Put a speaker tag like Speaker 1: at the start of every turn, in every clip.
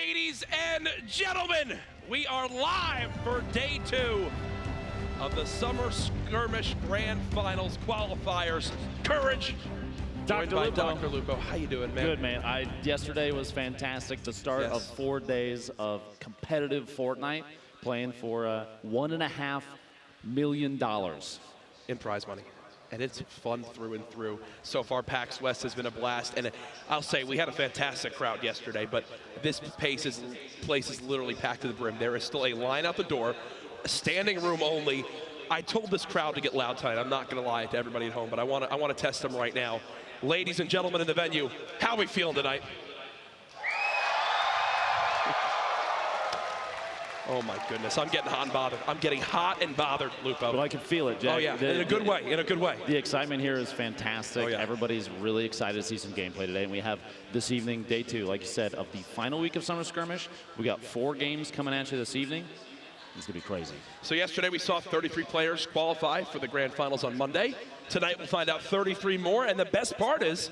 Speaker 1: Ladies and gentlemen, we are live for day 2 of the Summer Skirmish Grand Finals qualifiers. Courage, joined by Dr. Lupo. How you doing, man?
Speaker 2: Good, man. Yesterday was fantastic. The start of 4 days of competitive Fortnite, playing for $1.5 million
Speaker 1: in prize money. And it's fun through and through. So far, PAX West has been a blast. And I'll say, we had a fantastic crowd yesterday, but this place is literally packed to the brim. There is still a line out the door, standing room only. I told this crowd to get loud tonight. I'm not going to lie to everybody at home, but I want to test them right now. Ladies and gentlemen in the venue, how are we feeling tonight? Oh my goodness, I'm getting hot and bothered. I'm getting hot and bothered, Lupo.
Speaker 2: Well, I can feel it, Jack.
Speaker 1: Oh yeah, in a good way, in a good way.
Speaker 2: The excitement here is fantastic.
Speaker 1: Oh, yeah.
Speaker 2: Everybody's really excited to see some gameplay today. And we have this evening, day 2, like you said, of the final week of Summer Skirmish. We got 4 games coming at you this evening. It's gonna be crazy. So
Speaker 1: yesterday we saw 33 players qualify for the grand finals on Monday. Tonight we'll find out 33 more, and the best part is,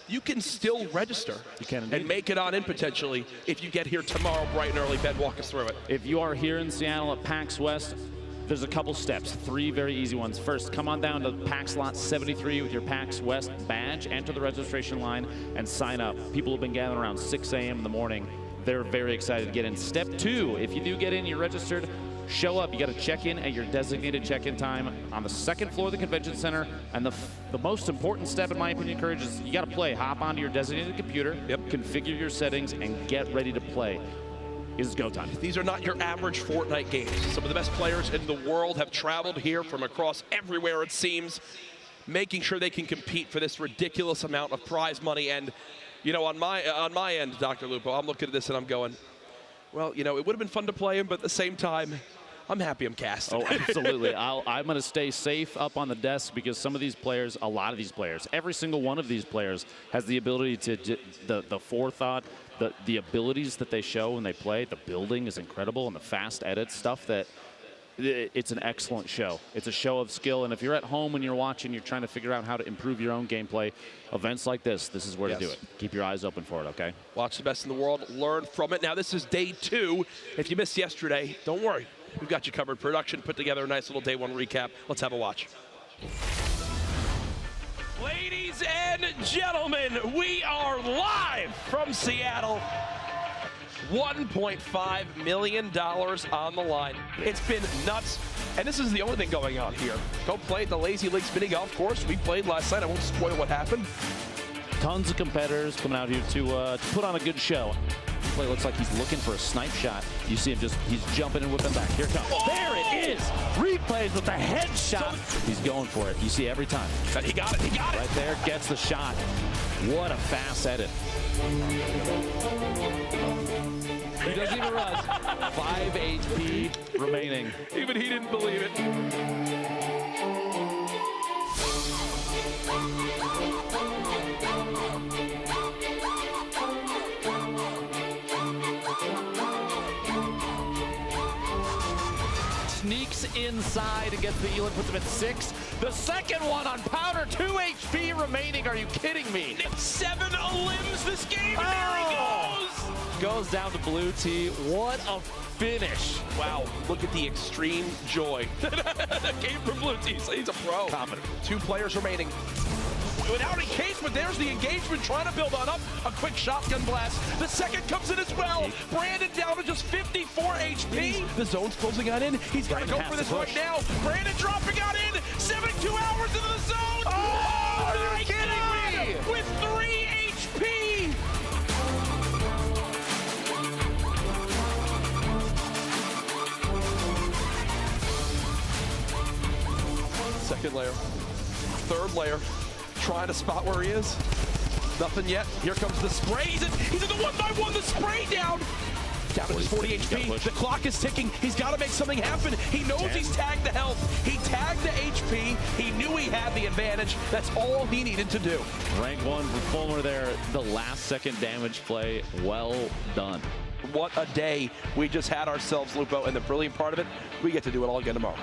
Speaker 1: you can still register.
Speaker 2: You can
Speaker 1: and make it on in potentially if you get here tomorrow bright and early. Ben, walk us through it.
Speaker 2: If you are here in Seattle at PAX West, there's a couple steps, 3 very easy ones. First, come on down to PAX Lot 73 with your PAX West badge, enter the registration line, and sign up. People have been gathering around 6 a.m. in the morning. They're very excited to get in. Step 2, if you do get in, you're registered, show up. You got to check in at your designated check-in time on the 2nd floor of the convention center. And the most important step, in my opinion, Courage, is you got to play. Hop onto your designated computer, configure your settings, and get ready to play. It's go time.
Speaker 1: These are not your average Fortnite games. Some of the best players in the world have traveled here from across everywhere, it seems, making sure they can compete for this ridiculous amount of prize money. And, you know, on my end, Dr. Lupo, I'm looking at this and I'm going, well, you know, it would have been fun to play him, but at the same time, I'm happy I'm cast.
Speaker 2: Oh, absolutely. I'm going to stay safe up on the desk because some of these players, a lot of these players, every single one of these players has the ability to, the forethought, the abilities that they show when they play. The building is incredible and the fast edit stuff that, it's an excellent show. It's a show of skill, and if you're at home when you're watching, you're trying to figure out how to improve your own gameplay, events like this is where to do it. Keep your eyes open for it, okay?
Speaker 1: Watch the best in the world, learn from it. Now, this is day 2. If you missed yesterday, don't worry. We've got you covered. Production put together a nice little day 1 recap. Let's have a watch. Ladies and gentlemen, we are live from Seattle. $1.5 million on the line. It's been nuts. And this is the only thing going on here. Go play at the Lazy Leagues mini golf course. We played last night. I won't spoil what happened.
Speaker 2: Tons of competitors coming out here to put on a good show. Play looks like he's looking for a snipe shot. You see him he's jumping and whipping back. Here it comes. Oh! There it is. Replays with the headshot. He's going for it. You see every time.
Speaker 1: He got it. He got it.
Speaker 2: Right there, gets the shot. What a fast edit. He doesn't even run. 5 HP remaining.
Speaker 1: Even he didn't believe it.
Speaker 2: Sneaks inside and gets the Elon, puts him at 6. The second one on Powder, 2 HP remaining. Are you kidding me?
Speaker 1: 7 limbs this game, and there he goes!
Speaker 2: Goes down to blue tee. What a finish.
Speaker 1: Wow, look at the extreme joy that came from blue tee. He's a pro.
Speaker 2: Confident.
Speaker 1: 2 players remaining. Without engagement, there's the engagement trying to build on up. A quick shotgun blast. The second comes in as well. Brandon down to just 54 HP. The zone's closing on in. He's got to go for this right now. Brandon dropping on in. 72 hours into the zone. Oh, are you kidding me? With 3 HP. Second layer. Third layer. Trying to spot where he is. Nothing yet. Here comes the spray. He's in the 1x1. The spray down. Down to just 40 HP. The clock is ticking. He's got to make something happen. He knows he's tagged the health. He tagged the HP. He knew he had the advantage. That's all he needed to do.
Speaker 2: Rank 1 for Fulmer there. The last second damage play. Well done.
Speaker 1: What a day we just had ourselves, Lupo. And the brilliant part of it, we get to do it all again tomorrow.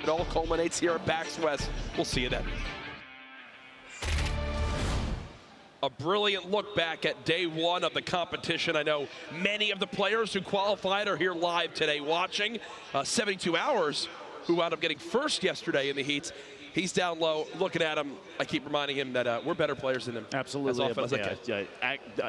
Speaker 1: It all culminates here at PAX West. We'll see you then. A brilliant look back at day one of the competition. I know many of the players who qualified are here live today watching. 72 Hours, who wound up getting first yesterday in the heats. He's down low, looking at him. I keep reminding him that we're better players than him.
Speaker 2: Absolutely.
Speaker 1: As often as I can.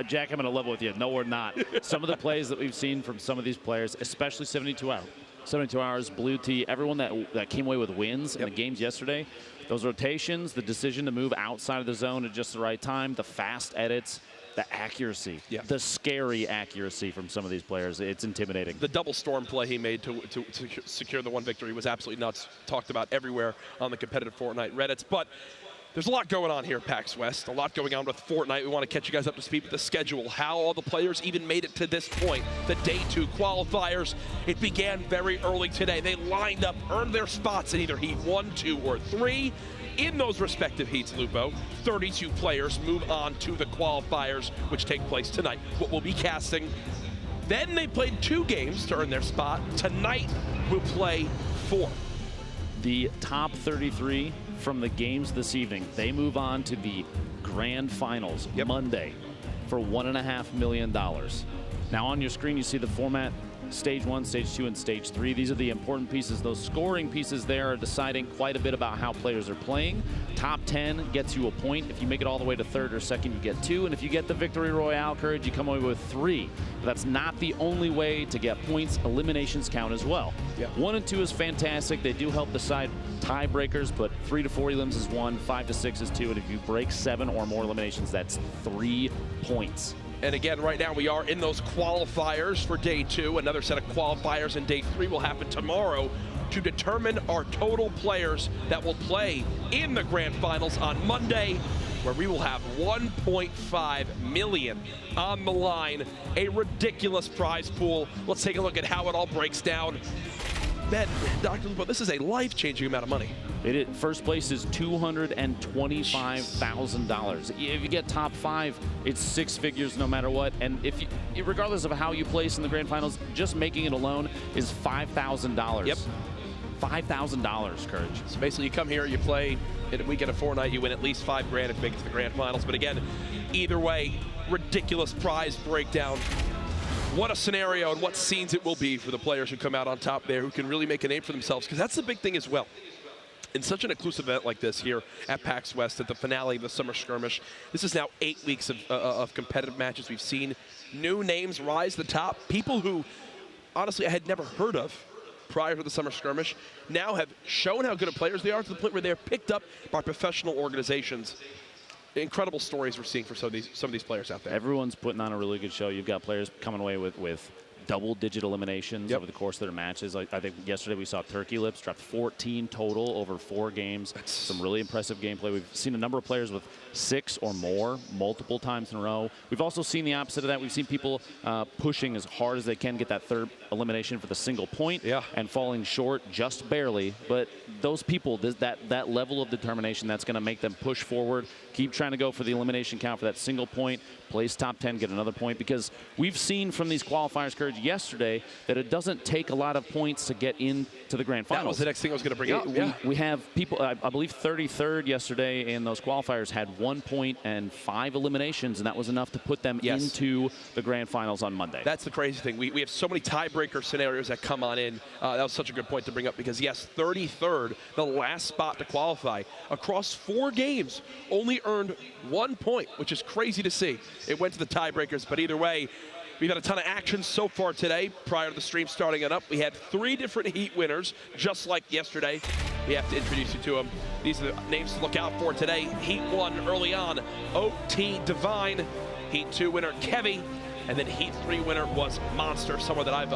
Speaker 2: Jack, I'm going to level with you. No, we're not. Some of the plays that we've seen from some of these players, especially 72 Hours. 72 Hours, Blue Tee, everyone that came away with wins in the games yesterday, those rotations, the decision to move outside of the zone at just the right time, the fast edits, the accuracy, the scary accuracy from some of these players, it's intimidating. The
Speaker 1: double storm play he made to secure the one victory was absolutely nuts. Talked about everywhere on the competitive Fortnite Reddits. But there's a lot going on here at PAX West, a lot going on with Fortnite. We want to catch you guys up to speed with the schedule, how all the players even made it to this point. The Day 2 qualifiers, it began very early today. They lined up, earned their spots in either Heat 1, 2, or 3. In those respective heats, Lupo, 32 players move on to the qualifiers, which take place tonight. What we'll be casting. Then they played 2 games to earn their spot. Tonight, we'll play 4.
Speaker 2: The top 33 from the games this evening, they move on to the grand finals Monday for $1.5 million. Now on your screen, you see the format. Stage 1, Stage 2, and Stage 3. These are the important pieces. Those scoring pieces there are deciding quite a bit about how players are playing. Top 10 gets you a point. If you make it all the way to 3rd or 2nd, you get 2. And if you get the Victory Royale Courage, you come away with 3. But that's not the only way to get points. Eliminations count as well. 1 and 2 is fantastic. They do help decide tiebreakers, but 3 to 4 elims is 1, 5 to 6 is 2, and if you break 7 or more eliminations, that's 3 points.
Speaker 1: And again, right now we are in those qualifiers for Day 2. Another set of qualifiers in Day 3 will happen tomorrow to determine our total players that will play in the grand finals on Monday, where we will have $1.5 million on the line, a ridiculous prize pool. Let's take a look at how it all breaks down. Ben, Dr. Lupo, this is a life-changing amount of money.
Speaker 2: First place is $225,000. If you get top 5, it's 6 figures no matter what. And regardless of how you place in the grand finals, just making it alone is $5,000.
Speaker 1: Yep.
Speaker 2: $5,000, Courage.
Speaker 1: So basically, you come here, you play in a weekend of Fortnite, you win at least $5 grand if you make it to the grand finals. But again, either way, ridiculous prize breakdown. What a scenario and what scenes it will be for the players who come out on top there, who can really make a name for themselves, because that's the big thing as well. In such an inclusive event like this here at PAX West, at the finale of the Summer Skirmish, this is now 8 weeks of competitive matches. We've seen new names rise to the top, people who, honestly, I had never heard of prior to the Summer Skirmish, now have shown how good of players they are to the point where they're picked up by professional organizations. Incredible stories we're seeing for some of these players out there.
Speaker 2: Everyone's putting on a really good show. You've got players coming away with double-digit eliminations over the course of their matches. I think yesterday we saw Turkey Lips drop 14 total over 4 games. That's some really impressive gameplay. We've seen a number of players with 6 or more multiple times in a row. We've also seen the opposite of that. We've seen people pushing as hard as they can get that 3rd elimination for the single point and falling short just barely. But those people, that level of determination, that's going to make them push forward, keep trying to go for the elimination count for that single point, place top 10, get another point, because we've seen from these qualifiers, Courage, yesterday that it doesn't take a lot of points to get into the grand finals.
Speaker 1: That was the next thing I was going to bring up.
Speaker 2: We have people, I believe 33rd yesterday in those qualifiers had 1 point and 5 eliminations, and that was enough to put them into the grand finals on Monday.
Speaker 1: That's the crazy thing. We have so many tiebreaker scenarios that come on in. That was such a good point to bring up, because yes, 33rd, the last spot to qualify, across 4 games, only earned 1 point, which is crazy to see. It went to the tiebreakers, but either way, we've had a ton of action so far today. Prior to the stream starting it up, we had 3 different heat winners, just like yesterday. We have to introduce you to them. These are the names to look out for today. Heat 1 early on, OT Divine. Heat 2 winner, Kevy. And then Heat 3 winner was Monster, someone that I've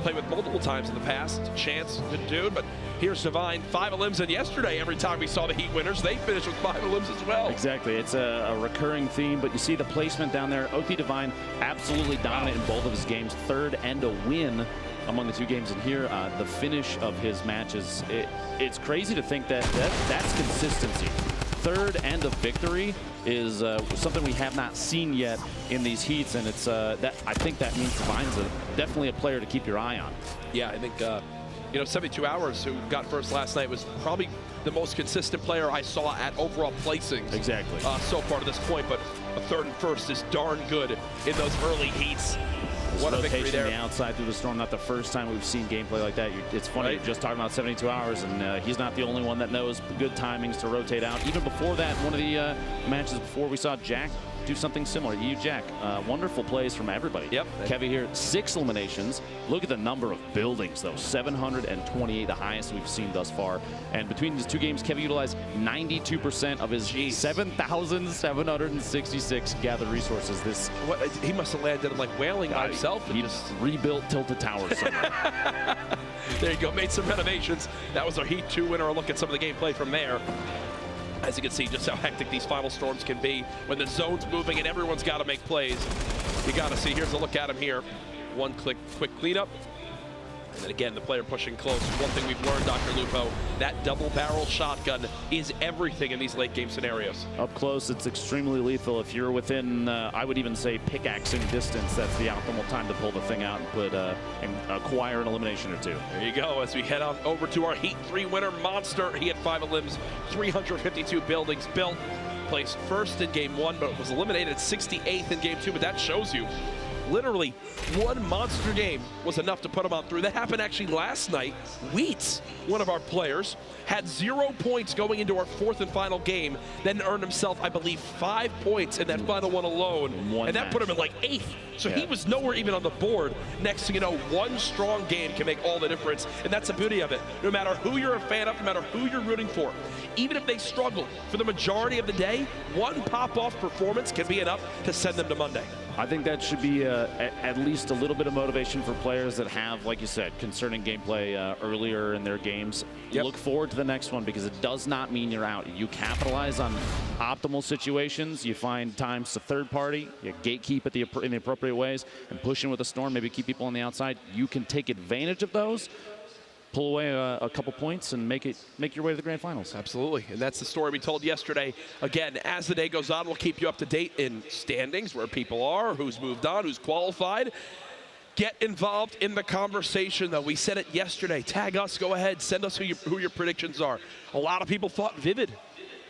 Speaker 1: played with multiple times in the past. Chance, good dude, but here's Divine. 5 elims, and yesterday, every time we saw the Heat winners, they finished with 5 elims as well.
Speaker 2: Exactly. It's a recurring theme, but you see the placement down there. OT Divine absolutely dominant in both of his games. 3rd and a win among the 2 games. And here, the finish of his matches, it's crazy to think that's consistency. 3rd and a victory is something we have not seen yet in these heats, and it's I think that means Divine's definitely a player to keep your eye on.
Speaker 1: Yeah, I think 72 Hours, who got first last night, was probably the most consistent player I saw at overall placings.
Speaker 2: Exactly.
Speaker 1: So far to this point, but a third and first is darn good in those early heats. What a victory there.
Speaker 2: Rotation the outside through the storm, not the first time we've seen gameplay like that. It's funny,
Speaker 1: Right.
Speaker 2: you're just talking about 72 hours, and he's not the only one that knows good timings to rotate out. Even before that, one of the matches before, we saw Jack do something similar. You, Jack, wonderful plays from everybody.
Speaker 1: Yep.
Speaker 2: Kevy here, 6 eliminations. Look at the number of buildings, though. 728, the highest we've seen thus far. And between these 2 games, Kevy utilized 92% of his 7,766 gathered resources.
Speaker 1: He must have landed in like whaling by himself.
Speaker 2: He just rebuilt Tilted Towers somewhere.
Speaker 1: There you go, made some renovations. That was our Heat 2 winner. A look at some of the gameplay from there. As you can see, just how hectic these final storms can be when the zone's moving and everyone's got to make plays. You got to see. Here's a look at him here. One quick cleanup. And then again, the player pushing close. One thing we've learned, Dr. Lupo, that double-barrel shotgun is everything in these late-game scenarios.
Speaker 2: Up close, it's extremely lethal. If you're within, I would even say, pickaxing distance, that's the optimal time to pull the thing out and and acquire an elimination or 2.
Speaker 1: There you go, as we head on over to our Heat 3 winner, Monster. He had 5 limbs, 352 buildings built. Placed first in game 1, but was eliminated 68th in game 2. But that shows you, literally, one monster game was enough to put him on through. That happened actually last night. Wheats, one of our players, had 0 points going into our 4th and final game, then earned himself, I believe, 5 points in that final one alone. And that put him in like 8th. So he was nowhere even on the board. Next thing you know, one strong game can make all the difference. And that's the beauty of it. No matter who you're a fan of, no matter who you're rooting for, even if they struggle for the majority of the day, one pop-off performance can be enough to send them to Monday.
Speaker 2: I think that should be at least a little bit of motivation for players that have, like you said, concerning gameplay earlier in their games.
Speaker 1: Yep.
Speaker 2: Look forward to the next one, because it does not mean you're out. You capitalize on optimal situations. You find times to third party. You gatekeep in the appropriate ways and push in with a storm. Maybe keep people on the outside. You can take advantage of those, pull away a couple points, and make your way to the grand finals.
Speaker 1: Absolutely, and that's the story we told yesterday. Again, as the day goes on, we'll keep you up to date in standings, where people are, who's moved on, who's qualified. Get involved in the conversation, though. We said it yesterday. Tag us, go ahead, send us who your predictions are. A lot of people thought Vivid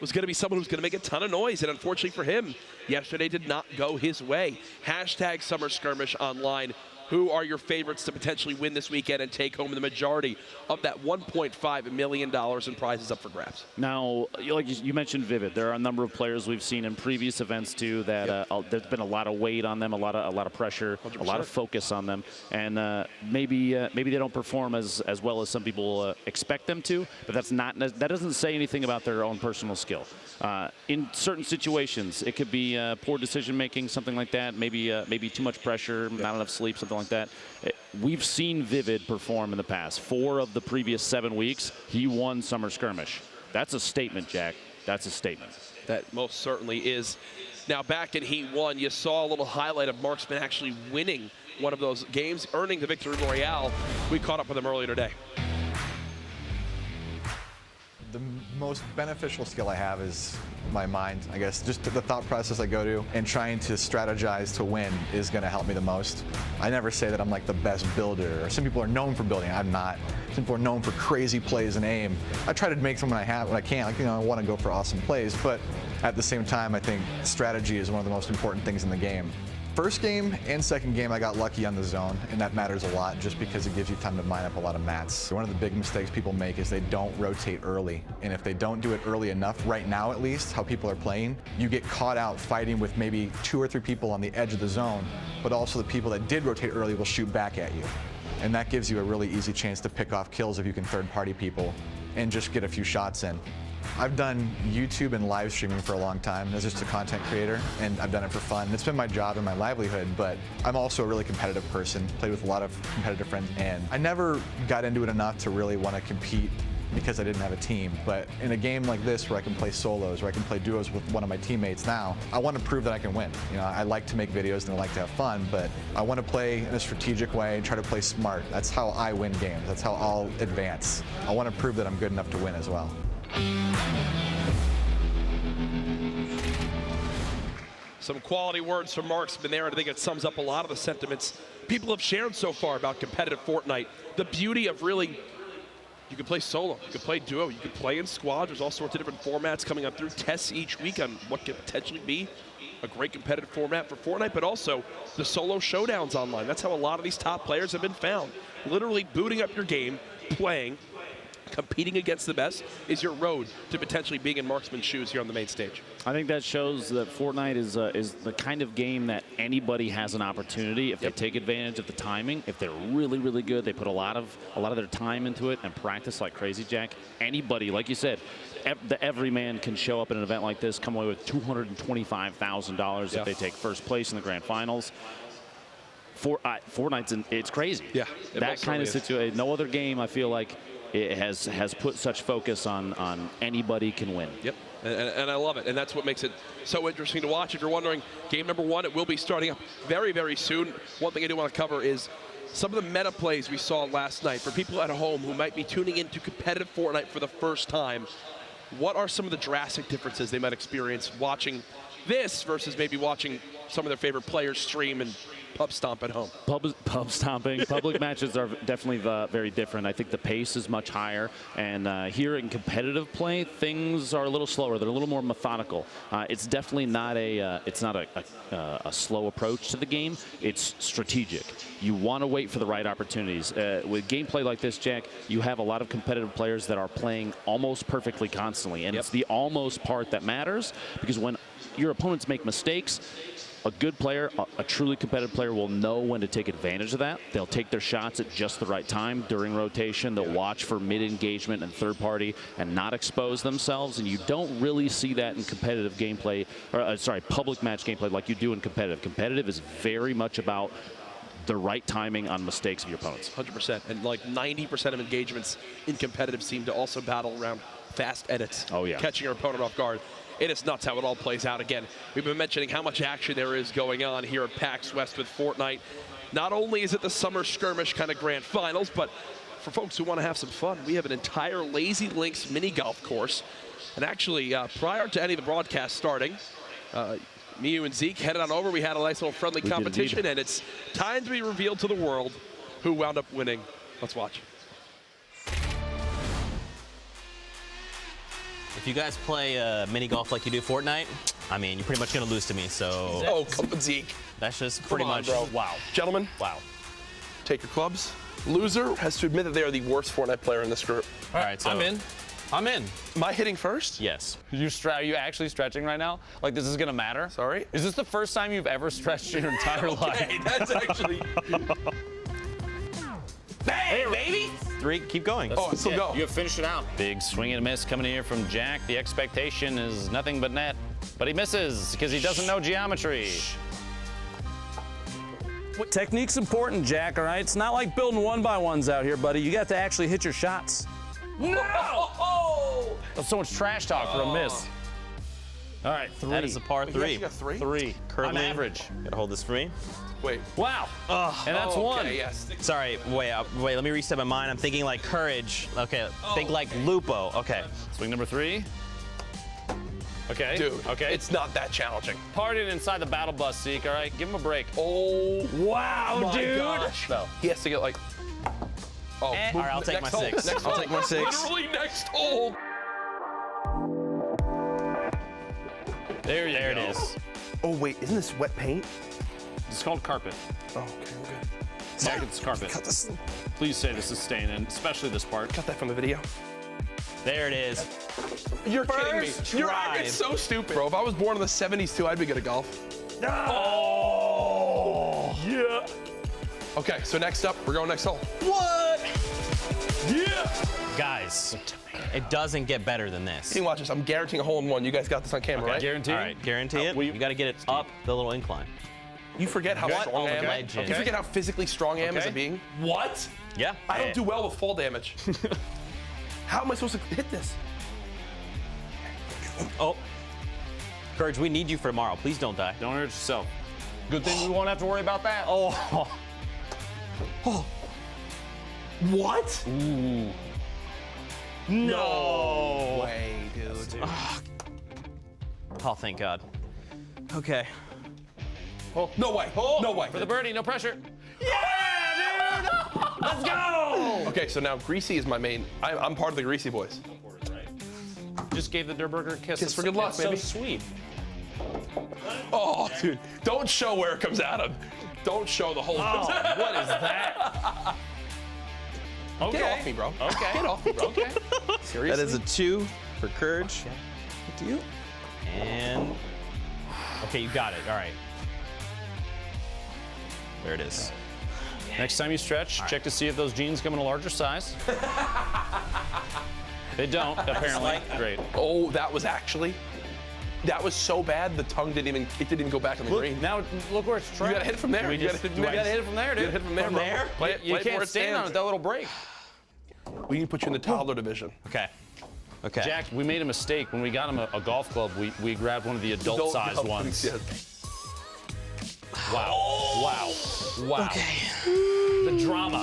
Speaker 1: was going to be someone who's going to make a ton of noise, and unfortunately for him, yesterday did not go his way. Hashtag Summer Skirmish online. Who are your favorites to potentially win this weekend and take home the majority of that $1.5 million in prizes up for grabs?
Speaker 2: Now, like you mentioned Vivid, there are a number of players we've seen in previous events too that there's been a lot of weight on them, a lot of pressure,
Speaker 1: 100%.
Speaker 2: a lot of focus on them, and maybe they don't perform as well as some people expect them to. But that doesn't say anything about their own personal skill. In certain situations, it could be poor decision making, something like that. Maybe too much pressure, not enough sleep, something like that. We've seen Vivid perform in the past. 4 of the previous 7 weeks, he won Summer Skirmish. That's a statement, Jack. That's a statement.
Speaker 1: That most certainly is. Now, back in Heat 1, you saw a little highlight of Marksman actually winning one of those games, earning the Victory Royale. We caught up with him earlier today.
Speaker 3: The most beneficial skill I have is my mind, I guess. Just the thought process I go to and trying to strategize to win is going to help me the most. I never say that I'm like the best builder. Some people are known for building. I'm not. Some people are known for crazy plays and aim. I try to make them when I can. Like, I want to go for awesome plays, but at the same time, I think strategy is one of the most important things in the game. First game and second game, I got lucky on the zone, and that matters a lot just because it gives you time to mine up a lot of mats. One of the big mistakes people make is they don't rotate early, and if they don't do it early enough, right now at least, how people are playing, you get caught out fighting with maybe 2 or 3 people on the edge of the zone, but also the people that did rotate early will shoot back at you. And that gives you a really easy chance to pick off kills if you can third-party people and just get a few shots in. I've done YouTube and live streaming for a long time as just a content creator, and I've done it for fun. It's been my job and my livelihood, but I'm also a really competitive person, played with a lot of competitive friends, and I never got into it enough to really want to compete because I didn't have a team. But in a game like this where I can play solos, where I can play duos with one of my teammates now, I want to prove that I can win. You know, I like to make videos and I like to have fun, but I want to play in a strategic way and try to play smart. That's how I win games. That's how I'll advance. I want to prove that I'm good enough to win as well.
Speaker 1: Some quality words from Marksman there, and I think it sums up a lot of the sentiments people have shared so far about competitive Fortnite. The beauty of really, you can play solo, you can play duo, you can play in squad. There's all sorts of different formats coming up through tests each week on what could potentially be a great competitive format for Fortnite, but also the solo showdowns online. That's how a lot of these top players have been found. Literally booting up your game, playing, competing against the best is your road to potentially being in Marksman's shoes here on the main stage.
Speaker 2: I think that shows that Fortnite is the kind of game that anybody has an opportunity if they take advantage of the timing. If they're really, really good, they put a lot of their time into it and practice like crazy, Jack. Anybody, like you said, the everyman can show up at an event like this, come away with $225,000 if they take first place in the grand finals. Fortnite's it's crazy.
Speaker 1: Yeah,
Speaker 2: that kind of situation. No other game I feel like it has put such focus on anybody can win.
Speaker 1: Yep, and I love it, and that's what makes it so interesting to watch. If you're wondering, game number 1, it will be starting up very, very soon. One thing I do want to cover is some of the meta plays we saw last night. For people at home who might be tuning into competitive Fortnite for the first time, what are some of the drastic differences they might experience watching this versus maybe watching some of their favorite players stream and pub stomp at home?
Speaker 2: Pub stomping. Public matches are definitely very different. I think the pace is much higher, and here in competitive play, things are a little slower. They're a little more methodical. It's definitely not a slow approach to the game. It's strategic. You want to wait for the right opportunities. With gameplay like this, Jack, you have a lot of competitive players that are playing almost perfectly constantly, and it's the almost part that matters, because when your opponents make mistakes, a good player, a truly competitive player, will know when to take advantage of that. They'll take their shots at just the right time during rotation. They'll watch for mid-engagement and third party and not expose themselves. And you don't really see that in competitive gameplay, or public match gameplay like you do in competitive. Competitive is very much about the right timing on mistakes of your opponents.
Speaker 1: 100%. And like 90% of engagements in competitive seem to also battle around fast edits.
Speaker 2: Oh, yeah.
Speaker 1: Catching your opponent off guard. It is nuts how it all plays out. Again, we've been mentioning how much action there is going on here at PAX West with Fortnite. Not only is it the summer skirmish kind of grand finals, but for folks who want to have some fun, we have an entire Lazy Links mini golf course. And actually, prior to any of the broadcasts starting, me, you, and Zeke headed on over. We had a nice little friendly competition, and it's time to be revealed to the world who wound up winning. Let's watch.
Speaker 4: If you guys play mini golf like you do Fortnite, I mean, you're pretty much going to lose to me, so...
Speaker 1: Oh, come on, Zeke.
Speaker 4: That's just pretty much...
Speaker 1: Bro.
Speaker 4: Wow.
Speaker 1: Gentlemen,
Speaker 4: Wow.
Speaker 1: take your clubs. Loser has to admit that they are the worst Fortnite player in this group.
Speaker 4: All right, so...
Speaker 5: I'm in. I'm in.
Speaker 1: Am I hitting first?
Speaker 4: Yes.
Speaker 5: Are you actually stretching right now? Like this is gonna matter?
Speaker 1: Sorry?
Speaker 5: Is this the first time you've ever stretched your entire life?
Speaker 1: Okay, that's actually... Bang, baby!
Speaker 4: 3, keep going.
Speaker 1: Oh, I still go.
Speaker 5: You have finished it out. Big swing and a miss coming in here from Jack. The expectation is nothing but net, but he misses because he doesn't know geometry. Technique's important, Jack, all right? It's not like building one-by-ones out here, buddy. You got to actually hit your shots. No!
Speaker 1: Oh!
Speaker 5: That's so much trash talk for a miss. All right, 3.
Speaker 4: That is a par 3.
Speaker 1: You got 3?
Speaker 5: 3.
Speaker 4: Currently,
Speaker 5: I'm average.
Speaker 4: Gotta hold this for me.
Speaker 1: Wait.
Speaker 5: Wow. And that's one.
Speaker 1: Okay, yes.
Speaker 4: Sorry, wait, let me reset my mind. I'm thinking like courage. Okay, think like Lupo. Okay.
Speaker 5: Swing number 3. Okay.
Speaker 1: Dude,
Speaker 5: okay.
Speaker 1: it's not that challenging.
Speaker 5: Partying inside the battle bus, Zeke, all right? Give him a break.
Speaker 1: Oh,
Speaker 5: Wow,
Speaker 1: my
Speaker 5: dude.
Speaker 1: gosh.
Speaker 5: No.
Speaker 1: He has to get like... Oh,
Speaker 4: All right, I'll take my
Speaker 1: next hole.
Speaker 4: 6.
Speaker 1: Next
Speaker 4: I'll
Speaker 1: hole.
Speaker 4: take my 6.
Speaker 1: Literally next hole.
Speaker 5: There you go.
Speaker 4: There it is.
Speaker 1: Oh, wait, isn't this wet paint?
Speaker 5: It's called carpet.
Speaker 1: Oh, okay, we're good.
Speaker 5: Zach, it's carpet.
Speaker 1: Cut this.
Speaker 5: Please say this is staining, especially this part.
Speaker 1: Cut that from the video.
Speaker 4: There it is.
Speaker 1: You're kidding me.
Speaker 4: First
Speaker 1: You're
Speaker 4: try.
Speaker 1: acting so stupid. Bro, if I was born in the 70s too, I'd be good at golf.
Speaker 5: Oh! Yeah.
Speaker 1: Okay, so next up, we're going next hole.
Speaker 4: What?
Speaker 5: Yeah!
Speaker 4: Guys, it doesn't get better than this.
Speaker 1: You can watch this. I'm guaranteeing a hole in one. You guys got this on camera, right?
Speaker 5: Guaranteed?
Speaker 4: All right, guarantee it.
Speaker 5: we-
Speaker 4: You got to get it up the little incline.
Speaker 1: You forget how strong I am.
Speaker 4: legend.
Speaker 1: You forget how physically strong I am as a
Speaker 5: Okay.
Speaker 1: being. What?
Speaker 4: Yeah.
Speaker 1: I don't do well with fall damage. How am I supposed to hit this?
Speaker 4: Oh. Courage, we need you for tomorrow. Please don't die.
Speaker 5: Don't hurt yourself. Good thing we won't have to worry about that.
Speaker 4: Oh.
Speaker 1: What?
Speaker 5: Ooh.
Speaker 4: No.
Speaker 1: Way, dude.
Speaker 4: Oh, thank God. Okay.
Speaker 1: Oh, no way. No way.
Speaker 5: For the birdie, no pressure. Yeah, dude! Let's go!
Speaker 1: Okay, so now Greasy is my main. I'm part of the Greasy boys.
Speaker 5: Just gave the Durburger a kiss.
Speaker 1: Kiss for good luck,
Speaker 5: it's
Speaker 1: baby.
Speaker 5: so sweet.
Speaker 1: Oh, dude, don't show where it comes out of. Don't show the whole.
Speaker 2: Oh, what is that? Okay.
Speaker 1: Get off me, bro.
Speaker 2: Okay.
Speaker 1: Get off me, bro.
Speaker 2: Okay.
Speaker 1: Seriously?
Speaker 4: That is a 2 for courage. Good to you. And okay, you got it. All right. There it is.
Speaker 2: Next time you stretch, check to see if those jeans come in a larger size. They don't, apparently. Great.
Speaker 1: Oh, that was so bad. The tongue didn't even go back on the green.
Speaker 2: Now look where it's
Speaker 1: You
Speaker 2: trapped.
Speaker 1: gotta hit it from there. You gotta hit it from there, dude. You gotta hit it from there,
Speaker 4: From
Speaker 1: bro.
Speaker 4: there?
Speaker 1: Play it
Speaker 2: You
Speaker 1: for
Speaker 2: can't
Speaker 1: it
Speaker 2: stand on it,
Speaker 1: stands.
Speaker 2: that little break.
Speaker 1: We need to put you in the toddler division.
Speaker 4: Okay. Okay.
Speaker 2: Jack, we made a mistake. When we got him a golf club, we grabbed one of the adult-sized
Speaker 1: Adult
Speaker 2: ones.
Speaker 1: yes.
Speaker 2: Wow. Wow. Wow.
Speaker 4: Okay.
Speaker 2: The drama.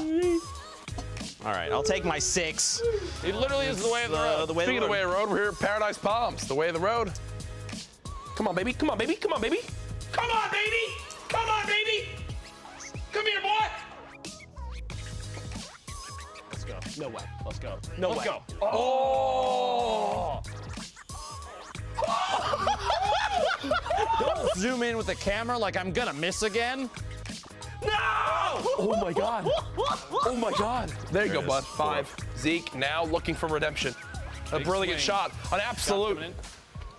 Speaker 4: All right. I'll take my 6.
Speaker 2: It literally is the way of the road.
Speaker 4: The way
Speaker 1: Speaking
Speaker 4: of
Speaker 1: of the way of the road, we're here at Paradise Palms, the way of the road. Come on, baby. Come on, baby. Come on, baby. Come on, baby. Come on, baby. Come here, boy.
Speaker 2: Let's go. No way. Let's go.
Speaker 1: No
Speaker 2: Let's
Speaker 1: way.
Speaker 2: go.
Speaker 1: Oh.
Speaker 2: Don't zoom in with the camera like I'm gonna miss again.
Speaker 1: No! Oh my God. Oh my God. There you go, bud. 5. Zeke now looking for redemption. A brilliant
Speaker 2: swing.
Speaker 1: shot. An absolute.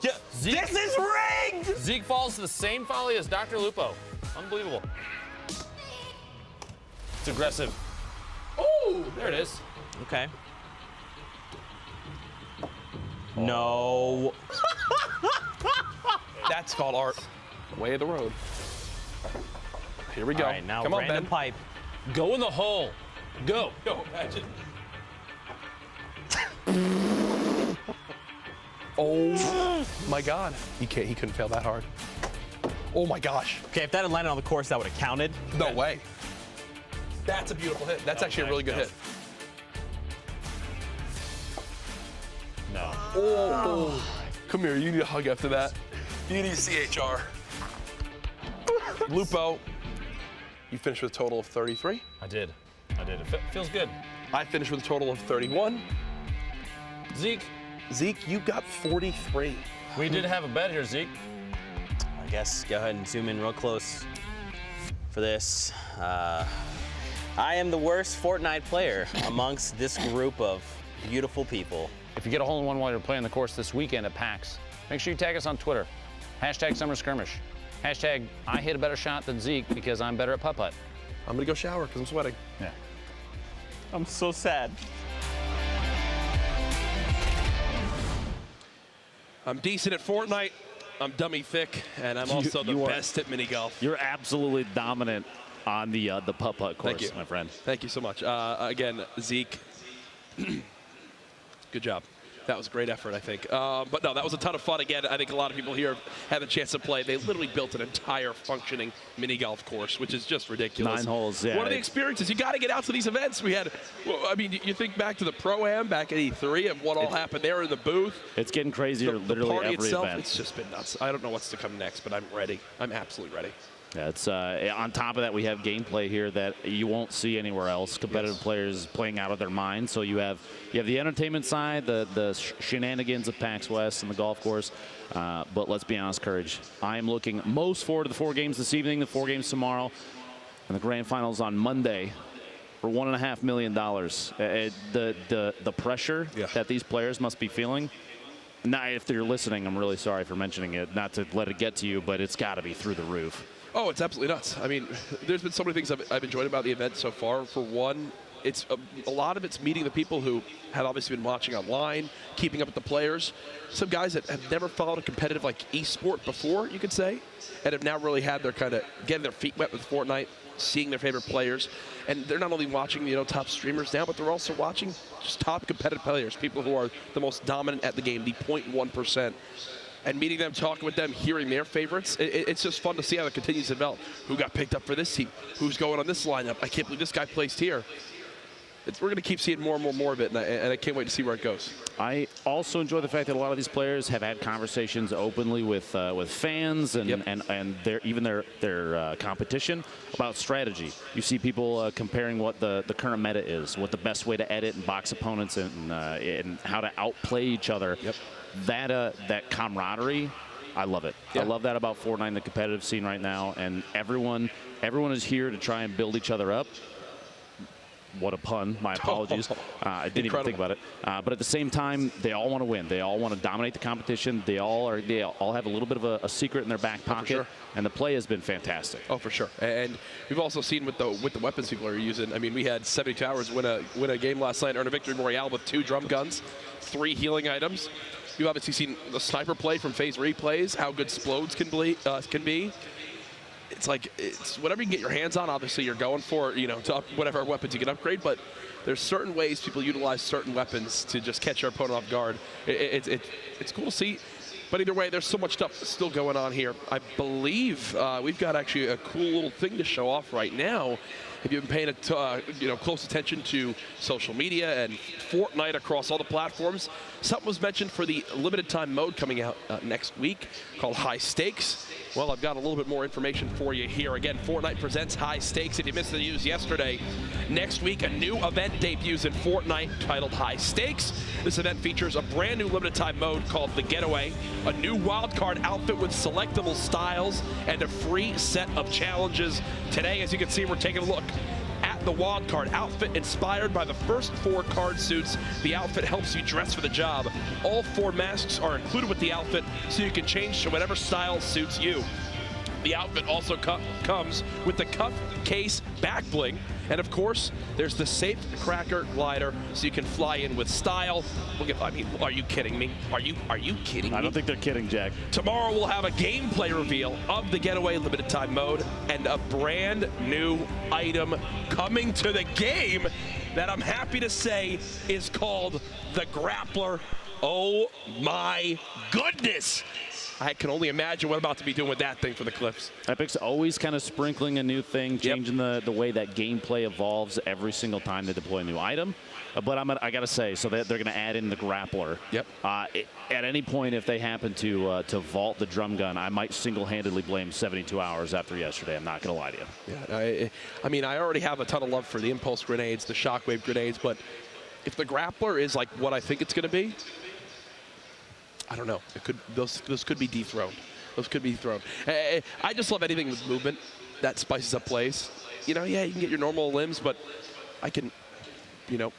Speaker 4: Yeah.
Speaker 2: Zeke,
Speaker 4: This is rigged.
Speaker 2: Zeke falls to the same volley as Dr. Lupo. Unbelievable. It's aggressive.
Speaker 1: Oh,
Speaker 2: There it is.
Speaker 4: Okay. No.
Speaker 1: that's called art. Way of the road. Here we go.
Speaker 4: All right, now
Speaker 1: Come on,
Speaker 4: random
Speaker 1: Ben.
Speaker 4: pipe.
Speaker 2: Go in the hole. Go.
Speaker 1: Yo, imagine. Oh my God. He couldn't fail that hard. Oh my gosh.
Speaker 4: Okay, if that had landed on the course, that would have counted.
Speaker 1: No way. That's a beautiful hit. That's actually a really good hit.
Speaker 2: No.
Speaker 1: Oh. Come here, you need a hug after that. You need CHR. Lupo, you finished with a total of 33.
Speaker 2: I did. It feels good.
Speaker 1: I finished with a total of 31.
Speaker 2: Zeke,
Speaker 1: Zeke, you got 43.
Speaker 2: we did have a bet here, Zeke.
Speaker 4: I guess go ahead and zoom in real close for this. I am the worst Fortnite player amongst this group of beautiful people.
Speaker 2: If you get a hole in one while you're playing the course this weekend at PAX, make sure you tag us on Twitter. Hashtag Summer Skirmish. Hashtag I hit a better shot than Zeke because I'm better at putt-putt.
Speaker 1: I'm gonna go shower because I'm sweating.
Speaker 2: Yeah.
Speaker 4: I'm so sad.
Speaker 1: I'm decent at Fortnite. I'm dummy thick, and I'm also the
Speaker 2: you are-
Speaker 1: best at mini golf.
Speaker 2: You're absolutely dominant on the putt-putt course,
Speaker 1: Thank you.
Speaker 2: my friend.
Speaker 1: Thank you so much. Again, Zeke, good job. That was a great effort, I think. But no, that was a ton of fun. Again, I think a lot of people here had the chance to play. They literally built an entire functioning mini golf course, which is just ridiculous.
Speaker 2: 9 holes, yeah.
Speaker 1: What are the experiences? You got to get out to these events. We had, well, I mean, you think back to the Pro-Am back at E3 and what all happened there in the booth.
Speaker 2: It's getting crazier
Speaker 1: The
Speaker 2: literally
Speaker 1: party
Speaker 2: every
Speaker 1: itself,
Speaker 2: event.
Speaker 1: it's just been nuts. I don't know what's to come next, but I'm ready. I'm absolutely ready.
Speaker 2: Yeah, it's on top of that, we have gameplay here that you won't see anywhere else. Competitive players playing out of their minds. So you have the entertainment side, the shenanigans of PAX West and the golf course. But let's be honest, Courage, I am looking most forward to the 4 games this evening, the 4 games tomorrow, and the grand finals on Monday for $1.5 million. The pressure that these players must be feeling. Now, if you're listening, I'm really sorry for mentioning it, not to let it get to you, but it's got to be through the roof.
Speaker 1: Oh, it's absolutely nuts. I mean, there's been so many things I've enjoyed about the event so far. For one, it's a lot of it's meeting the people who have obviously been watching online, keeping up with the players. Some guys that have never followed a competitive like esport before, you could say, and have now really had their kind of getting their feet wet with Fortnite, seeing their favorite players. And they're not only watching, top streamers now, but they're also watching just top competitive players, people who are the most dominant at the game, the 0.1%. And meeting them, talking with them, hearing their favorites, it's just fun to see how it continues to develop. Who got picked up for this team? Who's going on this lineup? I can't believe this guy placed here. We're going to keep seeing more and more of it, and I can't wait to see where it goes.
Speaker 2: I also enjoy the fact that a lot of these players have had conversations openly with fans and their competition about strategy. You see people comparing what the current meta is, what the best way to edit and box opponents, and how to outplay each other. That camaraderie I love it.
Speaker 1: Yeah.
Speaker 2: I love that about Fortnite and the competitive scene right now, and everyone is here to try and build each other up. What a pun. My apologies. I didn't even think about it. But at the same time, they all want to win. They all want to dominate the competition. They all have a little bit of a secret in their back pocket.
Speaker 1: Sure.
Speaker 2: And the play has been fantastic.
Speaker 1: Oh, for sure. And we've also seen with the weapons people are using. I mean, we had 72 Hours win a game last night, earn a victory royale with 2 drum guns, 3 healing items. You've obviously seen the sniper play from phase replays, how good Splodes can be. It's whatever you can get your hands on. Obviously, you're going for, to up whatever weapons you can upgrade, but there's certain ways people utilize certain weapons to just catch your opponent off guard. It's cool to see. But either way, there's so much stuff still going on here. I believe we've got actually a cool little thing to show off right now. If you've been paying close attention to social media and Fortnite across all the platforms, something was mentioned for the limited time mode coming out next week called High Stakes. Well, I've got a little bit more information for you here. Again, Fortnite presents High Stakes. If you missed the news yesterday, next week a new event debuts in Fortnite titled High Stakes. This event features a brand new limited time mode called The Getaway, a new wildcard outfit with selectable styles, and a free set of challenges. Today, as you can see, we're taking a look at the wildcard outfit inspired by the first 4 card suits. The outfit helps you dress for the job. All 4 masks are included with the outfit, so you can change to whatever style suits you. The outfit also comes with the cuff case back bling, and of course, there's the safe cracker glider, so you can fly in with style. Are you kidding me? Are you kidding me?
Speaker 2: I don't think they're kidding, Jack.
Speaker 1: Tomorrow we'll have a gameplay reveal of the Getaway limited time mode and a brand new item coming to the game that I'm happy to say is called the Grappler. Oh my goodness! I can only imagine what I'm about to be doing with that thing for the Cliffs.
Speaker 2: Epic's always kind of sprinkling a new thing, changing the way that gameplay evolves every single time they deploy a new item. But I got to say, so they're going to add in the Grappler. Yep. At any point, if they happen to vault the drum gun, I might single-handedly blame 72 Hours after yesterday. I'm not going to lie to you.
Speaker 1: Yeah, I already have a ton of love for the impulse grenades, the shockwave grenades, but if the Grappler is like what I think it's going to be, I don't know. Those could be dethroned. Those could be dethroned. I just love anything with movement that spices up plays. Yeah, you can get your normal limbs, but I can,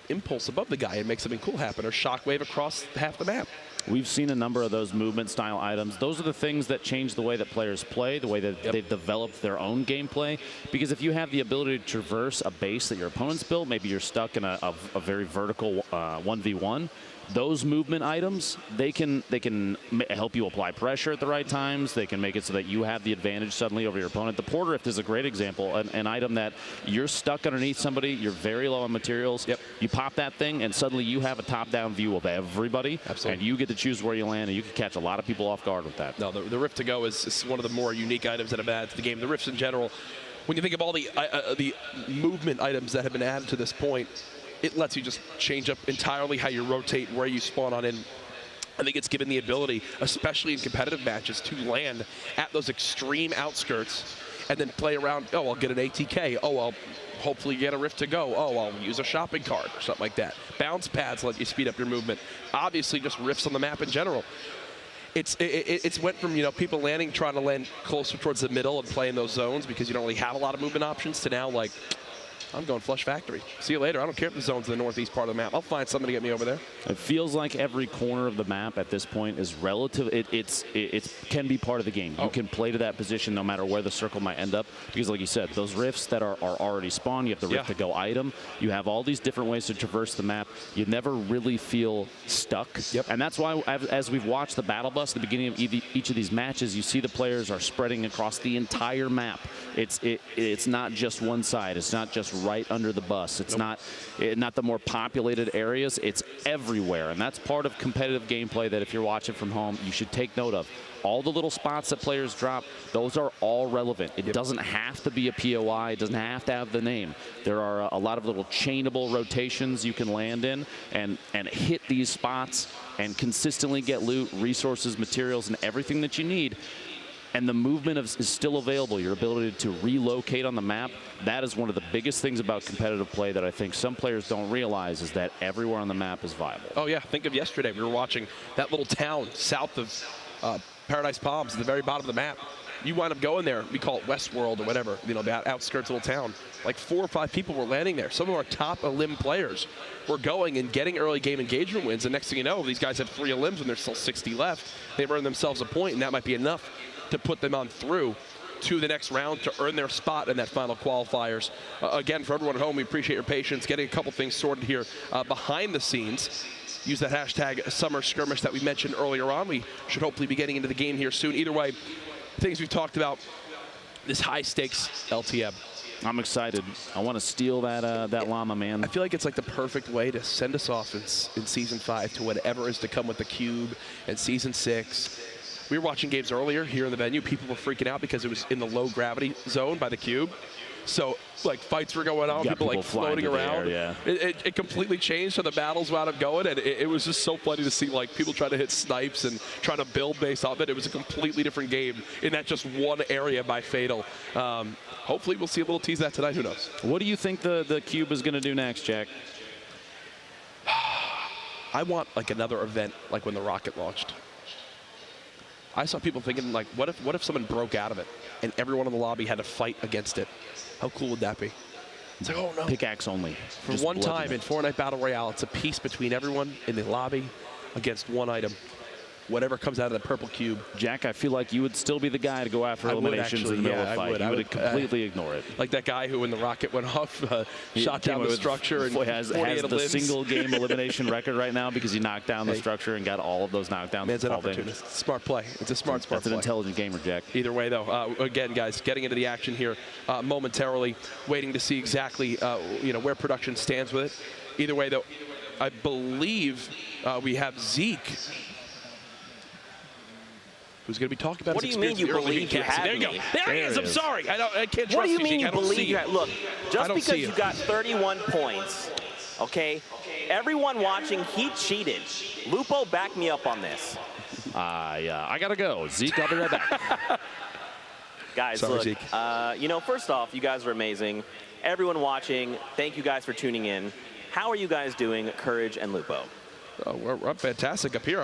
Speaker 1: impulse above the guy and make something cool happen, or shockwave across half the map.
Speaker 2: We've seen a number of those movement style items. Those are the things that change the way that players play, the way that they've developed their own gameplay. Because if you have the ability to traverse a base that your opponent's built, maybe you're stuck in a very vertical 1v1, those movement items, they can help you apply pressure at the right times. They can make it so that you have the advantage suddenly over your opponent. The Porter Rift is a great example, an item that you're stuck underneath somebody, you're very low on materials. You pop that thing, and suddenly you have a top-down view of everybody. Absolutely. And you get to choose where you land, and you can catch a lot of people off guard with that.
Speaker 1: No, the Rift to Go is one of the more unique items that have added to the game. The Rifts in general, when you think of all the movement items that have been added to this point, it lets you just change up entirely how you rotate and where you spawn on in. I think it's given the ability, especially in competitive matches, to land at those extreme outskirts and then play around. Oh, I'll get an ATK. Oh, I'll hopefully get a Rift to Go. Oh, I'll use a shopping cart or something like that. Bounce pads let you speed up your movement. Obviously, just rifts on the map in general. It's went from people trying to land closer towards the middle and play in those zones because you don't really have a lot of movement options, to now like, I'm going Flush Factory. See you later. I don't care if the zone's in the northeast part of the map. I'll find something to get me over there.
Speaker 2: It feels like every corner of the map at this point is relative. It can be part of the game. You can play to that position no matter where the circle might end up. Because like you said, those rifts that are already spawned, you have the Rift to Go item. You have all these different ways to traverse the map. You never really feel stuck. And that's why as we've watched the battle bus at the beginning of each of these matches, you see the players are spreading across the entire map. It's not just one side. It's not just right under the bus. It's not the more populated areas. It's everywhere, and that's part of competitive gameplay that if you're watching from home, you should take note of. All the little spots that players drop, those are all relevant. It doesn't have to be a POI. It doesn't have to have the name. There are a lot of little chainable rotations you can land in and hit these spots and consistently get loot, resources, materials, and everything that you need. And the movement is still available. Your ability to relocate on the map, that is one of the biggest things about competitive play that I think some players don't realize, is that everywhere on the map is viable.
Speaker 1: Oh, yeah. Think of yesterday. We were watching that little town south of Paradise Palms at the very bottom of the map. You wind up going there, we call it Westworld or whatever, you know, the outskirts of the town. Like 4 or 5 people were landing there. Some of our top elim players were going and getting early game engagement wins. And next thing you know, these guys had 3 elims when there's still 60 left. They've earned themselves a point, and that might be enough to put them on through to the next round to earn their spot in that final qualifiers. Again, for everyone at home, we appreciate your patience, getting a couple things sorted here behind the scenes. Use that hashtag Summer Skirmish that we mentioned earlier on. We should hopefully be getting into the game here soon. Either way, things we've talked about, this high-stakes LTM.
Speaker 2: I'm excited. I want to steal that llama, man.
Speaker 1: I feel like it's like the perfect way to send us off in Season 5 to whatever is to come with the Cube and Season 6. We were watching games earlier here in the venue. People were freaking out because it was in the low gravity zone by the Cube. So, like, fights were going on, people like floating around.
Speaker 2: Air, yeah.
Speaker 1: It completely changed, so the battles wound up going, and it was just so funny to see, like, people try to hit snipes and try to build based off it. It was a completely different game in that just one area by Fatal. Hopefully we'll see a little tease of that tonight. Who knows?
Speaker 2: What do you think the Cube is going to do next, Jack?
Speaker 1: I want, like, another event like when the rocket launched. I saw people thinking, like, what if someone broke out of it and everyone in the lobby had to fight against it? How cool would that be? It's like, oh no.
Speaker 2: Pickaxe only.
Speaker 1: For
Speaker 2: Just
Speaker 1: one time
Speaker 2: bludgeon
Speaker 1: in Fortnite Battle Royale, it's a peace between everyone in the lobby against one item. Whatever comes out of the purple cube.
Speaker 2: Jack, I feel like you would still be the guy to go after eliminations in the middle of a fight. You would completely ignore it.
Speaker 1: Like that guy who, when the rocket went off, shot down the structure and
Speaker 2: has the single game elimination record right now because he knocked down the structure and got all of those knockdowns.
Speaker 1: Man's an opportunist. Smart play. It's a smart play.
Speaker 2: That's an intelligent gamer, Jack.
Speaker 1: Either way, though, again, guys, getting into the action here momentarily, waiting to see exactly where production stands with it. Either way, though, I believe we have Zeke, who's going to be talking about
Speaker 4: what
Speaker 1: his
Speaker 4: do you mean you believe you have
Speaker 1: There you go. There he is. I'm sorry. I can't trust
Speaker 4: What do you
Speaker 1: you,
Speaker 4: mean
Speaker 1: Zeke.
Speaker 4: you believe you have? Look, just because
Speaker 1: you
Speaker 4: you got 31 points, okay? Everyone watching, he cheated. Lupo, back me up on this.
Speaker 2: Yeah, I got to go. Zeke, I'll be right back.
Speaker 4: Guys,
Speaker 1: sorry,
Speaker 4: look,
Speaker 1: Zeke.
Speaker 4: First off, you guys are amazing. Everyone watching, thank you guys for tuning in. How are you guys doing, Courage and Lupo?
Speaker 1: We're fantastic up here.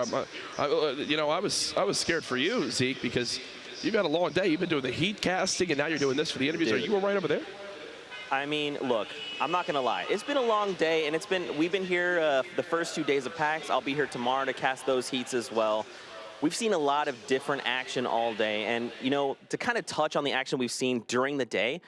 Speaker 1: I was scared for you, Zeke, because you've had a long day. You've been doing the heat casting, and now you're doing this for the interviews.
Speaker 4: Dude.
Speaker 1: Are you right over there?
Speaker 4: I mean, look, I'm not gonna lie. It's been a long day, and we've been here the first 2 days of PAX. I'll be here tomorrow to cast those heats as well. We've seen a lot of different action all day, and to kind of touch on the action we've seen during the day,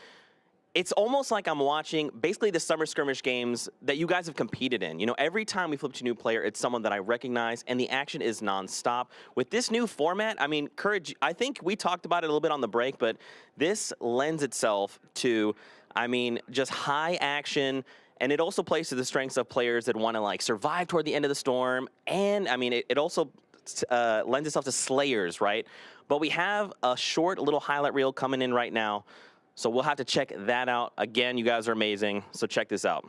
Speaker 4: it's almost like I'm watching basically the Summer Skirmish games that you guys have competed in. Every time we flip to a new player, it's someone that I recognize, and the action is nonstop. With this new format, I mean, Courage, I think we talked about it a little bit on the break, but this lends itself to, just high action, and it also plays to the strengths of players that want to, like, survive toward the end of the storm, and, it also lends itself to Slayers, right? But we have a short little highlight reel coming in right now. So we'll have to check that out. Again, you guys are amazing. So check this out.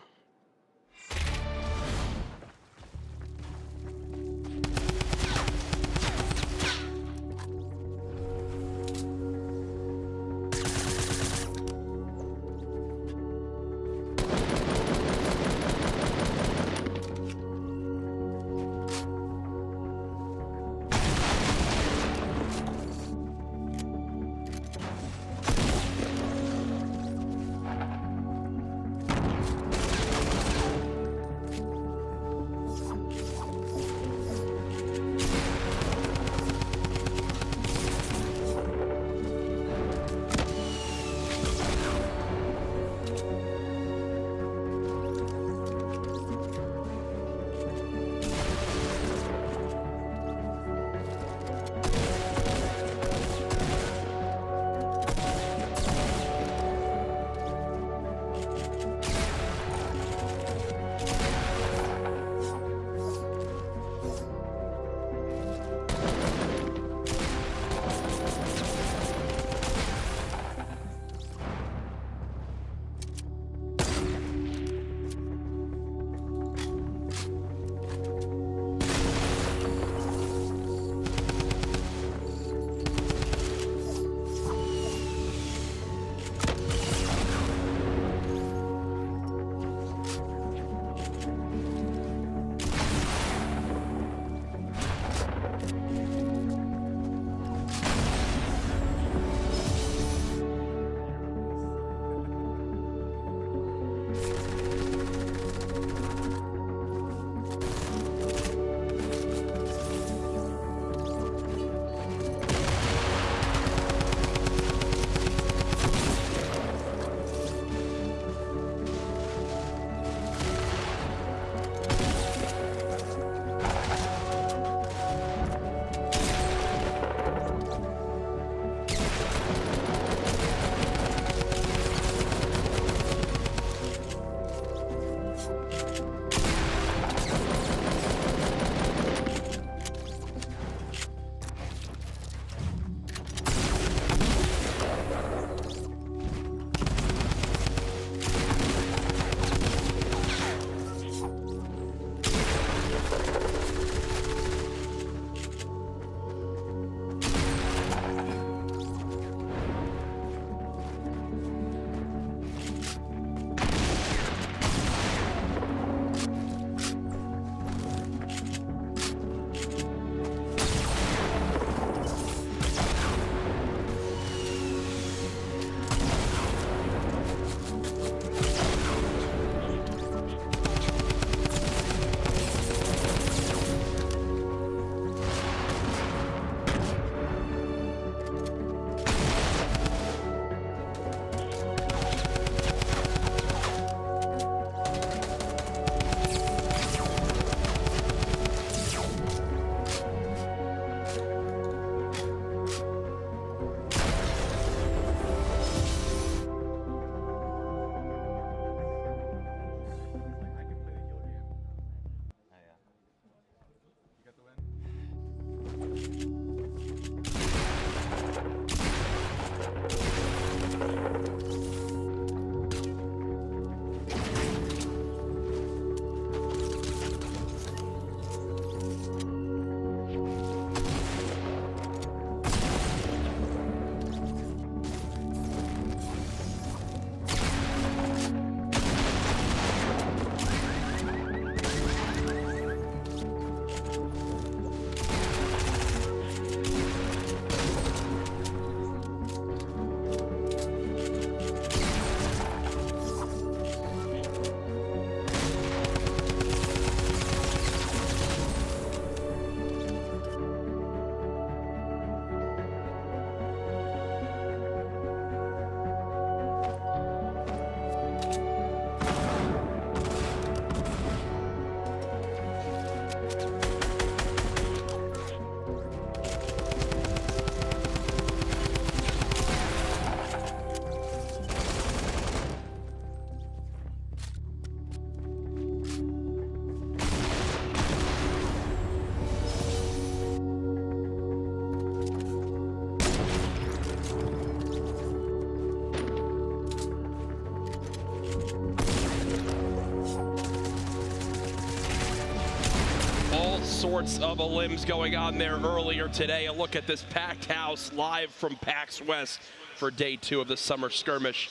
Speaker 1: sorts of elims going on there earlier today. A look at this packed house live from PAX West for day 2 of the summer skirmish.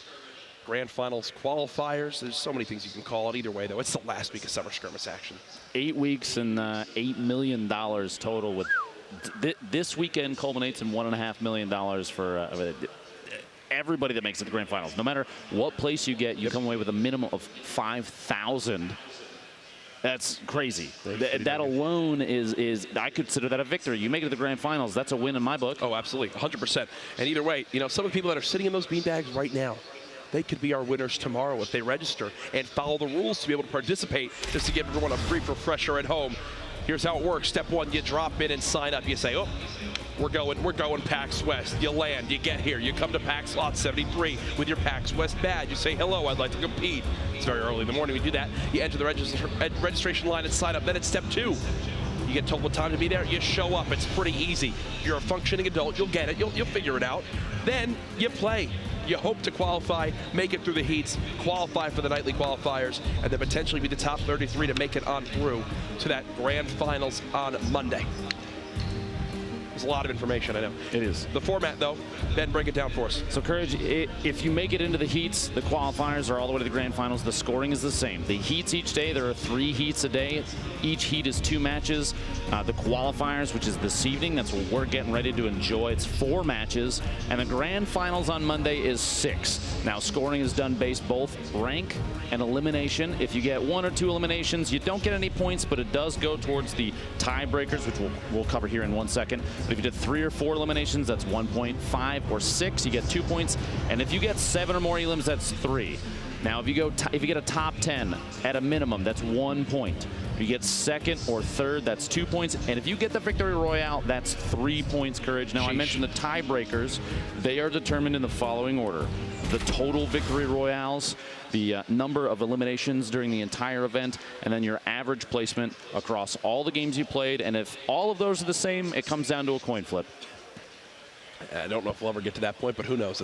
Speaker 1: Grand Finals qualifiers. There's so many things you can call it. Either way, though, it's the last week of summer skirmish action.
Speaker 2: 8 weeks and $8 million total. With this weekend culminates in $1.5 million for everybody that makes it to the Grand Finals. No matter what place you get, you come away with a minimum of $5,000. That's crazy. That alone is, I consider that a victory. You make it to the Grand Finals, that's a win in my book.
Speaker 1: Oh, absolutely, 100%. And either way, you know, some of the people that are sitting in those beanbags right now, they could be our winners tomorrow if they register and follow the rules to be able to participate, just to give everyone a brief refresher at home. Here's how it works. Step 1, you drop in and sign up. You say, oh, we're going PAX West. You land, you get here, you come to PAX Lot 73 with your PAX West badge. You say, hello, I'd like to compete. It's very early in the morning we do that. You enter the registration line and sign up. Then it's step 2. You get told what time to be there, you show up. It's pretty easy. You're a functioning adult, you'll get it, you'll figure it out. Then you play. You hope to qualify, make it through the heats, qualify for the nightly qualifiers, and then potentially be the top 33 to make it on through to that Grand Finals on Monday. There's a lot of information, I know.
Speaker 2: It is.
Speaker 1: The format, though, Ben, break it down for us.
Speaker 2: So, Courage, if you make it into the heats, the qualifiers are all the way to the Grand Finals. The scoring is the same. The heats each day, there are 3 heats a day. Each heat is 2 matches. The qualifiers, which is this evening, that's what we're getting ready to enjoy. It's 4 matches. And the Grand Finals on Monday is 6. Now, scoring is done based both rank and elimination. If you get 1 or 2 eliminations, you don't get any points, but it does go towards the tiebreakers, which we'll cover here in 1 second. But if you did 3 or 4 eliminations, that's 1 point. 5 or 6, you get 2 points. And if you get 7 or more elims, that's 3. Now, if you get a top 10 at a minimum, that's 1 point. If you get 2nd or 3rd, that's 2 points. And if you get the Victory Royale, that's 3 points, Courage. Now, I mentioned the tiebreakers. They are determined in the following order: the total Victory Royales, the number of eliminations during the entire event, and then your average placement across all the games you played. And if all of those are the same, it comes down to a coin flip.
Speaker 1: I don't know if we'll ever get to that point, but who knows?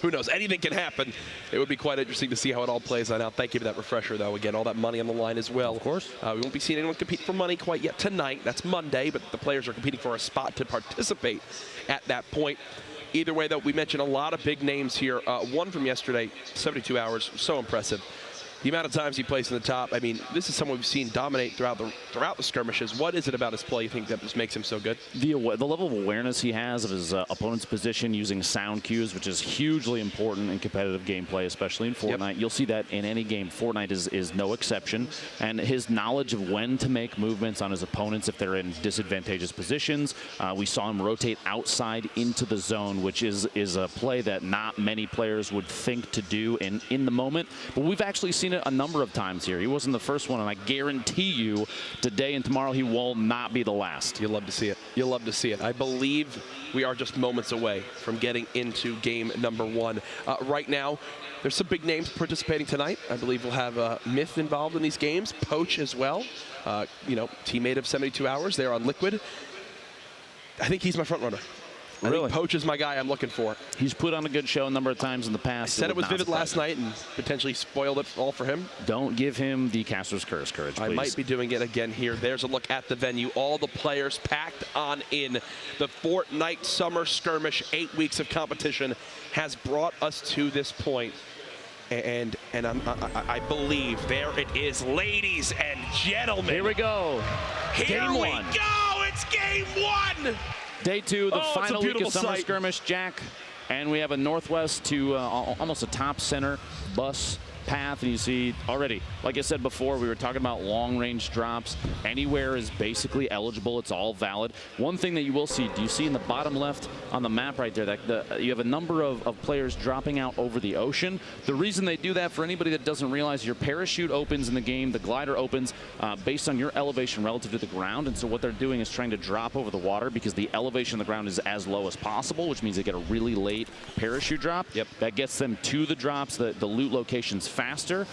Speaker 1: Who knows? Anything can happen. It would be quite interesting to see how it all plays out. Thank you for that refresher, though. Again, all that money on the line as well.
Speaker 2: Of course.
Speaker 1: We won't be seeing anyone compete for money quite yet tonight. That's Monday, but the players are competing for a spot to participate at that point. Either way, though, we mentioned a lot of big names here. One from yesterday, 72 hours, so impressive. The amount of times he plays in the top, I mean, this is someone we've seen dominate throughout the skirmishes. What is it about his play you think that just makes him so good? The
Speaker 2: level of awareness he has of his opponent's position using sound cues, which is hugely important in competitive gameplay, especially in Fortnite. Yep. You'll see that in any game. Fortnite is no exception. And his knowledge of when to make movements on his opponents if they're in disadvantageous positions. We saw him rotate outside into the zone, which is a play that not many players would think to do in the moment. But we've actually seen it a number of times here. He wasn't the first one, and I guarantee you today and tomorrow he will not be the last.
Speaker 1: You'll love to see it. You'll love to see it. I believe we are just moments away from getting into game number 1. Right now, there's some big names participating tonight. I believe we'll have Myth involved in these games, Poach as well. You know, teammate of 72 Hours there on Liquid. I think he's my front runner. I think Poach is my guy I'm looking for.
Speaker 2: He's put on a good show a number of times in the past.
Speaker 1: I said it was Vivid last night and potentially spoiled it all for him.
Speaker 2: Don't give him the Caster's Curse, Courage, please.
Speaker 1: I might be doing it again here. There's a look at the venue. All the players packed on in. The Fortnite Summer Skirmish, 8 weeks of competition, has brought us to this point. And I believe there it is, ladies and gentlemen.
Speaker 2: Here we go.
Speaker 1: Here we go. It's game 1.
Speaker 2: Day 2, the final week of Summer Skirmish, Jack. And we have a northwest to almost a top center bus path. And you see already, like I said before, we were talking about long-range drops. Anywhere is basically eligible. It's all valid. One thing that you will see, do you see in the bottom left on the map right there, that you have a number of players dropping out over the ocean. The reason they do that, for anybody that doesn't realize, your parachute opens in the game, the glider opens based on your elevation relative to the ground. And so what they're doing is trying to drop over the water because the elevation of the ground is as low as possible, which means they get a really late parachute drop.
Speaker 1: Yep.
Speaker 2: That gets them to the drops, the loot locations faster.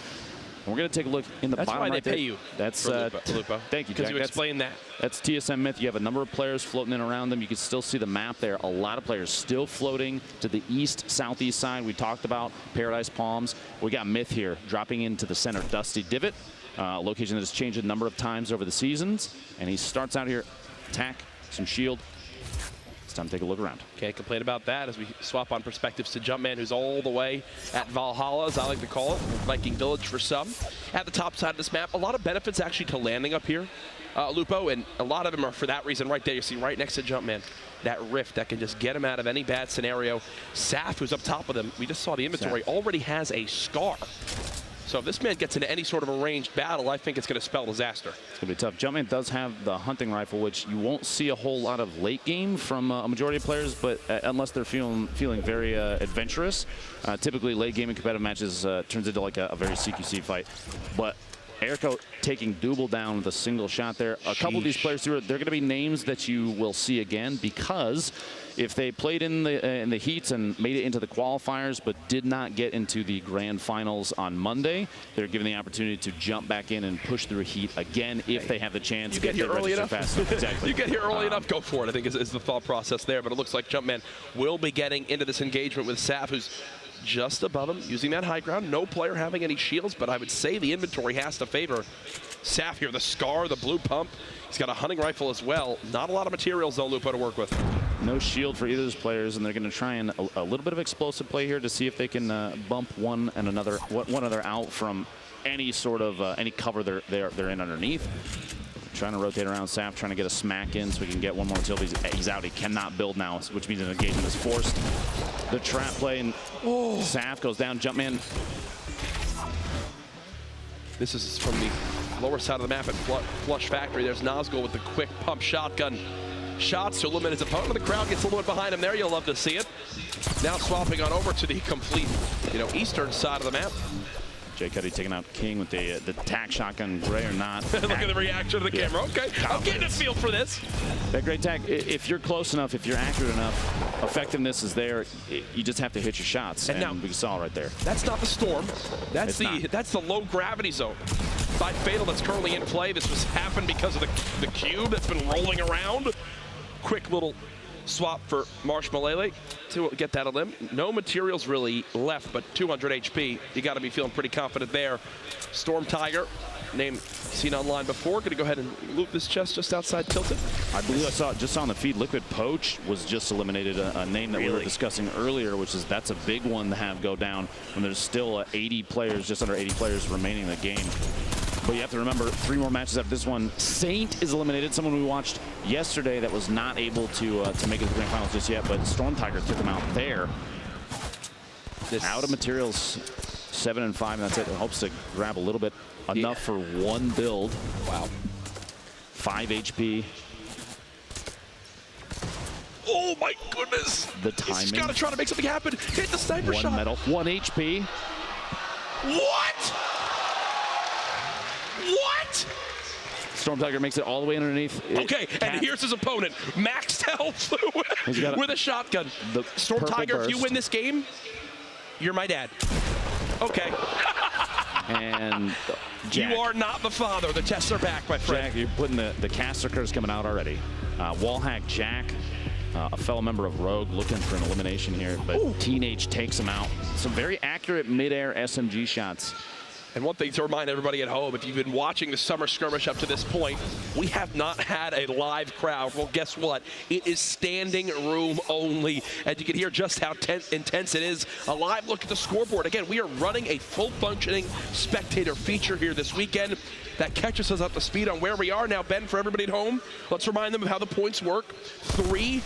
Speaker 2: We're going to take a look in the
Speaker 1: That's
Speaker 2: bottom
Speaker 1: why
Speaker 2: right
Speaker 1: they
Speaker 2: there.
Speaker 1: pay you.
Speaker 2: That's
Speaker 1: Lupo.
Speaker 2: Thank you,
Speaker 1: Because
Speaker 2: Jack.
Speaker 1: you explained that.
Speaker 2: That's TSM Myth. You have a number of players floating in around them. You can still see the map there. A lot of players still floating to the east, southeast side. We talked about Paradise Palms. We got Myth here dropping into the center. Dusty Divot, a location that has changed a number of times over the seasons. And he starts out here, attack, some shield. It's time to take a look around.
Speaker 1: Can't complain about that as we swap on perspectives to Jumpman, who's all the way at Valhalla, as I like to call it, Viking Village for some. At the top side of this map, a lot of benefits actually to landing up here, Lupo, and a lot of them are for that reason right there. You see right next to Jumpman, that rift that can just get him out of any bad scenario. Saf, who's up top of them, we just saw the inventory, already has a scar. So if this man gets into any sort of a ranged battle, I think it's going to spell disaster.
Speaker 2: It's going to be tough. Jumpman does have the hunting rifle, which you won't see a whole lot of late game from a majority of players, but unless they're feeling very adventurous. Typically, late game in competitive matches turns into like a very CQC fight. But Erico taking Double down with a single shot there. A couple of these players, they're going to be names that you will see again, because if they played in the heats and made it into the qualifiers but did not get into the grand finals on Monday, they're given the opportunity to jump back in and push through a heat again if they have the chance.
Speaker 1: You get here early enough.
Speaker 2: Exactly.
Speaker 1: You get here early enough, go for it, I think is the thought process there. But it looks like Jumpman will be getting into this engagement with Saf, who's just above him, using that high ground. No player having any shields, but I would say the inventory has to favor Saf here. The scar, the blue pump. He's got a hunting rifle as well. Not a lot of materials, though, Lupo, to work with.
Speaker 2: No shield for either of those players, and they're going to try and a little bit of explosive play here to see if they can bump one another out from any sort of any cover they're in underneath. Trying to rotate around Saf, trying to get a smack in so we can get one more until he's out. He cannot build now, which means an engagement is forced. The trap play, and Saf goes down. Jumpman.
Speaker 1: This is from the lower side of the map at Flush Factory. There's Nazgul with the quick pump shotgun shots to eliminate his opponent. The crowd gets a little bit behind him there. You'll love to see it. Now swapping on over to the complete, eastern side of the map.
Speaker 2: Jay Cuddy taking out King with the tack shotgun, gray or not.
Speaker 1: Look at the reaction to the camera. Okay, I'm getting a feel for this.
Speaker 2: That great tack, if you're close enough, if you're accurate enough, effectiveness is there. You just have to hit your shots, and now, we saw right there.
Speaker 1: That's not the storm. That's the low gravity zone. By Fatal that's currently in play. This was happened because of the cube that's been rolling around. Quick little swap for Marshmalele to get that elim. No materials really left, but 200 HP. You got to be feeling pretty confident there. Storm Tiger, name seen online before. Going to go ahead and loop this chest just outside Tilted.
Speaker 2: I believe I saw it just on the feed. Liquid Poach was just eliminated, a name that we were discussing earlier, which is that's a big one to have go down when there's still 80 players, just under 80 players remaining in the game. But you have to remember, 3 more matches after this one. Saint is eliminated, someone we watched yesterday that was not able to make it to the grand finals just yet, but Storm Tiger took him out there. Out of materials, 7 and 5, and that's it. It hopes to grab a little bit, enough for one build.
Speaker 1: Wow.
Speaker 2: 5 HP.
Speaker 1: Oh my goodness!
Speaker 2: The timing.
Speaker 1: He's got to try to make something happen. Hit the sniper shot.
Speaker 2: 1 medal, 1 HP.
Speaker 1: What? What?
Speaker 2: Storm Tiger makes it all the way underneath.
Speaker 1: Okay, and here's his opponent, maxed health with a shotgun. Storm Tiger,
Speaker 2: burst.
Speaker 1: if you win this game, you're my dad. Okay.
Speaker 2: And Jack.
Speaker 1: You are not the father. The tests are back, my friend.
Speaker 2: Jack, you're putting the caster curse coming out already. Wallhack Jack, a fellow member of Rogue, looking for an elimination here, but Teenage takes him out. Some very accurate mid-air SMG shots.
Speaker 1: And one thing to remind everybody at home, if you've been watching the summer skirmish up to this point, we have not had a live crowd. Well, guess what? It is standing room only. And you can hear just how intense it is. A live look at the scoreboard. Again, we are running a full-functioning spectator feature here this weekend that catches us up to speed on where we are. Now, Ben, for everybody at home, let's remind them of how the points work. 3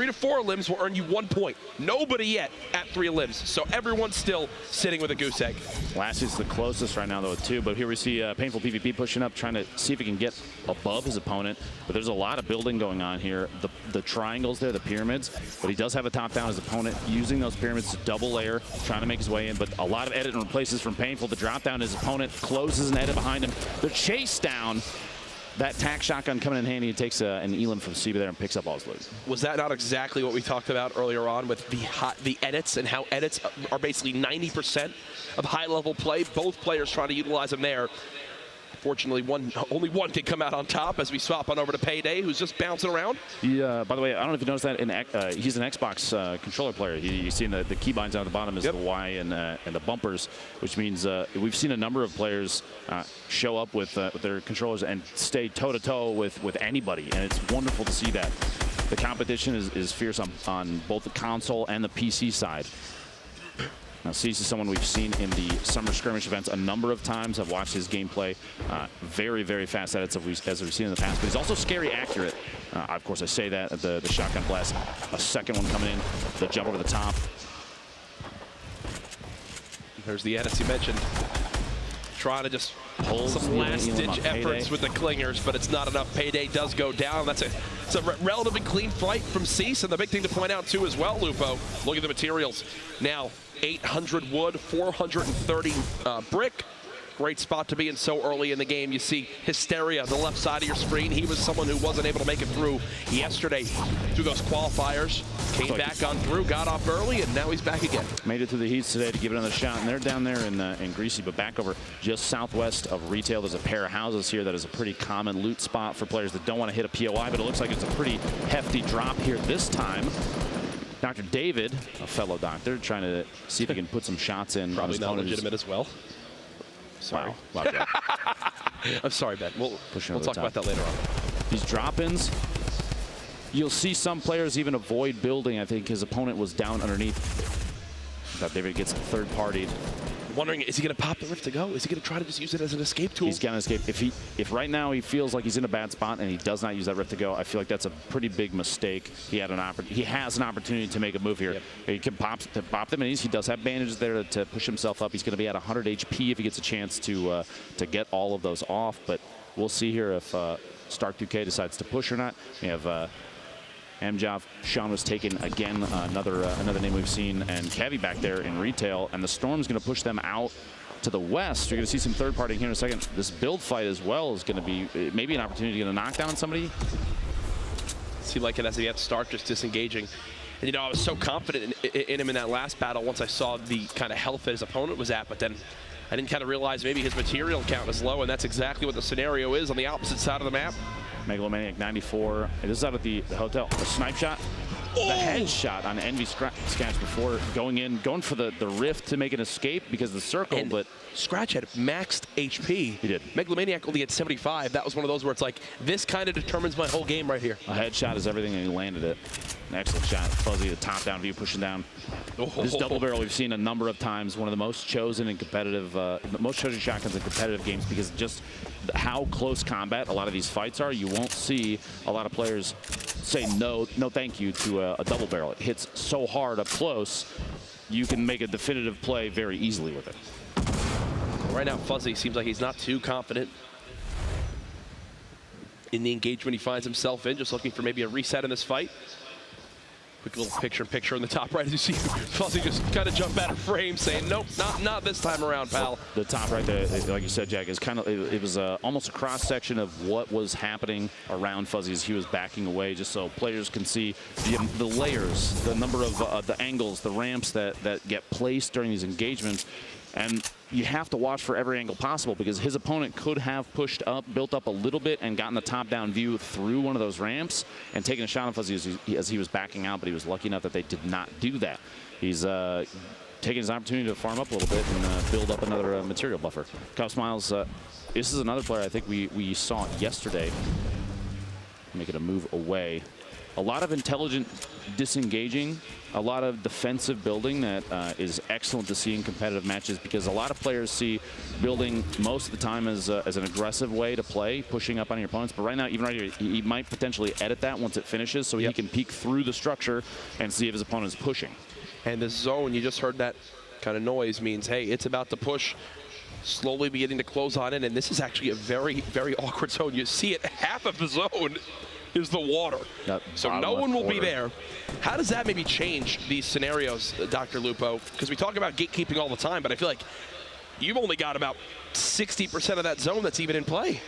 Speaker 1: to 4 limbs will earn you 1 point. Nobody yet at 3 limbs, so everyone's still sitting with a goose egg.
Speaker 2: Lassie's the closest right now, though, at 2, but here we see Painful PvP pushing up, trying to see if he can get above his opponent, but there's a lot of building going on here. The triangles there, the pyramids, but he does have a top down. His opponent using those pyramids to double layer, trying to make his way in, but a lot of edit and replaces from Painful. The drop down, his opponent closes an edit behind him. The chase down. that tack shotgun coming in handy. It takes an Elam from Seba there and picks up all his loot.
Speaker 1: Was that not exactly what we talked about earlier on with the edits and how edits are basically 90% of high-level play? Both players trying to utilize them there. Fortunately, only one can come out on top as we swap on over to Payday, who's just bouncing around.
Speaker 2: Yeah. By the way, I don't know if you noticed that he's an Xbox controller player. You see the keybinds down at the bottom is the Y and the bumpers, which means we've seen a number of players show up with their controllers and stay toe-to-toe with anybody, and it's wonderful to see that. The competition is fierce on both the console and the PC side. Now, Cease is someone we've seen in the Summer Skirmish events a number of times. I've watched his gameplay. Very, very fast edits as we've seen in the past. But he's also scary accurate. Of course, I say that at the shotgun blast. A second one coming in, the jump over the top.
Speaker 1: There's the edits you mentioned. Trying to just pull some last-ditch efforts with the clingers, but it's not enough. Payday does go down. It's a relatively clean fight from Cease, and the big thing to point out, too, as well, Lupo, look at the materials. Now, 800 wood, 430 brick. Great spot to be in so early in the game. You see Hysteria, the left side of your screen. He was someone who wasn't able to make it through yesterday through those qualifiers. Came back on through, got off early, and now he's back again.
Speaker 2: Made it through the heats today to give it another shot, and they're down there in Greasy, but back over just southwest of retail. There's a pair of houses here that is a pretty common loot spot for players that don't want to hit a POI, but it looks like it's a pretty hefty drop here this time. Dr. David, a fellow doctor, trying to see if he can put some shots in.
Speaker 1: Probably not legitimate as well. Sorry.
Speaker 2: Wow.
Speaker 1: I'm sorry, Ben. We'll talk about that later on.
Speaker 2: These drop-ins, you'll see some players even avoid building. I think his opponent was down underneath. That David gets third-partied.
Speaker 1: Wondering, is he going to pop the Rift to go? Is he going to try to just use it as an escape tool?
Speaker 2: He's going to escape. If right now he feels like he's in a bad spot and he does not use that Rift to go, I feel like that's a pretty big mistake. He has an opportunity to make a move here. Yep. He can pop them, and he does have bandages there to push himself up. He's going to be at 100 HP if he gets a chance to get all of those off. But we'll see here if Stark 2K decides to push or not. We have Amjov, Sean was taken again, another name we've seen, and Kevy back there in retail, and the Storm's going to push them out to the west. You're going to see some third party here in a second. This build fight as well is going to be maybe an opportunity to get a knockdown on somebody.
Speaker 1: Seemed like it as he had Stark just disengaging. And, you know, I was so confident in him in that last battle once I saw the kind of health that his opponent was at, but then I didn't kind of realize maybe his material count is low, and that's exactly what the scenario is on the opposite side of the map.
Speaker 2: Megalomaniac 94. This is out at the hotel. A snipe shot. The headshot on Envy Scratch before going for the rift to make an escape because of the circle,
Speaker 1: and
Speaker 2: but
Speaker 1: Scratch had maxed HP.
Speaker 2: He did.
Speaker 1: Megalomaniac only had 75. That was one of those where it's like, this kind of determines my whole game right here.
Speaker 2: A headshot is everything, and he landed it. An excellent shot. Fuzzy, the top-down view, pushing down. This double barrel we've seen a number of times. One of the most chosen in competitive, most chosen shotguns in competitive games because just how close combat a lot of these fights are. You won't see a lot of players say no thank you to a double barrel. It hits so hard up close, you can make a definitive play very easily with it.
Speaker 1: Right now, Fuzzy seems like he's not too confident in the engagement he finds himself in, just looking for maybe a reset in this fight. Quick little picture in the top right as you see Fuzzy just kind of jump out of frame saying, nope, not this time around, pal.
Speaker 2: The top right there, like you said, Jack, is kind of, it was almost a cross section of what was happening around Fuzzy as he was backing away, just so players can see the layers, the number of the angles, the ramps that get placed during these engagements. And you have to watch for every angle possible because his opponent could have pushed up, built up a little bit, and gotten the top-down view through one of those ramps and taken a shot on Fuzzy as he was backing out, but he was lucky enough that they did not do that. He's taking his opportunity to farm up a little bit and build up another material buffer. Cuff Smiles, this is another player I think we saw yesterday making a move away. A lot of intelligent disengaging, a lot of defensive building that is excellent to see in competitive matches because a lot of players see building most of the time as an aggressive way to play, pushing up on your opponents. But right now, even right here, he might potentially edit that once it finishes so he can peek through the structure and see if his opponent is pushing.
Speaker 1: And this zone, you just heard that kind of noise, means, hey, it's about to push. Slowly beginning to close on it, and this is actually a very, very awkward zone. You see it, half of the zone is the water. So no one will be there. How does that maybe change these scenarios, Dr. Lupo? Because we talk about gatekeeping all the time, but I feel like you've only got about 60% of that zone that's even in play.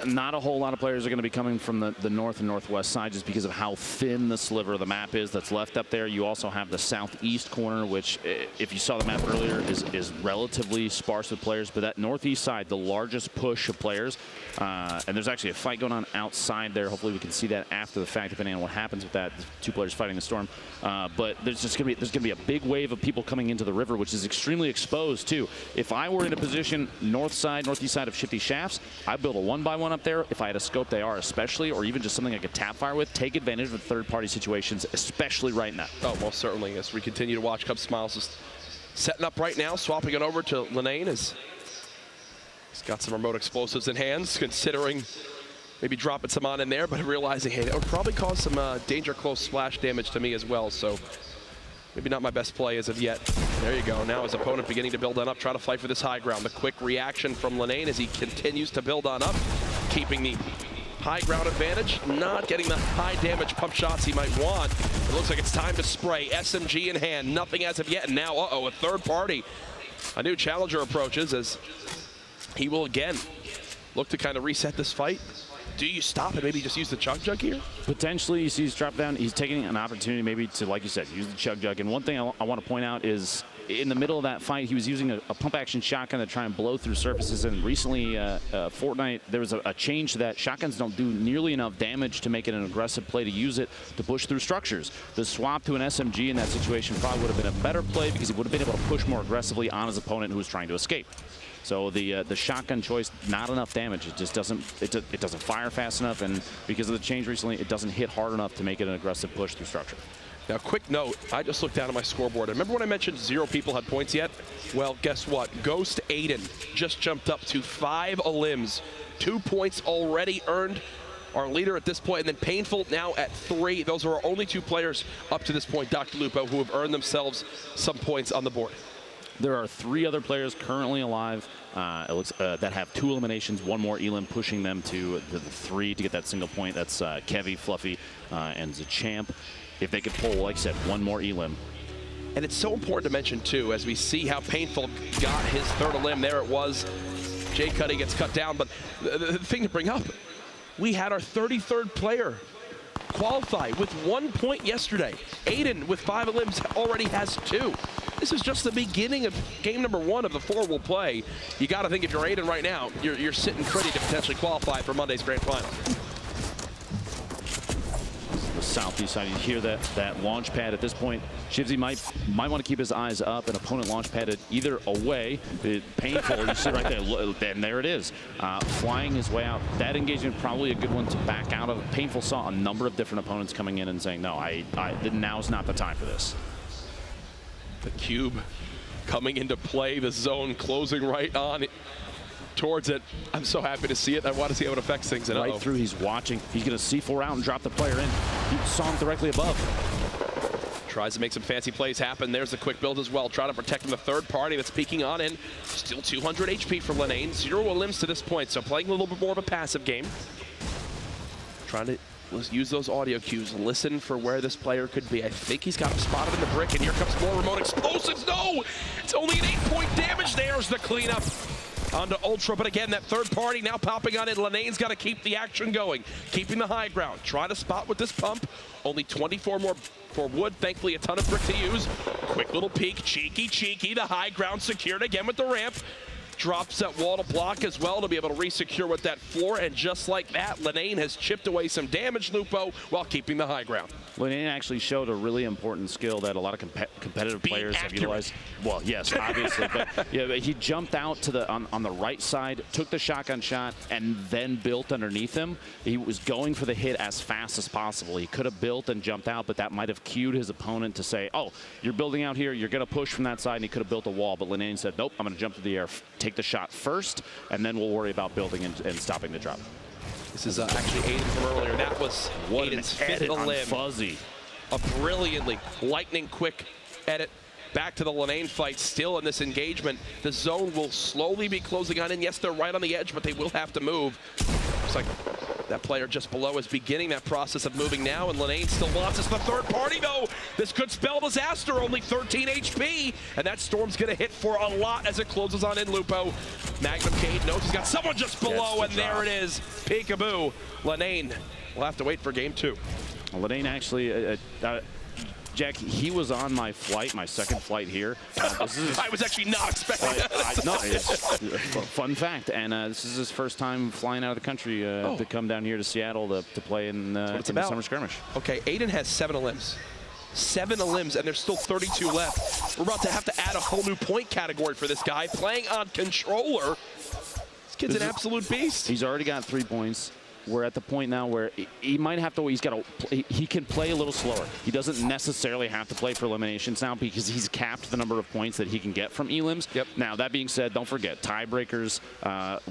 Speaker 2: Not a whole lot of players are going to be coming from the north and northwest side just because of how thin the sliver of the map is that's left up there. You also have the southeast corner, which, if you saw the map earlier, is relatively sparse with players. But that northeast side, the largest push of players, and there's actually a fight going on outside there. Hopefully we can see that after the fact, depending on what happens with that. Two players fighting the storm. But there's going to be a big wave of people coming into the river, which is extremely exposed too. If I were in a position northeast side of Shifty Shafts, I'd build a 1x1 up there. If I had a scope they are especially, or even just something I could tap fire with, take advantage of the third-party situations, especially right now.
Speaker 1: Oh, most certainly. As we continue to watch, Cub Smiles is setting up right now, swapping it over to Linane as he's got some remote explosives in hands, considering maybe dropping some on in there, but realizing, hey, that would probably cause some danger close splash damage to me as well. So maybe not my best play as of yet. There you go. Now his opponent beginning to build on up, try to fight for this high ground. The quick reaction from Linane as he continues to build on up, keeping the high ground advantage, not getting the high damage pump shots he might want. It looks like it's time to spray. SMG in hand, nothing as of yet, and now, a third party. A new challenger approaches as he will again look to kind of reset this fight. Do you stop and maybe just use the Chug Jug here?
Speaker 2: Potentially, you see he's dropped down. He's taking an opportunity maybe to, like you said, use the Chug Jug. And one thing I want to point out is in the middle of that fight, he was using a pump action shotgun to try and blow through surfaces. And recently, Fortnite, there was a change to that. Shotguns don't do nearly enough damage to make it an aggressive play to use it to push through structures. The swap to an SMG in that situation probably would have been a better play because he would have been able to push more aggressively on his opponent who was trying to escape. So the shotgun choice, not enough damage. It just doesn't fire fast enough, and because of the change recently, it doesn't hit hard enough to make it an aggressive push through structure.
Speaker 1: Now, quick note, I just looked down at my scoreboard. Remember when I mentioned 0 people had points yet? Well, guess what? Ghost Aiden just jumped up to 5 elims. 2 points already earned. Our leader at this point, and then Painful now at 3. Those are our only 2 players up to this point, Dr. Lupo, who have earned themselves some points on the board.
Speaker 2: There are 3 other players currently alive that have 2 eliminations, 1 more elim pushing them to the 3 to get that single point. That's Kevy, Fluffy, and Zachamp. If they could pull, like I said, 1 more elim.
Speaker 1: And it's so important to mention, too, as we see how Painful got his 3rd elim. There it was. Jay Cuddy gets cut down. But the thing to bring up, we had our 33rd player qualify with 1 point yesterday. Aiden, with 5 elims, already has 2. This is just the beginning of game number 1 of the 4 we'll play. You got to think if you're Aiden right now, you're sitting pretty to potentially qualify for Monday's grand final.
Speaker 2: The southeast side, you hear that launch pad at this point. Shivsy might want to keep his eyes up. An opponent launch padded either away. Painful, you see right there, and there it is. Flying his way out. That engagement probably a good one to back out of. Painful saw a number of different opponents coming in and saying, no, now's not the time for this.
Speaker 1: The cube coming into play, the zone closing right on it, towards it. I'm so happy to see it. I want to see how it affects things.
Speaker 2: Right through, he's watching. He's going to C4 out and drop the player in. He saw him directly above.
Speaker 1: Tries to make some fancy plays happen. There's the quick build as well. Trying to protect from the 3rd party that's peeking on in. Still 200 HP from Linane. 0 elims to this point, so playing a little bit more of a passive game. Trying to use those audio cues, listen for where this player could be. I think he's got him spotted in the brick, and here comes more remote explosives. No! It's only an 8-point damage. There's the cleanup onto Ultra, but again, that 3rd party now popping on in. Linane's got to keep the action going, keeping the high ground. Try to spot with this pump. Only 24 more for wood. Thankfully, a ton of brick to use. Quick little peek, cheeky. The high ground secured again with the ramp. Drops that wall to block as well to be able to resecure with that floor, and just like that, Linane has chipped away some damage, Lupo, while keeping the high ground.
Speaker 2: Linane actually showed a really important skill that a lot of competitive players have utilized. Well, yes, obviously, but yeah, he jumped out to on the right side, took the shotgun shot, and then built underneath him. He was going for the hit as fast as possible. He could have built and jumped out, but that might have cued his opponent to say, oh, you're building out here, you're going to push from that side, and he could have built a wall, but Linane said, nope, I'm going to jump to the air, take the shot first, and then we'll worry about building and stopping the drop.
Speaker 1: This is actually Aiden from earlier. That was Aiden's 5th elim.
Speaker 2: Fuzzy.
Speaker 1: A brilliantly lightning quick edit back to the Linane fight. Still in this engagement, the zone will slowly be closing on in. Yes, they're right on the edge, but they will have to move. Looks like That player just below is beginning that process of moving now, and Lenane still wants us. The third party, though. This could spell disaster. Only 13 HP, and that Storm's going to hit for a lot as it closes on in Lupo. Magnum Cade knows he's got someone just below, and there it is. Peekaboo. Lenane will have to wait for game 2.
Speaker 2: Lenane actually, Jack, he was on my flight, my second flight here.
Speaker 1: I was actually not expecting that.
Speaker 2: No, it's fun fact. And this is his first time flying out of the country to come down here to Seattle to play in the Summer Skirmish.
Speaker 1: Okay, Aiden has 7 elims. 7 elims, and there's still 32 left. We're about to have to add a whole new point category for this guy. Playing on controller. This kid's an absolute beast.
Speaker 2: He's already got 3 points. We're at the point now where he might have to, he can play a little slower. He doesn't necessarily have to play for eliminations now because he's capped the number of points that he can get from elims.
Speaker 1: Yep.
Speaker 2: Now, that being said, don't forget, tiebreakers,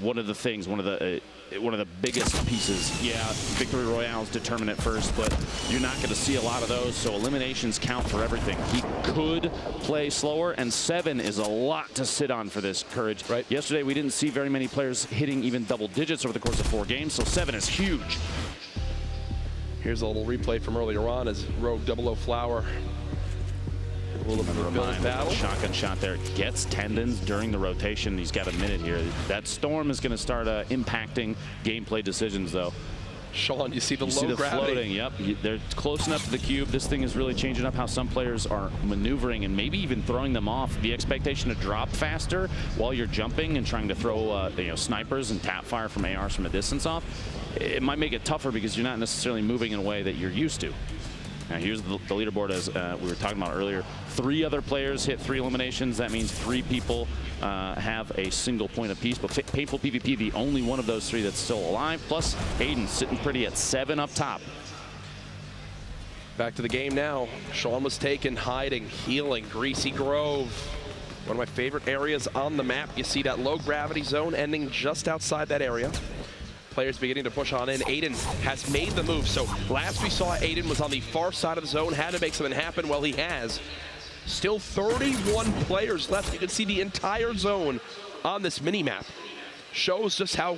Speaker 2: one of the biggest pieces. Yeah, victory royales determine it first, but you're not going to see a lot of those, so eliminations count for everything. He could play slower, and 7 is a lot to sit on for this Courage.
Speaker 1: Right.
Speaker 2: Yesterday, we didn't see very many players hitting even double digits over the course of 4 games, so 7 is huge.
Speaker 1: Here's a little replay from earlier on as Rogue 00 Flower. A little bit of a battle.
Speaker 2: Shotgun shot there. Gets tendons during the rotation. He's got a minute here. That Storm is going to start impacting gameplay decisions, though.
Speaker 1: Sean, you see the low gravity.
Speaker 2: Floating, yep. They're close enough to the cube. This thing is really changing up how some players are maneuvering and maybe even throwing them off. The expectation to drop faster while you're jumping and trying to throw snipers and tap fire from ARs from a distance off, it might make it tougher because you're not necessarily moving in a way that you're used to. Now here's the leaderboard as we were talking about earlier. 3 other players hit 3 eliminations. That means 3 people have a single point apiece. But Painful PvP, the only one of those 3 that's still alive. Plus Aiden sitting pretty at 7 up top.
Speaker 1: Back to the game now. Sean was taken, hiding, healing. Greasy Grove. One of my favorite areas on the map. You see that low gravity zone ending just outside that area. Players beginning to push on in. Aiden has made the move. So last we saw, Aiden was on the far side of the zone, had to make something happen. Well, he has. Still 31 players left. You can see the entire zone on this mini-map. Shows just how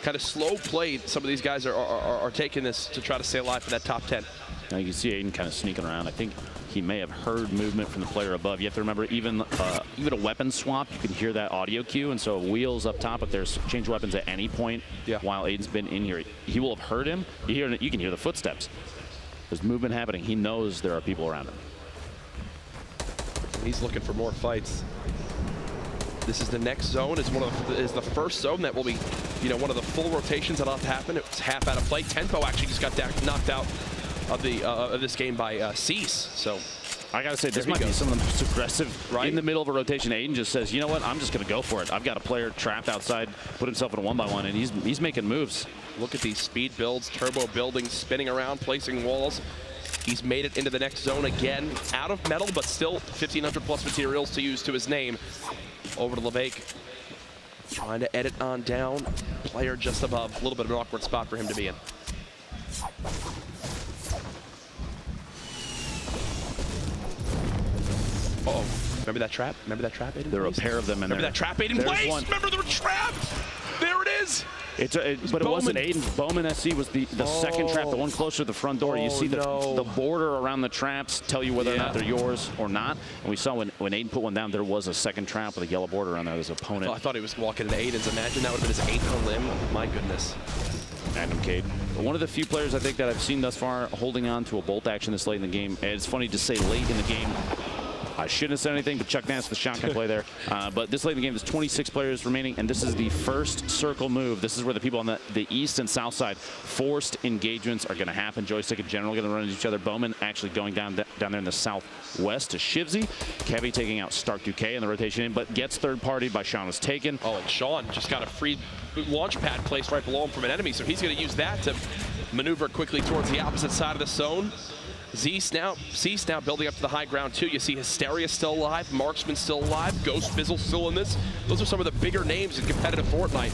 Speaker 1: kind of slow played some of these guys are taking this to try to stay alive for that top 10.
Speaker 2: Now you can see Aiden kind of sneaking around. I think he may have heard movement from the player above. You have to remember, even a weapon swap, you can hear that audio cue, and so wheels up top, if there's change weapons at any point while Aiden's been in here, he will have heard him. You can hear the footsteps. There's movement happening. He knows there are people around him.
Speaker 1: He's looking for more fights. This is the next zone. Is the first zone that will be, one of the full rotations that'll have to happen. It's half out of play. Tempo actually just got knocked out of this game by Cease. So
Speaker 2: I gotta say, this might be some of the most aggressive. Right in the middle of a rotation, Aiden just says, you know what, I'm just gonna go for it. I've got a player trapped outside, put himself in a 1-by-1, and he's making moves.
Speaker 1: Look at these speed builds, turbo building, spinning around, placing walls. He's made it into the next zone again, out of metal, but still 1,500 plus materials to use to his name. Over to LeVake, trying to edit on down. Player just above, a little bit of an awkward spot for him to be in. Uh-oh, remember that trap? Remember that trap, Aiden?
Speaker 2: There are a pair of them in there.
Speaker 1: Remember that trap, Aiden? Place! Remember the trap! There it is!
Speaker 2: But it wasn't Aiden. Bowman SC was the second trap, the one closer to the front door. You see the border around the traps tell you whether or not they're yours or not. And we saw when Aiden put one down, there was a second trap with a yellow border on there. There's an opponent.
Speaker 1: I thought he was walking into Aiden's. Imagine that would have been his 8th limb. My goodness.
Speaker 2: Magnum Cade. One of the few players I think that I've seen thus far holding on to a bolt action this late in the game. And it's funny to say late in the game. I shouldn't have said anything, but Chuck Nance, the shotgun play there. But this late in the game, there's 26 players remaining, and this is the first circle move. This is where the people on the east and south side, forced engagements are going to happen. Joystick in general going to run into each other. Bowman actually going down there in the southwest to Shivsy. Kevy taking out Stark Duque in the rotation in, but gets third-partied by Sean was taken.
Speaker 1: Oh, and Sean just got a free launch pad placed right below him from an enemy, so he's going to use that to maneuver quickly towards the opposite side of the zone. Cease now building up to the high ground too. You see Hysteria still alive, Marksman still alive, Ghost Fizzle still in this. Those are some of the bigger names in competitive Fortnite.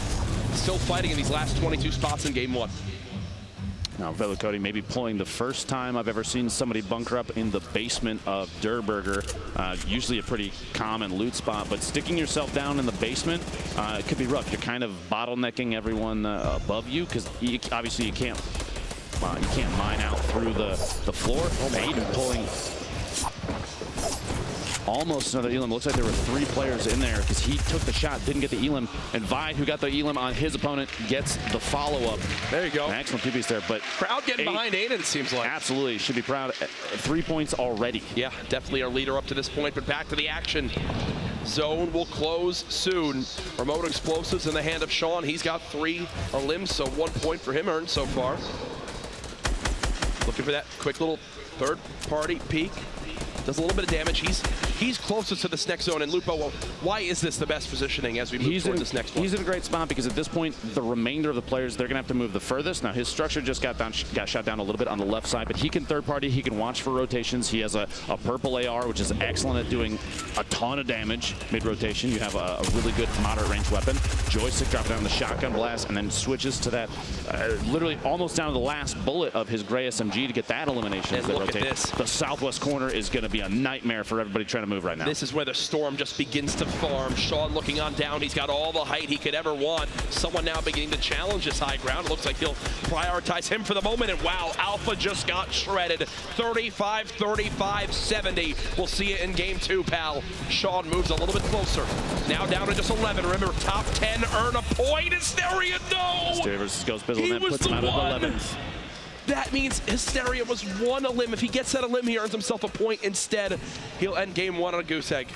Speaker 1: Still fighting in these last 22 spots in game 1.
Speaker 2: Now, Velicoti maybe pulling the first time I've ever seen somebody bunker up in the basement of Der Burger. Usually a pretty common loot spot, but sticking yourself down in the basement, it could be rough. You're kind of bottlenecking everyone above you, because obviously you can't mine out through the floor. Aiden pulling almost another Elim. Looks like there were 3 players in there because he took the shot, didn't get the Elim, and Vide, who got the Elim on his opponent, gets the follow-up.
Speaker 1: There you go.
Speaker 2: An excellent 2 piece there, but
Speaker 1: crowd getting behind Aiden, it seems like.
Speaker 2: Absolutely, should be proud. 3 points already.
Speaker 1: Yeah, definitely our leader up to this point, but back to the action. Zone will close soon. Remote explosives in the hand of Sean. He's got 3 limbs, so 1 point for him earned so far. Looking for that quick little third-party peek. Does a little bit of damage. He's closest to this next zone. And Lupo, well, why is this the best positioning as we move toward this next one?
Speaker 2: He's in a great spot because at this point, the remainder of the players, they're going to have to move the furthest. Now, his structure just got shot down a little bit on the left side, but he can third party. He can watch for rotations. He has a purple AR, which is excellent at doing a ton of damage mid-rotation. You have a really good moderate range weapon. Joystick dropping down the shotgun blast and then switches to that literally almost down to the last bullet of his gray SMG to get that elimination.
Speaker 1: And look at this.
Speaker 2: The southwest corner is going to be a nightmare for everybody trying to move right now.
Speaker 1: This is where the Storm just begins to farm. Sean looking on down. He's got all the height he could ever want. Someone now beginning to challenge his high ground. It looks like he'll prioritize him for the moment. And wow, Alpha just got shredded. 35-35, 70. We'll see it in game 2, pal. Sean moves a little bit closer. Now down to just 11. Remember, top 10 earn a point. Hysteria, no!
Speaker 2: Hysteria versus Ghost Bizzle, and that
Speaker 1: was
Speaker 2: puts him out of 11th.
Speaker 1: That means Hysteria was 1 limb. If he gets that limb, he earns himself a point. Instead, he'll end game 1 on a goose egg.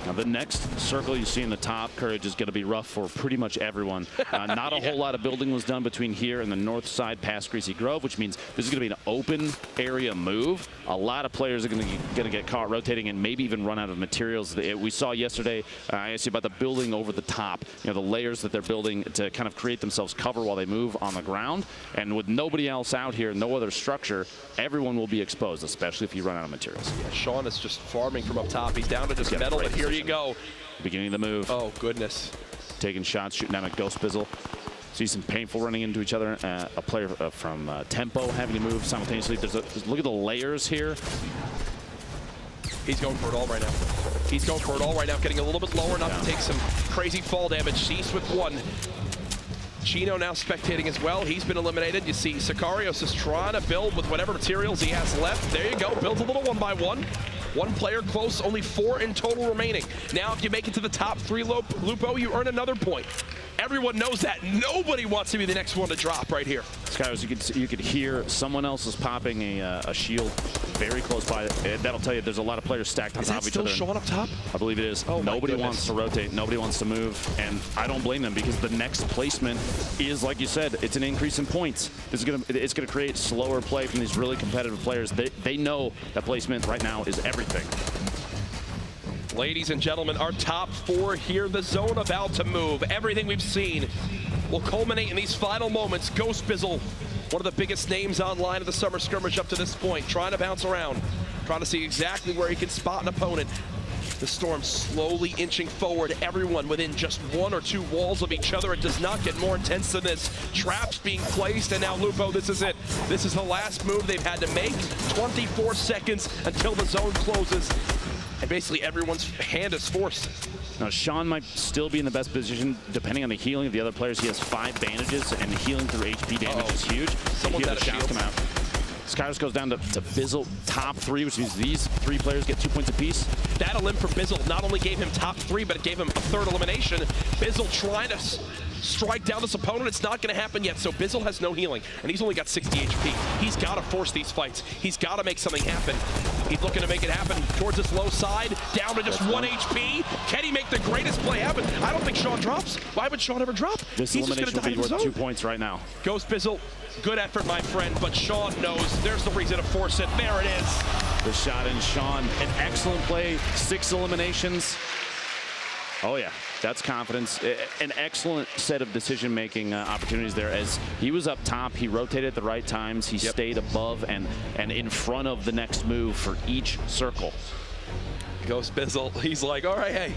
Speaker 2: Now the next circle you see in the top, Courage, is going to be rough for pretty much everyone. Not a whole lot of building was done between here and the north side past Greasy Grove, which means this is going to be an open area move. A lot of players are going to get caught rotating and maybe even run out of materials. We saw yesterday, I asked you about the building over the top, the layers that they're building to kind of create themselves cover while they move on the ground. And with nobody else out here, no other structure, everyone will be exposed, especially if you run out of materials.
Speaker 1: Yeah, Sean is just farming from up top. He's down to just metal, but here you go.
Speaker 2: Beginning of the move.
Speaker 1: Oh, goodness.
Speaker 2: Taking shots, shooting down at Ghost Bizzle. See some painful running into each other. A player from Tempo having to move simultaneously. Look at the layers here.
Speaker 1: He's going for it all right now. He's going for it all right now, getting a little bit lower, not to take some crazy fall damage. Cease with 1. Chino now spectating as well. He's been eliminated. You see Sicarios is trying to build with whatever materials he has left. There you go. Builds a little 1 by 1. 1 player close, only 4 in total remaining. Now, if you make it to the top 3, Lupo, you earn another point. Everyone knows that. Nobody wants to be the next one to drop right here.
Speaker 2: Skyros, you could hear someone else is popping a shield very close by. That'll tell you there's a lot of players stacked on top of each other.
Speaker 1: Is that still Sean up top?
Speaker 2: I believe it is.
Speaker 1: Oh,
Speaker 2: nobody wants to rotate. Nobody wants to move. And I don't blame them because the next placement is, like you said, it's an increase in points. It's going to create slower play from these really competitive players. They know that placement right now is everything.
Speaker 1: Ladies and gentlemen, our top 4 here. The zone about to move. Everything we've seen will culminate in these final moments. Ghost Bizzle, one of the biggest names online of the summer skirmish up to this point, trying to bounce around, trying to see exactly where he can spot an opponent. The Storm slowly inching forward, everyone within just 1 or 2 walls of each other. It does not get more intense than this. Traps being placed, and now Lupo, this is it. This is the last move they've had to make. 24 seconds until the zone closes, and basically everyone's hand is forced.
Speaker 2: Now, Sean might still be in the best position, depending on the healing of the other players. He has 5 bandages, and healing through HP damage is huge.
Speaker 1: Someone's out of
Speaker 2: shots come out. Skyros goes down to Bizzle, top 3, which means these 3 players get 2 points apiece.
Speaker 1: That elim for Bizzle not only gave him top 3, but it gave him a 3rd elimination. Bizzle trying to strike down this opponent. It's not going to happen yet, so Bizzle has no healing, and he's only got 60 HP. He's got to force these fights. He's got to make something happen. He's looking to make it happen towards this low side, down to just 1 HP. Can he make the greatest play happen? I don't think Sean drops. Why would Sean ever drop?
Speaker 2: This
Speaker 1: He's
Speaker 2: elimination will be worth 2 points right now.
Speaker 1: Ghost Bizzle, good effort, my friend, but Sean knows there's the reason to force it. There it is.
Speaker 2: The shot in Sean, an excellent play, 6 eliminations. Oh yeah, that's confidence. An excellent set of decision-making opportunities there. As he was up top, he rotated at the right times. He stayed above and in front of the next move for each circle.
Speaker 1: Ghost Bizzle, he's like, all right, hey,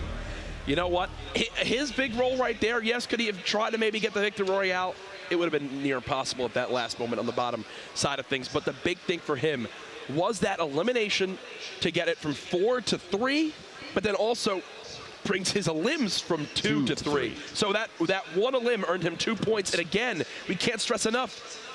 Speaker 1: You know what? His big role right there, yes, could he have tried to maybe get the Victory Royale? It would have been near impossible at that last moment on the bottom side of things. But the big thing for him was that elimination to get it from 4 to 3, but then also brings his elims from 2 to 3. So that one elim earned him 2 points. And again, we can't stress enough,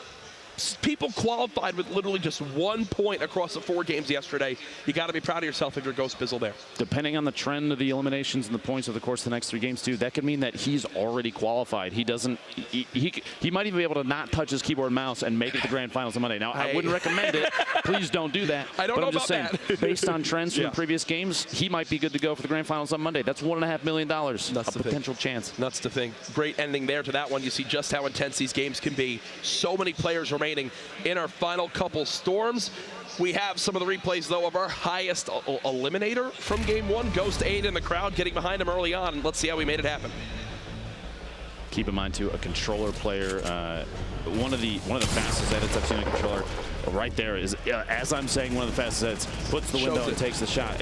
Speaker 1: people qualified with literally just 1 point across the 4 games yesterday. You got to be proud of yourself if you're Ghost Bizzle there.
Speaker 2: Depending on the trend of the eliminations and the points over the course of the next 3 games too, that could mean that he's already qualified. He doesn't. He might even be able to not touch his keyboard and mouse and make it to the grand finals on Monday. Now, I wouldn't recommend it. Please don't do that.
Speaker 1: I don't know
Speaker 2: I'm just
Speaker 1: about
Speaker 2: saying,
Speaker 1: that.
Speaker 2: based on trends from the previous games, he might be good to go for the grand finals on Monday. That's $1.5 million.
Speaker 1: That's
Speaker 2: a potential chance.
Speaker 1: That's the thing. Great ending there to that one. You see just how intense these games can be. So many players remaining in our final couple storms. We have some of the replays, though, of our highest eliminator from game 1. Ghost 8 in the crowd, getting behind him early on. And let's see how we made it happen.
Speaker 2: Keep in mind, too, a controller player, one of the fastest edits I've seen on a controller right there is, as I'm saying, one of the fastest edits, puts the window and takes the shot.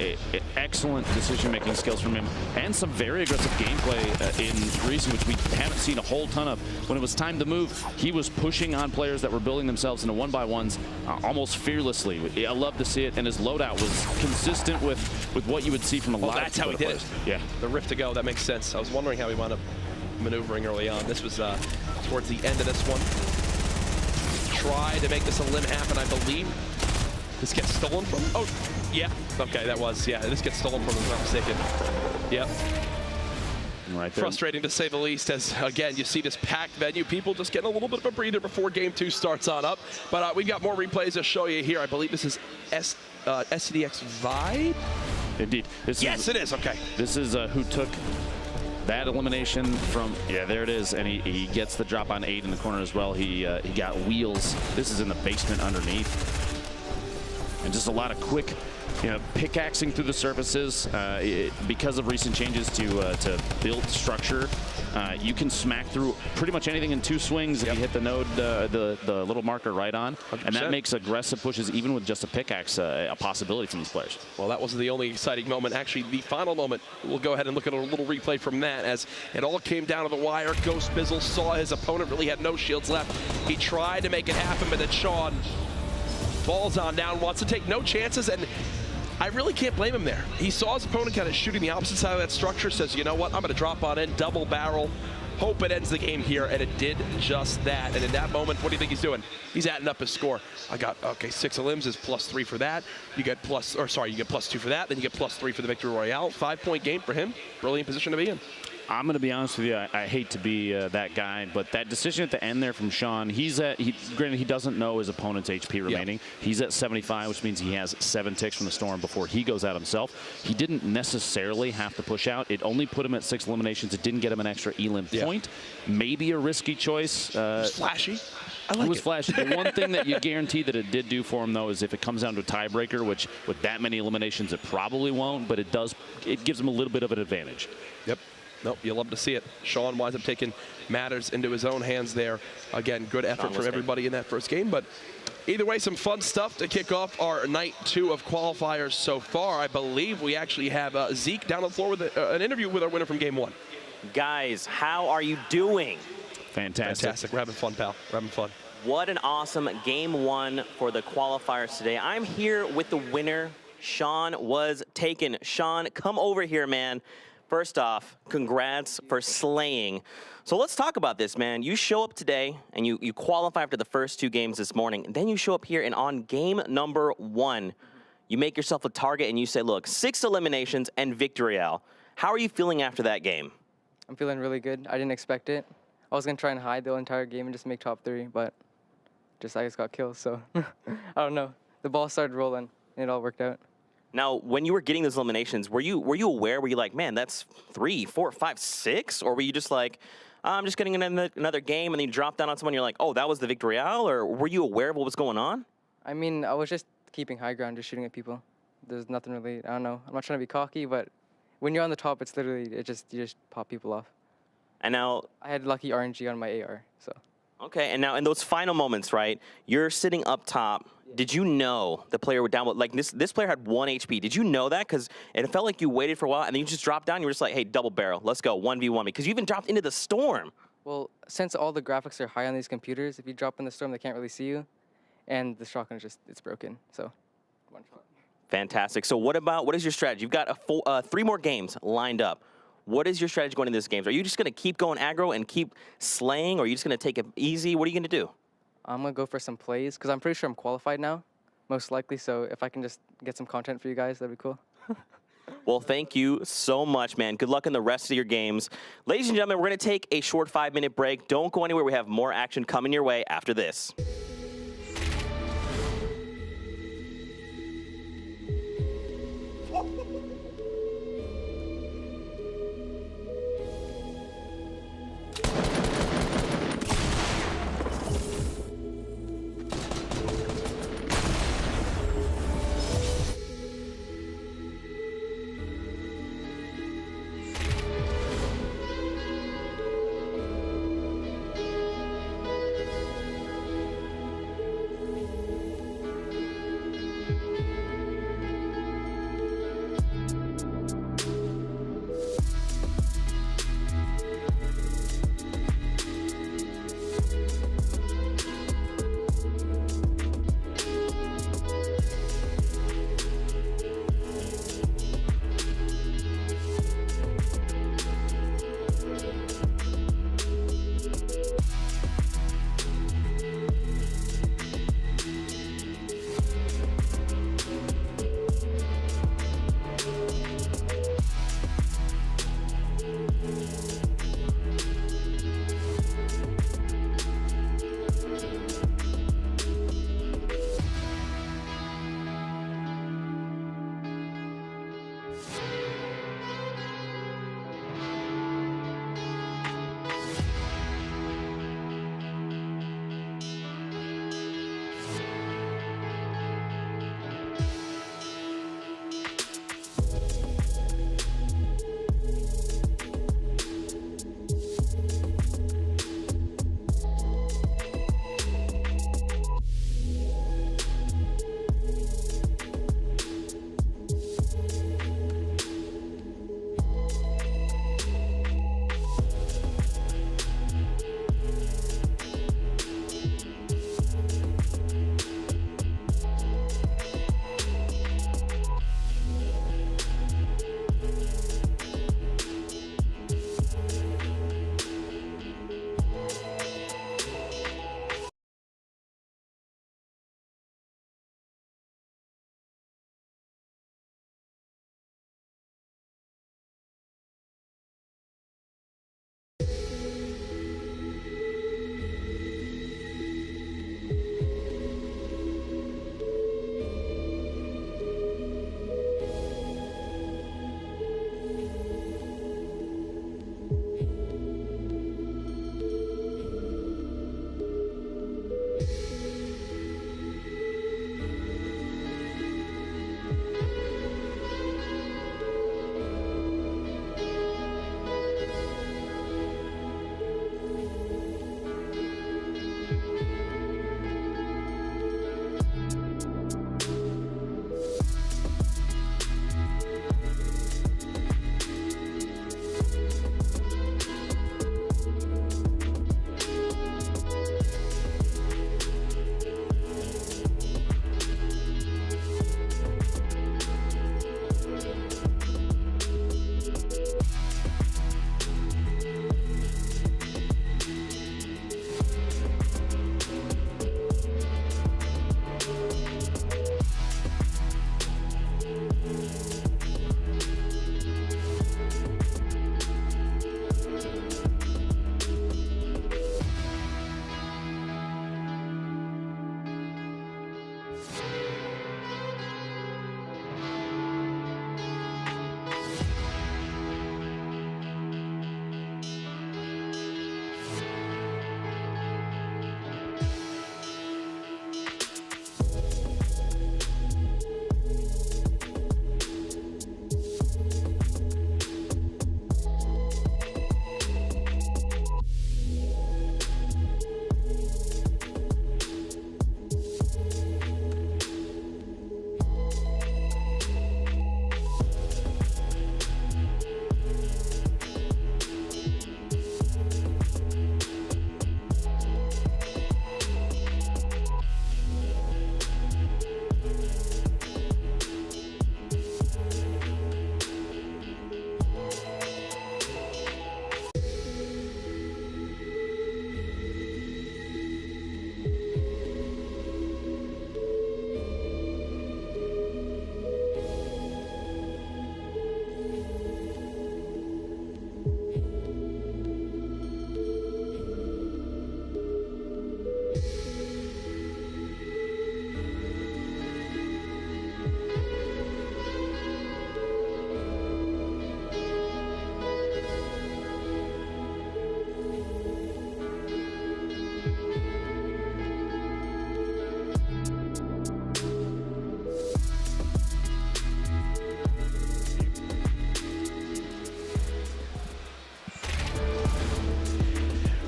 Speaker 2: Excellent decision-making skills from him, and some very aggressive gameplay in recent, which we haven't seen a whole ton of. When it was time to move, he was pushing on players that were building themselves into 1-by-1s almost fearlessly. I love to see it, and his loadout was consistent with what you would see from a lot of
Speaker 1: that's how he did it.
Speaker 2: Yeah.
Speaker 1: The rift to go, that makes sense. I was wondering how he wound up maneuvering early on. This was towards the end of this one. Try to make this elim happen, I believe. This gets stolen from, oh, yeah. Okay, that was, yeah, this gets stolen from him, if I'm not mistaken. Yep.
Speaker 2: Right there.
Speaker 1: Frustrating to say the least, as again, you see this packed venue, people just getting a little bit of a breather before game 2 starts on up. But we've got more replays to show you here. I believe this is SCDX Vibe?
Speaker 2: Indeed.
Speaker 1: Yes, it is, okay.
Speaker 2: This is who took that elimination from, yeah, there it is, and he gets the drop on 8 in the corner as well. He got wheels. This is in the basement underneath. And just a lot of quick, pickaxing through the surfaces. Because of recent changes to build structure, you can smack through pretty much anything in 2 swings if you hit the node, the little marker right on. 100%. And that makes aggressive pushes, even with just a pickaxe, a possibility from these players.
Speaker 1: Well, that wasn't the only exciting moment. Actually, the final moment, we'll go ahead and look at a little replay from that, as it all came down to the wire. Ghost Bizzle saw his opponent really had no shields left. He tried to make it happen, but then Sean falls on down, wants to take no chances, and I really can't blame him there. He saw his opponent kind of shooting the opposite side of that structure, says, you know what, I'm going to drop on in, double barrel, hope it ends the game here, and it did just that. And in that moment, what do you think he's doing? He's adding up his score. I got, okay, 6 elims is +3 for that. You get you get +2 for that, then you get +3 for the Victory Royale. 5-point game for him. Brilliant position to be in.
Speaker 2: I'm going to be honest with you. I hate to be that guy, but that decision at the end there from Sean, granted, he doesn't know his opponent's HP remaining. He's at 75, which means he has 7 ticks from the storm before he goes out himself. He didn't necessarily have to push out. It only put him at 6 eliminations. It didn't get him an extra elim point. Maybe a risky choice.
Speaker 1: It was flashy. I like it.
Speaker 2: It was flashy. The one thing that you guarantee that it did do for him, though, is if it comes down to a tiebreaker, which with that many eliminations, it probably won't, but it gives him a little bit of an advantage.
Speaker 1: Yep. Nope, you'll love to see it. Sean winds up taking matters into his own hands there. Again, good effort from everybody in that first game. But either way, some fun stuff to kick off our night 2 of qualifiers so far. I believe we actually have Zeke down on the floor with an interview with our winner from game 1.
Speaker 4: Guys, how are you doing?
Speaker 2: Fantastic.
Speaker 1: Fantastic. We're having fun, pal. We're having fun.
Speaker 4: What an awesome game 1 for the qualifiers today. I'm here with the winner. Sean was taken. Sean, come over here, man. First off, congrats for slaying. So let's talk about this, man. You show up today, and you qualify after the first 2 games this morning. And then you show up here, and on game number 1, you make yourself a target, and you say, look, 6 eliminations and Victory Royale. How are you feeling after that game?
Speaker 6: I'm feeling really good. I didn't expect it. I was going to try and hide the entire game and just make top 3, but I just got killed, so I don't know. The ball started rolling, and it all worked out.
Speaker 4: Now, when you were getting those eliminations, were you aware? Were you like, man, that's 3, 4, 5, 6? Or were you just like, I'm just getting another game, and then you drop down on someone, and you're like, oh, that was the Victory Royale? Or were you aware of what was going on?
Speaker 6: I mean, I was just keeping high ground, just shooting at people. There's nothing really, I don't know. I'm not trying to be cocky, but when you're on the top, it's literally, you just pop people off.
Speaker 4: And now,
Speaker 6: I had lucky RNG on my AR, so.
Speaker 4: Okay, and now in those final moments, right, you're sitting up top. Did you know the player would download, like this player had 1 HP. Did you know that? Because it felt like you waited for a while and then you just dropped down. You were just like, hey, double barrel, let's go, 1v1 me. Because you even dropped into the storm.
Speaker 6: Well, since all the graphics are high on these computers, if you drop in the storm, they can't really see you. And the shotgun is just, it's broken, so one shot.
Speaker 4: Fantastic. So what is your strategy? You've got 3 more games lined up. What is your strategy going into these games? Are you just going to keep going aggro and keep slaying, or are you just going to take it easy? What are you going to do?
Speaker 6: I'm going to go for some plays, because I'm pretty sure I'm qualified now, most likely. So if I can just get some content for you guys, that'd be cool.
Speaker 4: Well, thank you so much, man. Good luck in the rest of your games. Ladies and gentlemen, we're going to take a short 5-minute break. Don't go anywhere. We have more action coming your way after this.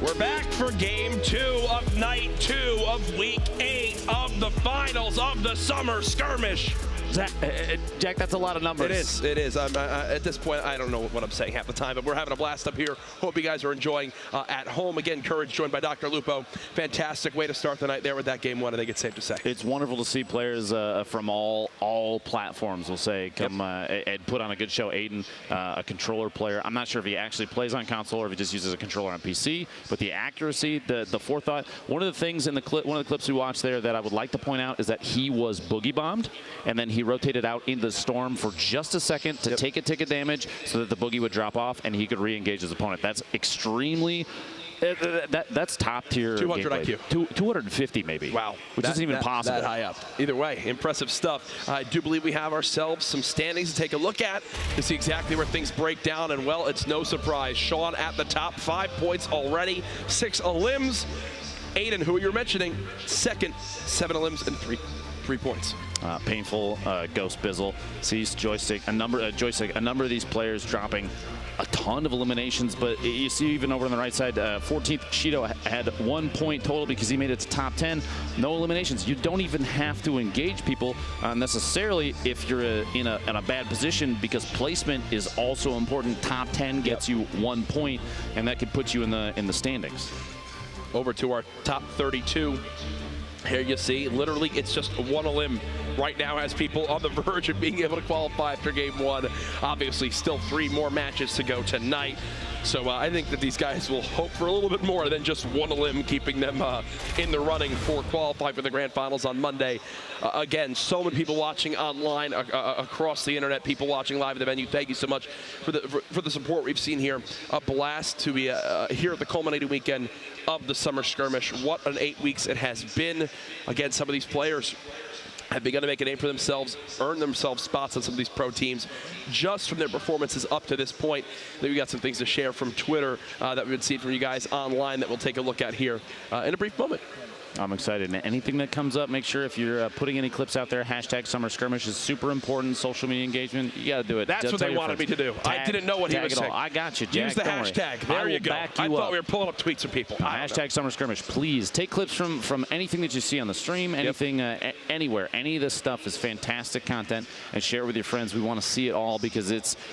Speaker 1: We're back for game 2 of night 2 of week 8 of the finals of the summer skirmish.
Speaker 2: Jack, that's a lot of numbers.
Speaker 1: It is. It is. At this point, I don't know what I'm saying half the time, but we're having a blast up here. Hope you guys are enjoying at home. Again, Courage joined by Dr. Lupo. Fantastic way to start the night there with that game 1, I think it's safe to say.
Speaker 2: It's wonderful to see players from all platforms, we'll say, come and put on a good show. Aiden, a controller player. I'm not sure if he actually plays on console or if he just uses a controller on PC, but the accuracy, the forethought. One of the things in the clip, one of the clips we watched there that I would like to point out is that he was boogie bombed, and then he rotated out in the storm for just a second to take a ticket damage so that the boogie would drop off and he could re-engage his opponent. That's extremely, that's top tier.
Speaker 1: 200 IQ.
Speaker 2: 250 maybe.
Speaker 1: Wow.
Speaker 2: Which isn't even possible.
Speaker 1: That high up. Either way, impressive stuff. I do believe we have ourselves some standings to take a look at to see exactly where things break down. And, well, it's no surprise. Sean at the top, 5 points already, 6 elims. Aiden, who you were mentioning, second, 7 elims and 3 points.
Speaker 2: Painful, Ghost Bizzle, sees Joystick, a number of these players dropping a ton of eliminations, but you see even over on the right side, 14th Shido had 1 point total because he made it to top 10. No eliminations. You don't even have to engage people necessarily if you're in a bad position, because placement is also important. Top 10 gets you 1 point, and that could put you in the standings.
Speaker 1: Over to our top 32. Here you see, literally, it's just 1 elim right now has people on the verge of being able to qualify after game 1. Obviously, still 3 more matches to go tonight. So I think that these guys will hope for a little bit more than just 1 elim, keeping them in the running for qualifying for the grand finals on Monday. Again, so many people watching online across the internet, people watching live at the venue. Thank you so much for the support we've seen here. A blast to be here at the culminating weekend of the summer skirmish. What an 8 weeks it has been. Again, some of these players have begun to make a name for themselves, earn themselves spots on some of these pro teams just from their performances up to this point. Then we got some things to share from Twitter that we've been seeing from you guys online that we'll take a look at here in a brief moment.
Speaker 2: I'm excited. And anything that comes up, make sure if you're putting any clips out there, hashtag Summer Skirmish is super important. Social media engagement, you got to do it.
Speaker 1: That's what they wanted me to do. I didn't know what he was saying.
Speaker 2: I got you, Jack.
Speaker 1: Use the hashtag. There you go. I thought we were pulling up tweets from people.
Speaker 2: Hashtag Summer Skirmish. Please take clips from anything that you see on the stream, anything, anywhere. Any of this stuff is fantastic content, and share it with your friends. We want to see it all because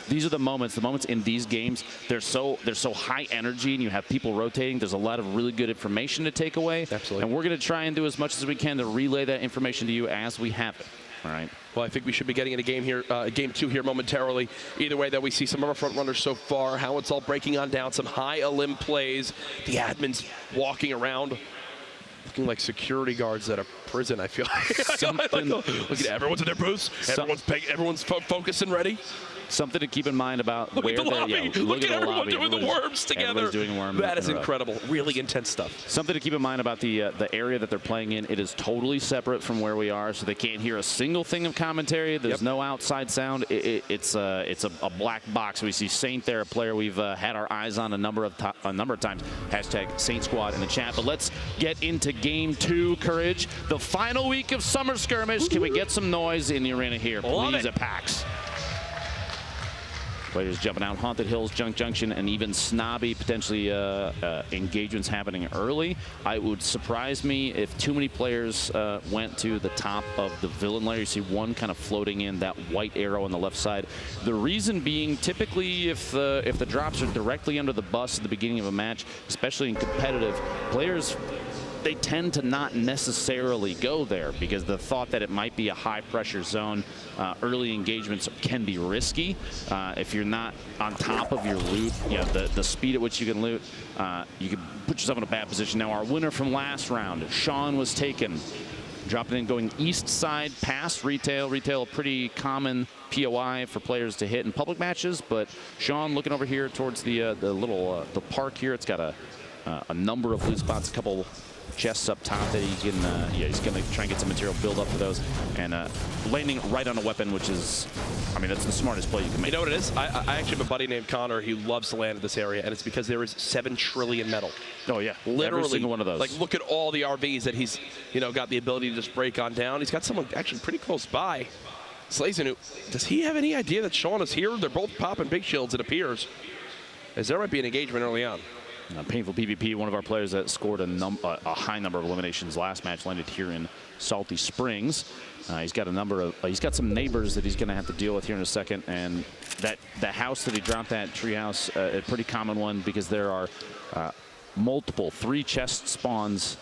Speaker 2: these are the moments in these games. They're so high energy, and you have people rotating. There's a lot of really good information to take away.
Speaker 1: Absolutely.
Speaker 2: And we're going to try and do as much as we can to relay that information to you as we have it. All right.
Speaker 1: Well, I think we should be getting into game 2 here momentarily. Either way, though, we see some of our front runners so far, how it's all breaking on down, some high elim plays, the admins walking around looking like security guards at a prison, I feel like. Look at everyone's in their booths, everyone's focused and ready.
Speaker 2: Something to keep in mind about
Speaker 1: look
Speaker 2: where
Speaker 1: at the lobby.
Speaker 2: Yeah,
Speaker 1: look at everyone doing the worms together.
Speaker 2: Doing worms
Speaker 1: that is incredible. Really intense stuff.
Speaker 2: Something to keep in mind about the area that they're playing in. It is totally separate from where we are, so they can't hear a single thing of commentary. There's no outside sound. It's a black box. We see Saint there, a player we've had our eyes on a number of times. Hashtag Saint Squad in the chat. But let's get into game 2, Courage. The final week of Summer Skirmish. Can we get some noise in the arena here, please, at PAX? Players jumping out Haunted Hills, Junk Junction, and even Snobby, potentially engagements happening early. It would surprise me if too many players went to the top of the villain layer. You see one kind of floating in, that white arrow on the left side. The reason being, typically, if the drops are directly under the bus at the beginning of a match, especially in competitive, players, they tend to not necessarily go there because the thought that it might be a high-pressure zone, early engagements can be risky. If you're not on top of your loot, the speed at which you can loot, you can put yourself in a bad position. Now, our winner from last round, Sean, was taken. Dropping in, going east side past Retail. Retail, a pretty common POI for players to hit in public matches, but Sean looking over here towards the little the park here. It's got a number of loot spots, a couple chests up top that he can, he's going to try and get some material build up for those, and landing right on a weapon, which is, I mean, that's the smartest play you can make.
Speaker 1: You know what it is? I actually have a buddy named Connor who loves to land in this area, and it's because there is 7 trillion metal.
Speaker 2: Oh yeah,
Speaker 1: literally
Speaker 2: every single one of those.
Speaker 1: Like, look at all the RVs that he's, got the ability to just break on down. He's got someone actually pretty close by. Slazen, does he have any idea that Sean is here? They're both popping big shields, it appears, as there might be an engagement early on.
Speaker 2: Painful PvP, one of our players that scored a high number of eliminations last match, landed here in Salty Springs. He's got some neighbors that he's going to have to deal with here in a second, and that house that he dropped, that treehouse, a pretty common one because there are multiple 3 chest spawns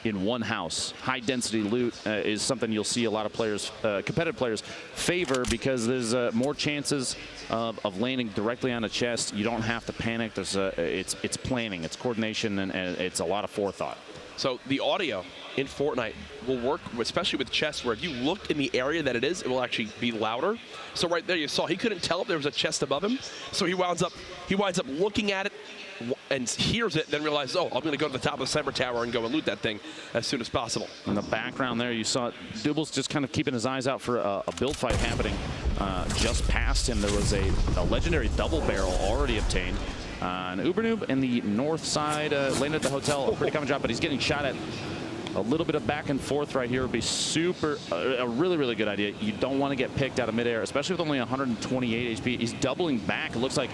Speaker 2: in one house. High density loot is something you'll see a lot of players, competitive players, favor because there's more chances of landing directly on a chest. You don't have to panic. There's it's planning, it's coordination, and it's a lot of forethought.
Speaker 1: So the audio in Fortnite will work, especially with chests, where if you look in the area that it is, it will actually be louder. So right there you saw he couldn't tell if there was a chest above him, so he winds up looking at it and hears it, then realizes, oh, I'm going to go to the top of the cyber tower and go and loot that thing as soon as possible.
Speaker 2: In the background there, you saw Dooble's just kind of keeping his eyes out for a build fight happening just past him. There was a legendary double barrel already obtained. An Ubernoob in the north side landed at the hotel. A pretty common drop, but he's getting shot at. A little bit of back and forth right here would be a really, really good idea. You don't want to get picked out of midair, especially with only 128 HP. He's doubling back. It looks like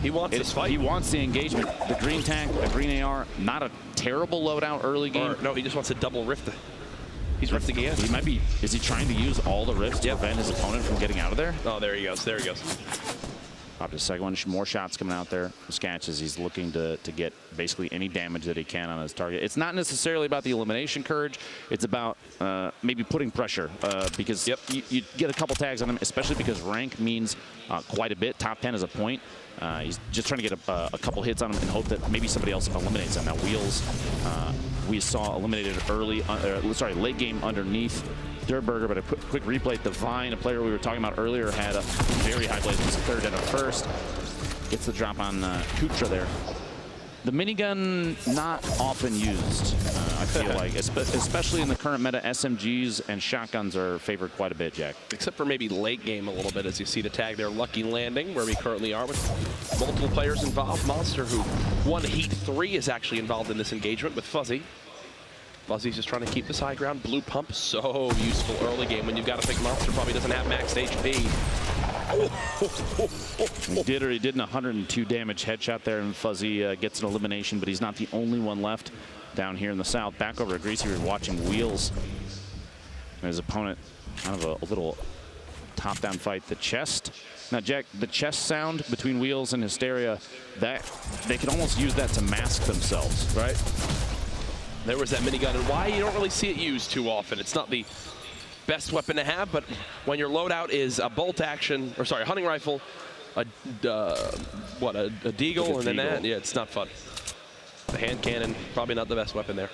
Speaker 1: he wants this fight.
Speaker 2: He wants the engagement. The green tank, the green AR, not a terrible loadout early game.
Speaker 1: No, he just wants to double rift. He's rifting again.
Speaker 2: He might be. Is he trying to use all the rifts to prevent his opponent from getting out of there?
Speaker 1: Oh, there he goes. There he goes.
Speaker 2: Popped his second one. More shots coming out there. Sketch as he's looking to get basically any damage that he can on his target. It's not necessarily about the elimination courage. It's about maybe putting pressure because you get a couple tags on him, especially because rank means quite a bit. Top 10 is a point. He's just trying to get a couple hits on him and hope that maybe somebody else eliminates him. Now Wheels, we saw eliminated late game underneath Durburger, but a quick replay. Divine, a player we were talking about earlier, had a very high place. He's a third and a first. Gets the drop on Kutra there. The minigun, not often used, I feel like, especially in the current meta. SMGs and shotguns are favored quite a bit, Jack.
Speaker 1: Except for maybe late game a little bit, as you see the tag there, Lucky Landing, where we currently are with multiple players involved. Monster, who won Heat 3, is actually involved in this engagement with Fuzzy. Fuzzy's just trying to keep this high ground. Blue pump, so useful early game when you've got to think Monster probably doesn't have max HP.
Speaker 2: He did an 102 damage headshot there, and Fuzzy gets an elimination, but he's not the only one left down here in the south. Back over to Greasy, we're watching Wheels. And his opponent, kind of a little top-down fight. The chest. Now, Jack, the chest sound between Wheels and Hysteria, that they could almost use that to mask themselves, right?
Speaker 1: There was that minigun, and why you don't really see it used too often. It's not the best weapon to have, but when your loadout is a bolt action, or sorry, a hunting rifle, a deagle, and then that, yeah, it's not fun. The hand cannon, probably not the best weapon there.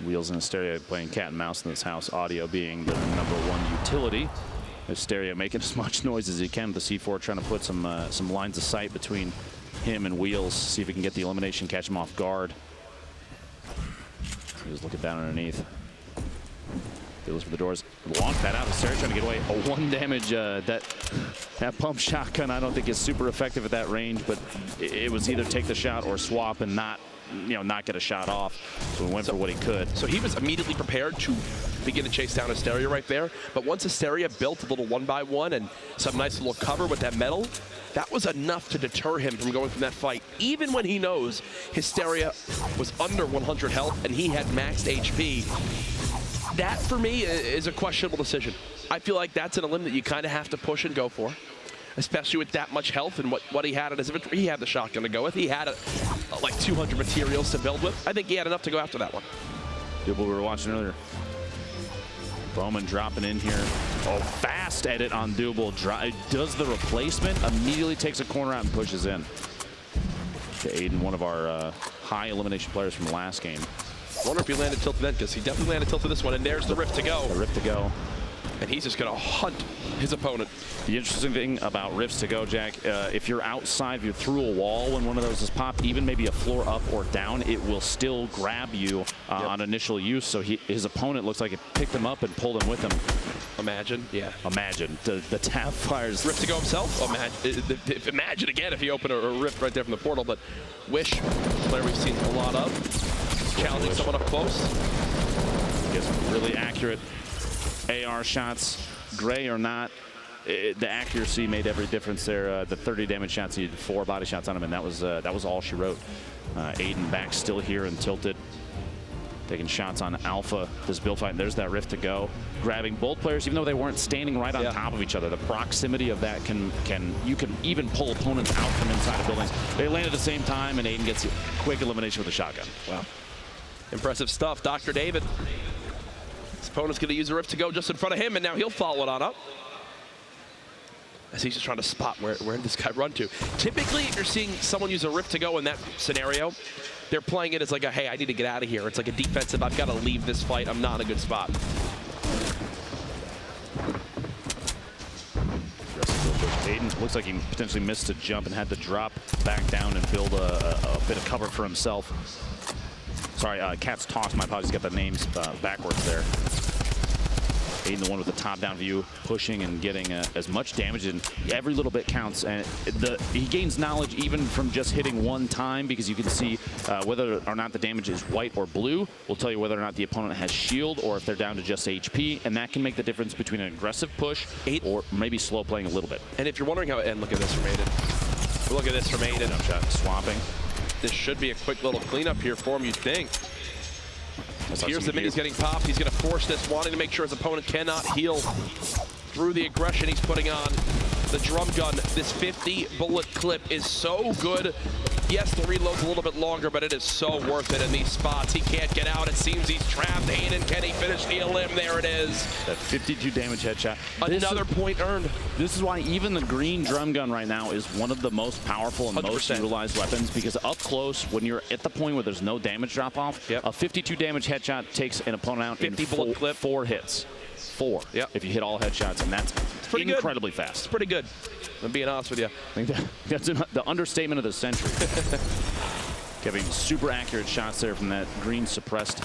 Speaker 2: Wheels and Hysteria playing cat and mouse in this house, audio being the #1 utility. Hysteria making as much noise as he can with the C4, trying to put some lines of sight between him and Wheels, see if he can get the elimination, catch him off guard. He was looking down underneath. Feels for the doors. Launch that out. Hysteria trying to get away. A 1 damage. That pump shotgun, I don't think is super effective at that range, but it was either take the shot or swap and not get a shot off. So he went for what he could.
Speaker 1: So he was immediately prepared to begin to chase down Hysteria right there. But once Hysteria built a little 1x1 and some nice little cover with that metal, that was enough to deter him from going from that fight, even when he knows Hysteria was under 100 health and he had maxed HP. That, for me, is a questionable decision. I feel like that's an elim that you kind of have to push and go for, especially with that much health and what he had at his inventory. He had the shotgun to go with. He had like 200 materials to build with. I think he had enough to go after that one.
Speaker 2: Double we were watching earlier. Bowman dropping in here. Oh, fast edit on Double. Does the replacement, immediately takes a corner out and pushes in. To Aiden, one of our high elimination players from the last game.
Speaker 1: I wonder if he landed tilted then, because he definitely landed tilted this one, and there's the rift to go.
Speaker 2: The rift to go.
Speaker 1: And he's just going to hunt his opponent.
Speaker 2: The interesting thing about rifts to go, Jack, if you're outside, you're through a wall when one of those is popped, even maybe a floor up or down, it will still grab you on initial use. So his opponent looks like it picked him up and pulled him with him.
Speaker 1: Imagine, yeah.
Speaker 2: Imagine. The tap fires.
Speaker 1: Rift to go himself? Imagine again if he opened a rift right there from the portal. But Wish, player we've seen a lot of. Challenging someone up close.
Speaker 2: Gets really accurate AR shots, gray or not. the accuracy made every difference there. The 30 damage shots, he had 4 body shots on him, and that was all she wrote. Aiden back still here and tilted. Taking shots on Alpha, this build fight, and there's that rift to go. Grabbing both players, even though they weren't standing right on top of each other. The proximity of that you can even pull opponents out from inside of buildings. They land at the same time, and Aiden gets a quick elimination with a shotgun.
Speaker 1: Wow. Impressive stuff. Dr. David. His opponent's going to use a rift to go just in front of him, and now he'll follow it on up. As he's just trying to spot where did this guy run to. Typically, if you're seeing someone use a rift to go in that scenario, they're playing it as like a, hey, I need to get out of here. It's like a defensive, I've got to leave this fight. I'm not in a good spot.
Speaker 2: Aiden looks like he potentially missed a jump and had to drop back down and build a bit of cover for himself. Sorry, Cat's Toss, my apologies, got the names backwards there. Aiden, the one with the top-down view, pushing and getting as much damage, and every little bit counts. And he gains knowledge even from just hitting one time, because you can see whether or not the damage is white or blue will tell you whether or not the opponent has shield or if they're down to just HP, and that can make the difference between an aggressive push or maybe slow playing a little bit.
Speaker 1: And if you're wondering how, and look at this from Aiden. Look at this from Aiden.
Speaker 2: Jump shot, swamping.
Speaker 1: This should be a quick little cleanup here for him, you'd think. Here's the minis getting popped. He's going to force this, wanting to make sure his opponent cannot heal through the aggression he's putting on. The drum gun, this 50 bullet clip is so good. Yes, the reload's a little bit longer, but it is so worth it in these spots. He can't get out. It seems he's trapped. Aiden, can he finish the elim? There it is.
Speaker 2: That 52 damage headshot.
Speaker 1: Another point earned.
Speaker 2: This is why even the green drum gun right now is one of the most powerful and
Speaker 1: 100%.
Speaker 2: most utilized weapons, because up close, when you're at the point where there's no damage drop off, a 52 damage headshot takes an opponent out
Speaker 1: 50
Speaker 2: in
Speaker 1: bullet clip.
Speaker 2: 4 hits. 4.
Speaker 1: Yep.
Speaker 2: If you hit all headshots, and that's incredibly fast.
Speaker 1: It's pretty good. I'm being honest with you.
Speaker 2: I think that's the understatement of the century. Getting super accurate shots there from that green suppressed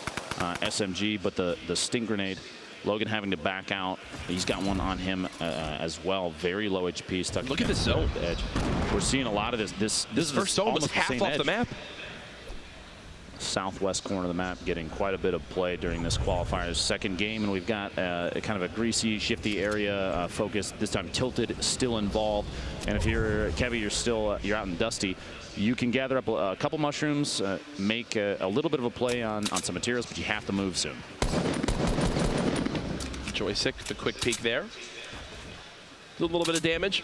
Speaker 2: SMG, but the stink grenade, Logan having to back out. He's got one on him as well. Very low HP, stuck.
Speaker 1: Look at this zone.
Speaker 2: Edge. We're seeing a lot of this. This
Speaker 1: first zone was half off the map.
Speaker 2: Southwest corner of the map getting quite a bit of play during this qualifier's second game, and we've got a kind of a greasy, shifty area focus. This time tilted, still involved. And if you're Kevy, you're out in Dusty, you can gather up a couple mushrooms, make a little bit of a play on some materials, but you have to move soon.
Speaker 1: Joystick, the quick peek there. A little bit of damage.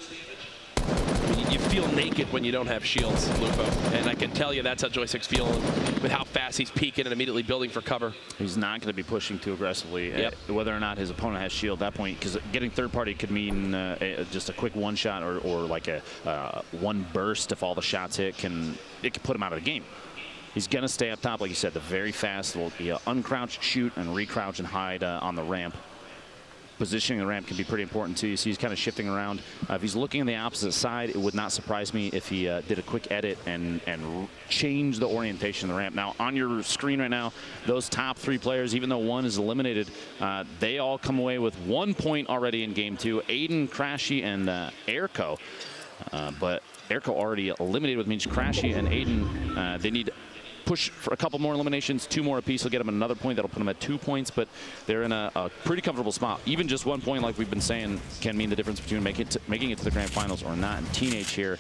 Speaker 1: You feel naked when you don't have shields, Lupo. And I can tell you that's how Joystick's feeling with how fast he's peeking and immediately building for cover.
Speaker 2: He's not going to be pushing too aggressively, whether or not his opponent has shield at that point, because getting third party could mean just a quick one shot or like a one burst if all the shots hit. It could put him out of the game. He's going to stay up top, like you said, the very fast. Will be uncrouch, shoot, and recrouch and hide on the ramp. Positioning the ramp can be pretty important too. You see he's kind of shifting around. If he's looking on the opposite side, it would not surprise me if he did a quick edit and change the orientation of the ramp. Now on your screen right now, those top 3 players, even though one is eliminated, they all come away with 1 point already in game 2. Aiden, Crashy, and Airco. But Airco already eliminated, which means Crashy and Aiden, they need push for a couple more eliminations. 2 more apiece will get them another point. That'll put them at 2 points, but they're in a pretty comfortable spot. Even just 1 point, like we've been saying, can mean the difference between making it to the grand finals or not. And Teenage here,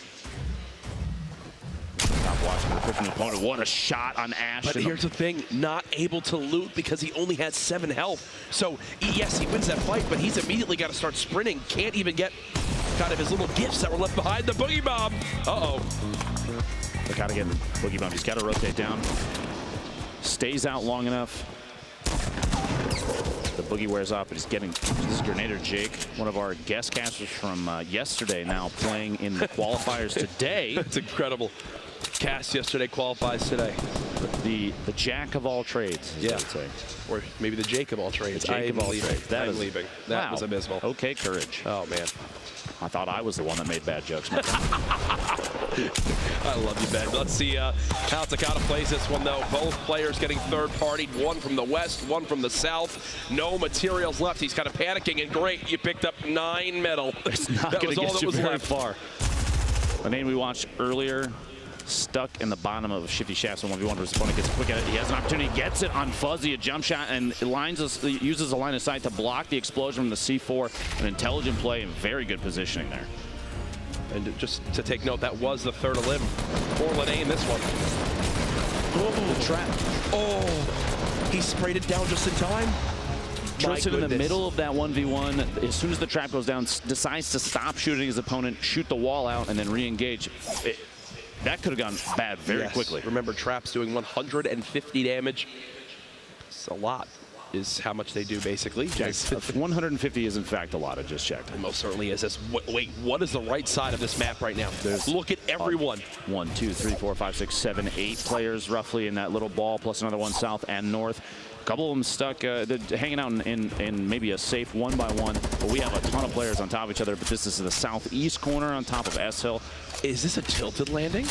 Speaker 2: stop watching the pushing the opponent. What a shot on Ash.
Speaker 1: But here's the thing, not able to loot because he only has 7 health. So yes, he wins that fight, but he's immediately got to start sprinting. Can't even get kind of his little gifts that were left behind. The boogie bomb. Uh-oh.
Speaker 2: They got to get the boogie bomb. He's got to rotate down. Stays out long enough. The boogie wears off, but he's getting. This is Grenader Jake, one of our guest casters from yesterday, now playing in the qualifiers today.
Speaker 1: That's incredible. Cast yesterday, qualifies today.
Speaker 2: The jack of all trades,
Speaker 1: yeah. I would say. Or maybe the Jake of all trades.
Speaker 2: The Jake of all trades.
Speaker 1: I'm leaving. That was abysmal.
Speaker 2: Okay, courage.
Speaker 1: Oh, man.
Speaker 2: I thought I was the one that made bad jokes.
Speaker 1: I love you, Ben. Let's see how Takata plays this one, though. Both players getting third-partied, one from the west, one from the south. No materials left. He's kind of panicking, and great, you picked up 9 metal.
Speaker 2: It's not going to get you very far. A name we watched earlier, stuck in the bottom of Shifty Shafts, and 1v1 versus opponent gets quick at it. He has an opportunity, gets it on Fuzzy, a jump shot, and uses a line of sight to block the explosion from the C4. An intelligent play and very good positioning there.
Speaker 1: And just to take note, that was the third elim for Lene in this one.
Speaker 2: Oh, the trap.
Speaker 1: Oh, he sprayed it down just in time.
Speaker 2: Tristan in the middle of that 1v1, as soon as the trap goes down, decides to stop shooting his opponent, shoot the wall out, and then re-engage. That could have gone bad very quickly.
Speaker 1: Remember, traps doing 150 damage. It's a lot, is how much they do, basically.
Speaker 2: Yes, 150 is, in fact, a lot. I just checked.
Speaker 1: It most certainly is. Wait, what is the right side of this map right now? Look at everyone.
Speaker 2: 1, 2, 3, 4, 5, 6, 7, 8 players roughly in that little ball, plus another one south and north. A couple of them stuck, hanging out in maybe a safe 1-by-1. But we have a ton of players on top of each other. But this is the southeast corner on top of S Hill.
Speaker 1: Is this a tilted landing?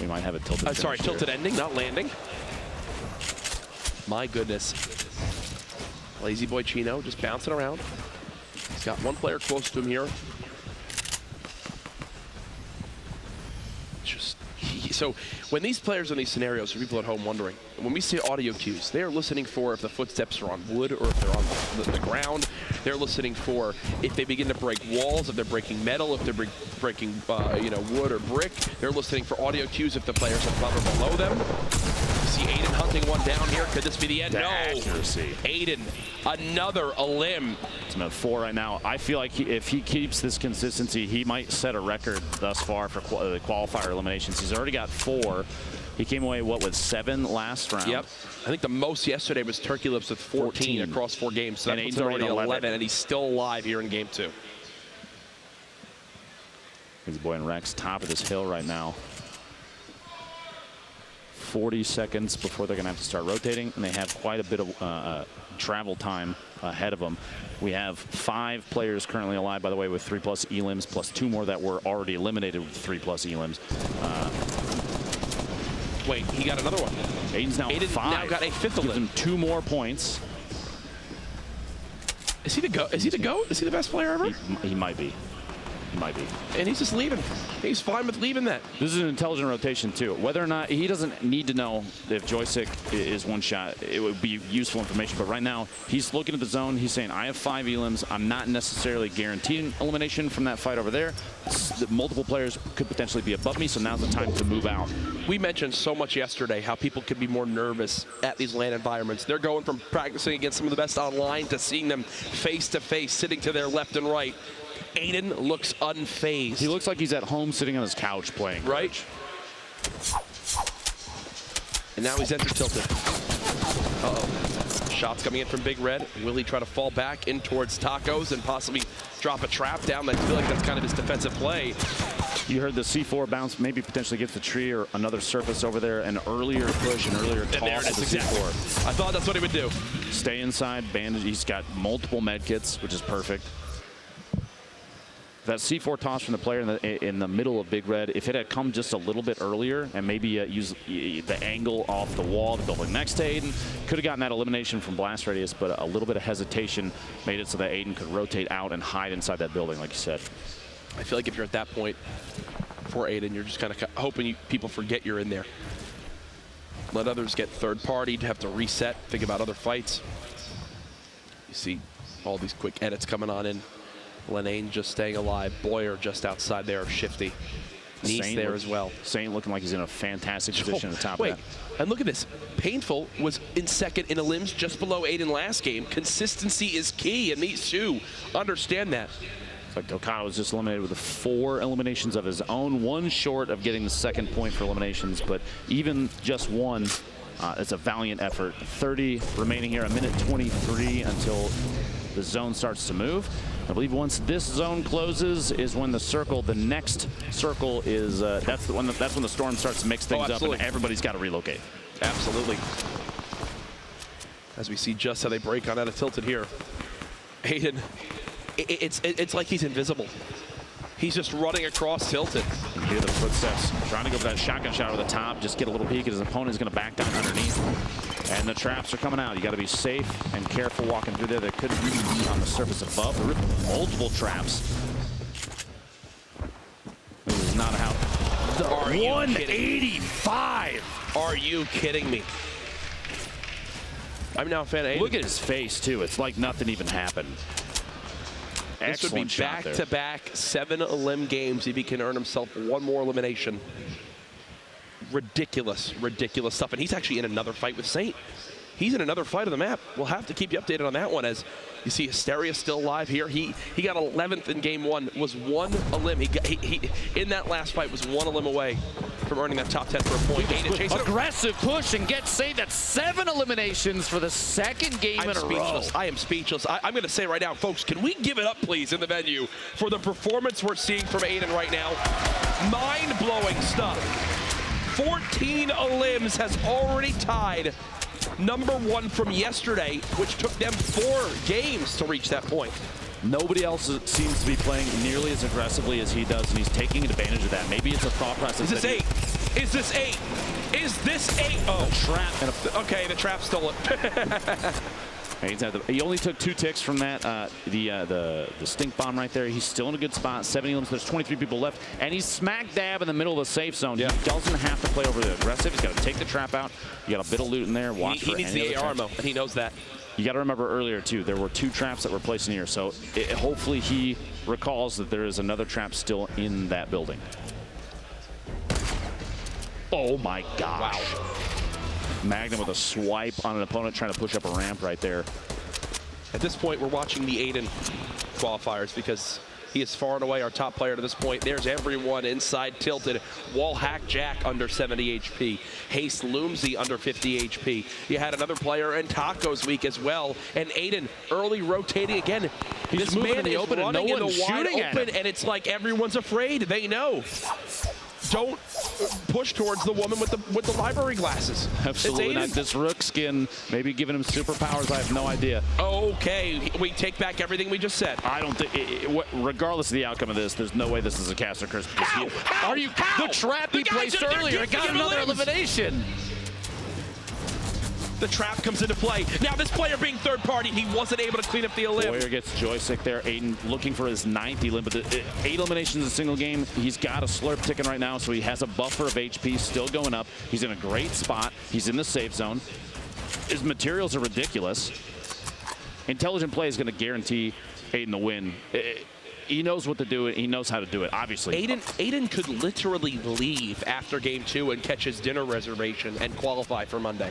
Speaker 2: We might have a tilted.
Speaker 1: Sorry, tilted ending, not landing. My goodness. Lazy boy Chino just bouncing around. He's got one player close to him here. So when these players in these scenarios, for people at home wondering, when we see audio cues, they are listening for if the footsteps are on wood or if they're on the ground. They're listening for if they begin to break walls, if they're breaking metal, if they're breaking wood or brick. They're listening for audio cues if the players are above or below them. You see Aiden hunting one down here. Could this be the end? No.
Speaker 2: Accuracy.
Speaker 1: Aiden, another elim.
Speaker 2: It's about 4 right now. I feel like if he keeps this consistency, he might set a record thus far for the qualifier eliminations. He's already got 4. He came away, with 7 last round?
Speaker 1: Yep. I think the most yesterday was Turkey Lips with 14 across 4 games. So that's already 11, and he's still alive here in game 2.
Speaker 2: His boy and Rex, top of this hill right now. 40 seconds before they're going to have to start rotating, and they have quite a bit of travel time ahead of them. We have 5 players currently alive, by the way, with 3+ elims, plus 2 more that were already eliminated with 3+ elims.
Speaker 1: Wait, he got another one.
Speaker 2: Aiden's now
Speaker 1: Aiden
Speaker 2: 5.
Speaker 1: now got a 5th elim.
Speaker 2: Gives him 2 more points.
Speaker 1: Is he the GOAT? Is he the GOAT? Is he the best player ever?
Speaker 2: He might be. He might be.
Speaker 1: And he's just leaving. He's fine with leaving that.
Speaker 2: This is an intelligent rotation, too. Whether or not, he doesn't need to know if Joystick is one shot. It would be useful information. But right now, he's looking at the zone. He's saying, I have 5 elims. I'm not necessarily guaranteeing elimination from that fight over there. Multiple players could potentially be above me, so now's the time to move out.
Speaker 1: We mentioned so much yesterday how people could be more nervous at these LAN environments. They're going from practicing against some of the best online to seeing them face-to-face, sitting to their left and right. Aiden looks unfazed.
Speaker 2: He looks like he's at home sitting on his couch playing.
Speaker 1: Right? And now he's entered tilted. Uh-oh. Shots coming in from Big Red. Will he try to fall back in towards Tacos and possibly drop a trap down? I feel like that's kind of his defensive play.
Speaker 2: You heard the C4 bounce, maybe potentially gets the tree or another surface over there. An earlier push, an earlier toss.
Speaker 1: And there it is, exactly. I thought that's what he would do.
Speaker 2: Stay inside, bandage. He's got multiple med kits, which is perfect. That C4 toss from the player in the middle of Big Red, if it had come just a little bit earlier and maybe use the angle off the wall, the building next to Aiden, could have gotten that elimination from blast radius, but a little bit of hesitation made it so that Aiden could rotate out and hide inside that building, like you said.
Speaker 1: I feel like if you're at that point for Aiden, you're just kind of hoping people forget you're in there. Let others get third-partied, have to reset, think about other fights. You see all these quick edits coming on in. Lenane just staying alive. Boyer just outside there of Shifty. Nice there as well.
Speaker 2: Saint looking like he's in a fantastic position at the top of that.
Speaker 1: And look at this. Painful was in second in elims just below Aiden last game. Consistency is key, and these two understand that.
Speaker 2: It's like Delcano was just eliminated with 4 eliminations of his own, 1 short of getting the 2nd point for eliminations, but even just 1, it's a valiant effort. 30 remaining here, 1:23 until the zone starts to move. I believe once this zone closes is when the next circle is, that's when the storm starts to mix things up and everybody's got to relocate.
Speaker 1: Absolutely. As we see just how they break on out of tilted here. Aiden, it's like he's invisible. He's just running across tilted.
Speaker 2: You hear the footsteps, trying to go for that shotgun shot over the top, just get a little peek at his opponent. Is going to back down underneath. And the traps are coming out. You got to be safe and careful walking through there. There could really be on the surface above. There are multiple traps. This is not how.
Speaker 1: Are you
Speaker 2: 185.
Speaker 1: Are you kidding me? I'm now a fan of Aiden.
Speaker 2: Look at his face, too. It's like nothing even happened.
Speaker 1: This would be
Speaker 2: Excellent shot there.
Speaker 1: back-to-back 7 elim games if he can earn himself one more elimination. Ridiculous, ridiculous stuff. And he's actually in another fight with Saint. He's in another fight of the map. We'll have to keep you updated on that one. As you see, Hysteria still live here. He got 11th in game 1. Was 1 elim. He in that last fight was 1 elim away from earning that top 10 for a point.
Speaker 2: Aggressive push and get Saint. That's 7 eliminations for the second game in a row.
Speaker 1: I am speechless. I'm going to say right now, folks, can we give it up, please, in the venue for the performance we're seeing from Aiden right now? Mind-blowing stuff. 14 elims has already tied #1 from yesterday, which took them 4 games to reach that point.
Speaker 2: Nobody else seems to be playing nearly as aggressively as he does, and he's taking advantage of that. Maybe it's a thought process.
Speaker 1: Is this 8? Is this 8? Is this 8? Oh,
Speaker 2: trap.
Speaker 1: Okay, the trap stole it.
Speaker 2: He only took 2 ticks from that, the stink bomb right there. He's still in a good spot. 70 elims. There's 23 people left, and he's smack dab in the middle of the safe zone. Yeah. He doesn't have to play over the aggressive. He's got to take the trap out. You got a bit of loot in there. Watch
Speaker 1: he needs the AR ammo, and he knows that.
Speaker 2: You got to remember earlier too, there were 2 traps that were placed in here. So hopefully he recalls that there is another trap still in that building. Oh my gosh. Wow. Magnum with a swipe on an opponent trying to push up a ramp right there.
Speaker 1: At this point, we're watching the Aiden qualifiers because he is far and away our top player to this point. There's everyone inside tilted. Wallhack Jack under 70 HP. Haste Loomsy under 50 HP. You had another player in Tacos Week as well. And Aiden early rotating again.
Speaker 2: He's moving in the open and no one's shooting at him.
Speaker 1: And it's like everyone's afraid. They know. Don't push towards the woman with the library glasses.
Speaker 2: Absolutely not. This Rook skin, maybe giving him superpowers. I have no idea.
Speaker 1: Okay, we take back everything we just said.
Speaker 2: I don't think, regardless of the outcome of this, there's no way this is a caster curse. Are you? The trap he placed earlier got another elimination.
Speaker 1: The trap comes into play. Now this player being third party, he wasn't able to clean up the elim.
Speaker 2: Boyer gets joystick there. Aiden looking for his 9th elim, but 8 eliminations in a single game. He's got a slurp ticking right now, so he has a buffer of HP still going up. He's in a great spot. He's in the safe zone. His materials are ridiculous. Intelligent play is going to guarantee Aiden the win. He knows what to do. He knows how to do it, obviously.
Speaker 1: Aiden could literally leave after game 2 and catch his dinner reservation and qualify for Monday.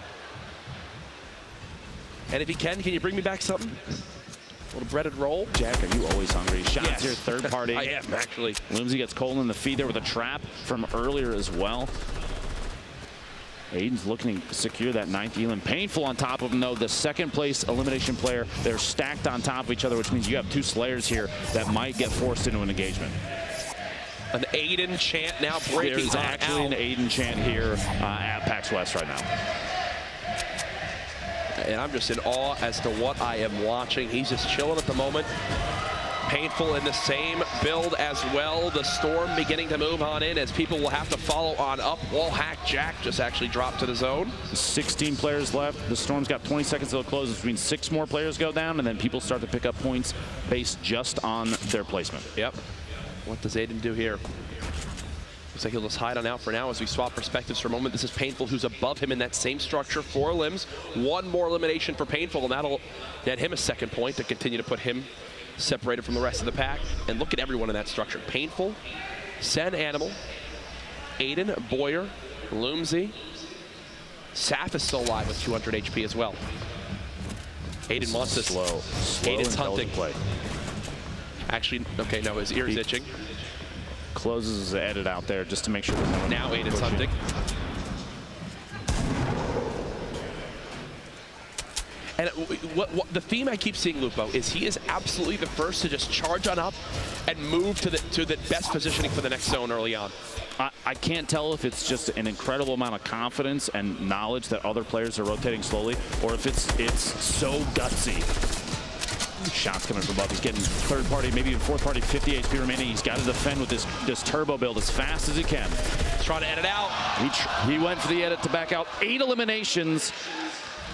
Speaker 1: And if he can you bring me back something? A little breaded roll?
Speaker 2: Jack, are you always hungry? Shots
Speaker 1: yes.
Speaker 2: here, third party.
Speaker 1: I am, actually.
Speaker 2: Loomsy gets Cole in the feed there with a trap from earlier as well. Aiden's looking to secure that 9th elim. Painful on top of him, though. The 2nd place elimination player, they're stacked on top of each other, which means you have 2 Slayers here that might get forced into an engagement.
Speaker 1: An Aiden chant now breaking.
Speaker 2: There's actually an Aiden chant here at PAX West right now.
Speaker 1: And I'm just in awe as to what I am watching. He's just chilling at the moment. Painful in the same build as well. The Storm beginning to move on in as people will have to follow on up. Wallhack Jack just actually dropped to the zone.
Speaker 2: 16 players left. The Storm's got 20 seconds till it closes, which means 6 more players go down, and then people start to pick up points based just on their placement.
Speaker 1: Yep. What does Aiden do here? Looks like he'll just hide on out for now as we swap perspectives for a moment. This is Painful, who's above him in that same structure. 4 limbs, 1 more elimination for Painful, and that'll net him a 2nd point to continue to put him separated from the rest of the pack. And look at everyone in that structure. Painful, Sen Animal, Aiden, Boyer, Loomsy. Saf is still alive with 200 HP as well. Aiden wants this.
Speaker 2: Slow
Speaker 1: Aiden's hunting.
Speaker 2: Play.
Speaker 1: Actually, okay, no, his ear's itching.
Speaker 2: Closes his edit out there just to make sure that no one
Speaker 1: now Aiden's hunting. And what the theme I keep seeing, Lupo, is he is absolutely the first to just charge on up and move to the best positioning for the next zone early on.
Speaker 2: I can't tell if it's just an incredible amount of confidence and knowledge that other players are rotating slowly, or if it's so gutsy. Shots coming from above. He's getting 3rd party, maybe even 4th party, 50 HP remaining. He's got to defend with this turbo build as fast as he can.
Speaker 1: He's trying to edit out.
Speaker 2: He went for the edit to back out. 8 eliminations.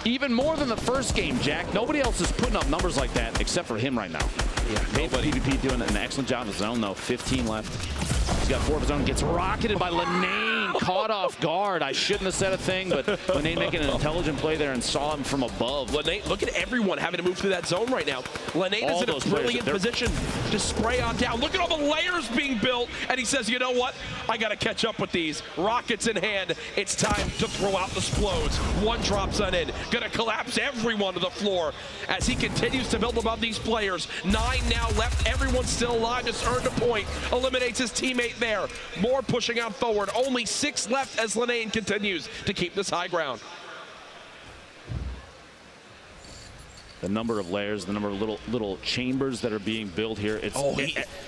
Speaker 2: Even more than the first game, Jack. Nobody else is putting up numbers like that except for him right now.
Speaker 1: Yeah, nobody.
Speaker 2: PvP doing an excellent job of his own, though. 15 left. He's got 4 of his own. Gets rocketed by Lenane, caught off guard. I shouldn't have said a thing, but Lenane making an intelligent play there and saw him from above.
Speaker 1: Lenane, look at everyone having to move through that zone right now. Lenane is in a brilliant position to spray on down. Look at all the layers being built, and he says, you know what? I got to catch up with these. Rockets in hand. It's time to throw out the explodes. One drops on in. Going to collapse everyone to the floor as he continues to build above these players. 9 now left. Everyone's still alive. Just earned a point. Eliminates his teammate there. More pushing out forward. Only 6 left as Lenane continues to keep this high ground.
Speaker 2: The number of layers, the number of little chambers that are being built here.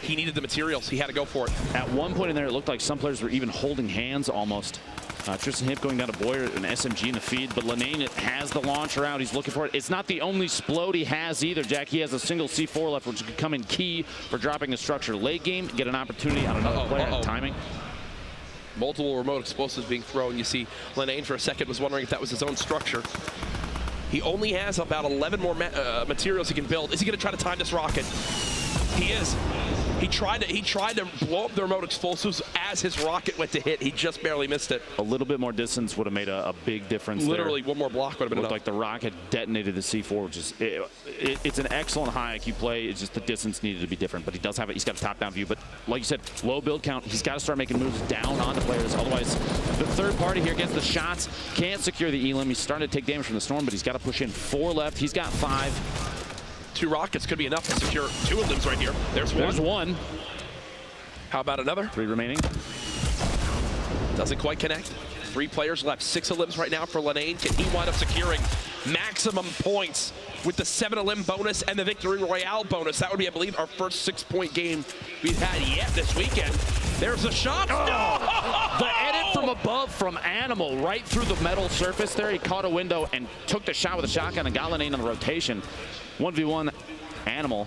Speaker 1: He needed the materials. He had to go for it.
Speaker 2: At one point in there, it looked like some players were even holding hands almost. Tristan Hip going down to Boyer, an SMG in the feed, but Lenane has the launcher out. He's looking for it. It's not the only explode he has either, Jack. He has a single C4 left, which could come in key for dropping the structure late game, get an opportunity on another player and timing.
Speaker 1: Multiple remote explosives being thrown. You see, Lenane for a second was wondering if that was his own structure. He only has about 11 more materials he can build. Is he going to try to time this rocket? He is. He tried to blow up the remote explosives as his rocket went to hit. He just barely missed it.
Speaker 2: A little bit more distance would have made a big difference.
Speaker 1: Literally,
Speaker 2: there.
Speaker 1: one more block would have been enough.
Speaker 2: Looked like the rocket detonated the C4, which is it's an excellent high IQ play. It's just the distance needed to be different. But he does have it. He's got a top-down view. But like you said, low build count. He's got to start making moves down on the players. Otherwise, the third party here gets the shots. Can't secure the elim. He's starting to take damage from the storm, but he's got to push in 4 left. He's got 5.
Speaker 1: 2 rockets could be enough to secure 2 of them right here. There's one. How about another?
Speaker 2: 3 remaining.
Speaker 1: Doesn't quite connect. 3 players left. 6 elims right now for Lenane. Can he wind up securing maximum points with the 7 elim bonus and the Victory Royale bonus? That would be, I believe, our first 6-point game we've had yet this weekend. There's a shot.
Speaker 2: Oh. The edit from above from Animal right through the metal surface there. He caught a window and took the shot with a shotgun and got Lenane on the rotation. 1v1 Animal.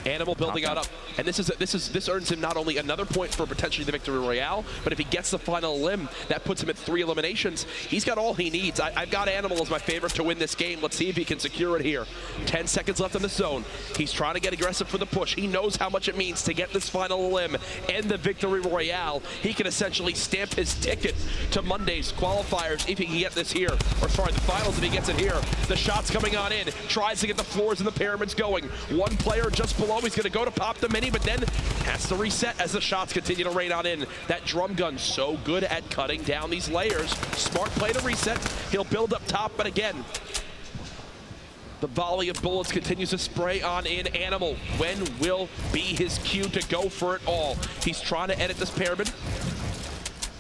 Speaker 1: Animal building out up, and this earns him not only another point for potentially the Victory Royale, but if he gets the final elim, that puts him at 3 eliminations. He's got all he needs. I've got Animal as my favorite to win this game. Let's see if he can secure it here. 10 seconds left in the zone. He's trying to get aggressive for the push. He knows how much it means to get this final elim and the Victory Royale. He can essentially stamp his ticket to Monday's qualifiers if he can get this here, or sorry, the finals if he gets it here. The shot's coming on in. Tries to get the floors and the pyramids going. One player just below. He's going to go to pop the mini, but then has to reset as the shots continue to rain on in. That drum gun so good at cutting down these layers. Smart play to reset. He'll build up top, but again, the volley of bullets continues to spray on in. Animal, when will be his cue to go for it all? He's trying to edit this pyramid.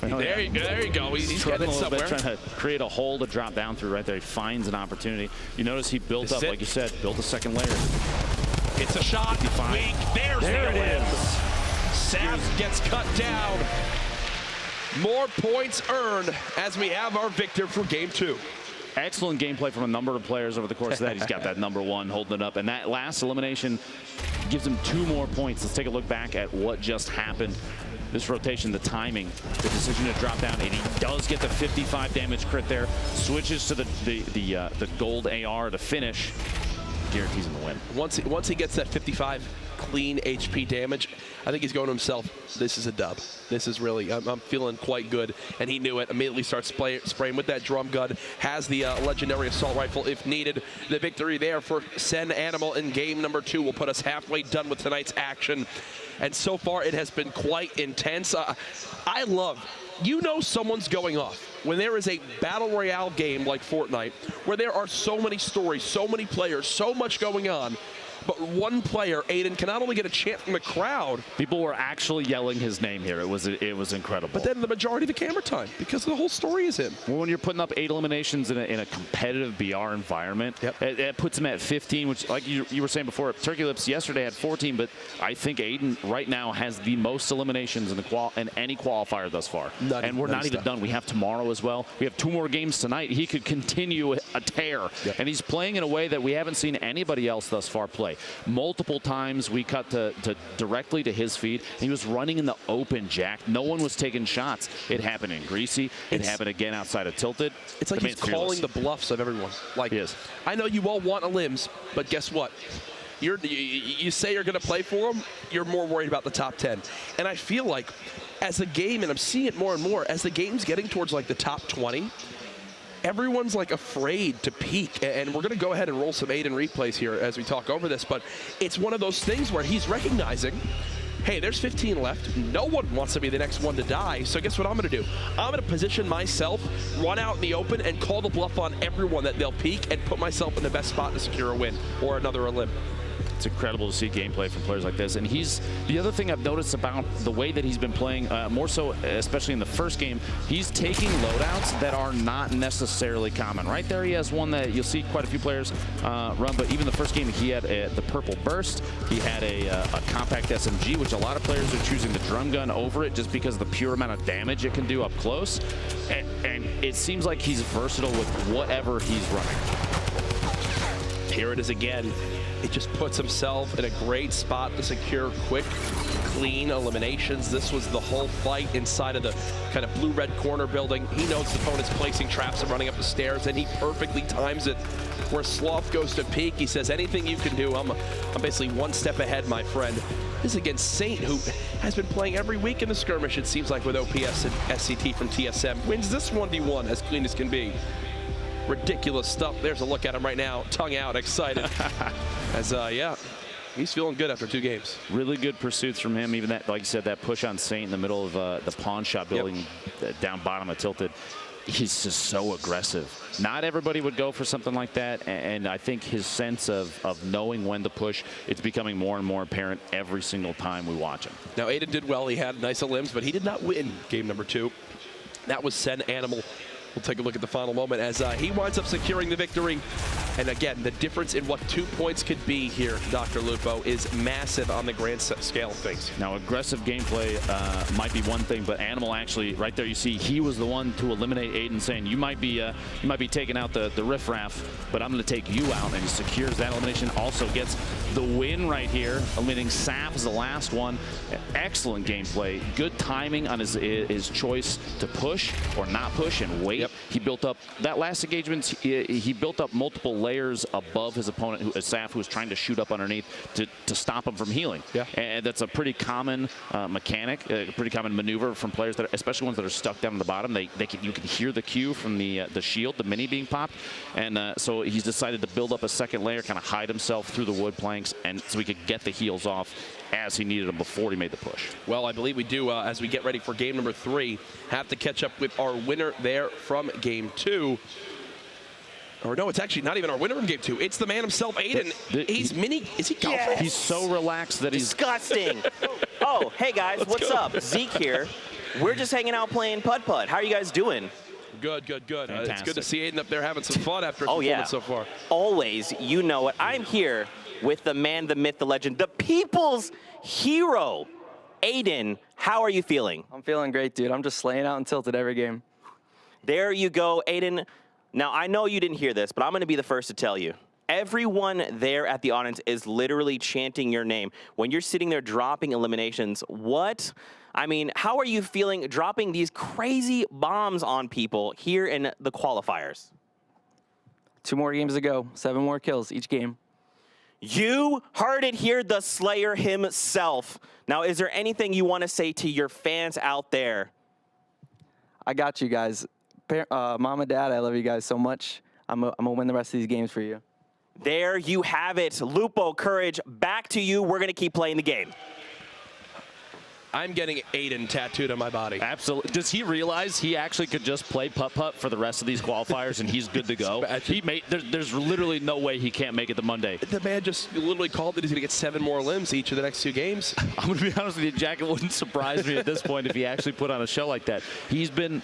Speaker 1: There you go. He's getting somewhere.
Speaker 2: Trying to create a hole to drop down through right there. He finds an opportunity. You notice he built up, like you said, built a second layer.
Speaker 1: It's a shot. Weak. There it is. Sav gets cut down. More points earned as we have our victor for game 2.
Speaker 2: Excellent gameplay from a number of players over the course of that. He's got that number 1 holding it up. And that last elimination gives him 2 more points. Let's take a look back at what just happened. This rotation, the timing, the decision to drop down, and he does get the 55 damage crit there. Switches to the gold AR to finish. Guarantees him the win.
Speaker 1: Once he gets that 55 clean HP damage, I think he's going to himself, this is a dub. This is really, I'm feeling quite good. And he knew it, immediately starts spraying with that drum gun, has the legendary assault rifle if needed. The victory there for Sen Animal in game number 2 will put us halfway done with tonight's action. And so far it has been quite intense. I love, you know someone's going off when there is a battle royale game like Fortnite, where there are so many stories, so many players, so much going on, but one player, Aiden, can not only get a chant from the crowd.
Speaker 2: People were actually yelling his name here. It was incredible.
Speaker 1: But then the majority of the camera time, because the whole story is him.
Speaker 2: Well, when you're putting up 8 eliminations in a competitive BR environment, it puts him at 15, which, like you were saying before, Turkey Lips yesterday had 14, but I think Aiden right now has the most eliminations in any qualifier thus far. And we're not even done. We have tomorrow as well. We have 2 more games tonight. He could continue a tear. And he's playing in a way that we haven't seen anybody else thus far play. Multiple times we cut to directly to his feed. He was running in the open, Jack. No one was taking shots. It happened in Greasy. It happened again outside of Tilted.
Speaker 1: It's like he's calling the bluffs of everyone. Like, I know you all want elims, but guess what? you say you're going to play for them, you're more worried about the top 10. And I feel like as the game, and I'm seeing it more and more, as the game's getting towards like the top 20, everyone's like afraid to peak. And we're going to go ahead and roll some Aiden replays here as we talk over this. But it's one of those things where he's recognizing, hey, there's 15 left. No one wants to be the next one to die. So guess what I'm going to do? I'm going to position myself, run out in the open, and call the bluff on everyone that they'll peak and put myself in the best spot to secure a win or another elim.
Speaker 2: It's incredible to see gameplay from players like this. And the other thing I've noticed about the way that he's been playing, more so, especially in the first game, he's taking loadouts that are not necessarily common. Right there, he has one that you'll see quite a few players run, but even the first game, he had the purple burst. He had a compact SMG, which a lot of players are choosing the drum gun over it just because of the pure amount of damage it can do up close. And it seems like he's versatile with whatever he's running.
Speaker 1: Here it is again. It just puts himself in a great spot to secure quick, clean eliminations. This was the whole fight inside of the kind of blue-red corner building. He knows the opponent's placing traps and running up the stairs, and he perfectly times it. Where Sloth goes to peek, he says, anything you can do, I'm basically one step ahead, my friend. This is against Saint, who has been playing every week in the skirmish, it seems like, with OPS and SCT from TSM. Wins this 1v1 as clean as can be. Ridiculous stuff. There's a look at him right now, tongue out, excited. As, yeah, he's feeling good after 2 games.
Speaker 2: Really good pursuits from him. Even that, like you said, that push on Saint in the middle of the pawn shop building, down bottom of Tilted. He's just so aggressive. Not everybody would go for something like that, and I think his sense of knowing when to push, it's becoming more and more apparent every single time we watch him. Now,
Speaker 1: Aiden did well. He had nice limbs, but he did not win game number 2. That was Sen Animal. We'll take a look at the final moment as he winds up securing the victory. And again, the difference in what 2 points could be here, Dr. Lupo, is massive on the grand scale of things.
Speaker 2: Now, aggressive gameplay might be one thing, but Animal actually, right there, you see he was the one to eliminate Aiden, saying you might be taking out the riffraff, but I'm going to take you out, and he secures that elimination. Also gets the win right here, eliminating Saf as the last one. Excellent gameplay, good timing on his choice to push or not push and wait. Yep. He built up that last engagement. He built up multiple layers above his opponent, Saf, who was trying to shoot up underneath to stop him from healing. Yeah. And that's a pretty common mechanic, a pretty common maneuver from players that, especially ones that are stuck down at the bottom. You can hear the cue from the shield, the mini being popped, and so he's decided to build up a second layer, kind of hide himself through the wood planks, and so he could get the heals off as he needed them before he made the push.
Speaker 1: Well, I believe we do, as we get ready for game number 3, have to catch up with our winner there from game 2. Or no, it's actually not even our winner from game 2. It's the man himself, Aiden. Is he golfing?
Speaker 2: Yes. He's so relaxed that he's...
Speaker 4: Disgusting. Oh, hey guys, what's up? Zeke here. We're just hanging out playing putt-putt. How are you guys doing?
Speaker 1: Good, good, good. It's good to see Aiden up there having some fun after his performance so far.
Speaker 4: Always, you know it. I'm here with the man, the myth, the legend, the people's hero. Aiden, how are you feeling?
Speaker 6: I'm feeling great, dude. I'm just slaying out and Tilted every game.
Speaker 4: There you go, Aiden. Now, I know you didn't hear this, but I'm going to be the first to tell you. Everyone there at the audience is literally chanting your name. When you're sitting there dropping eliminations, how are you feeling dropping these crazy bombs on people here in the qualifiers?
Speaker 6: 2 more games to go, 7 more kills each game.
Speaker 4: You heard it here, the Slayer himself. Now, is there anything you want to say to your fans out there?
Speaker 6: I got you guys. Mom and Dad, I love you guys so much. I'm going to win the rest of these games for you.
Speaker 4: There you have it. Lupo, Courage, back to you. We're going to keep playing the game.
Speaker 1: I'm getting Aiden tattooed on my body.
Speaker 2: Absolutely. Does he realize he actually could just play putt-putt for the rest of these qualifiers and he's good to go? There's literally no way he can't make it to Monday.
Speaker 1: The man just literally called that he's going to get 7 more limbs each of the next 2 games.
Speaker 2: I'm going to be honest with you, Jack, it wouldn't surprise me at this point if he actually put on a show like that. He has been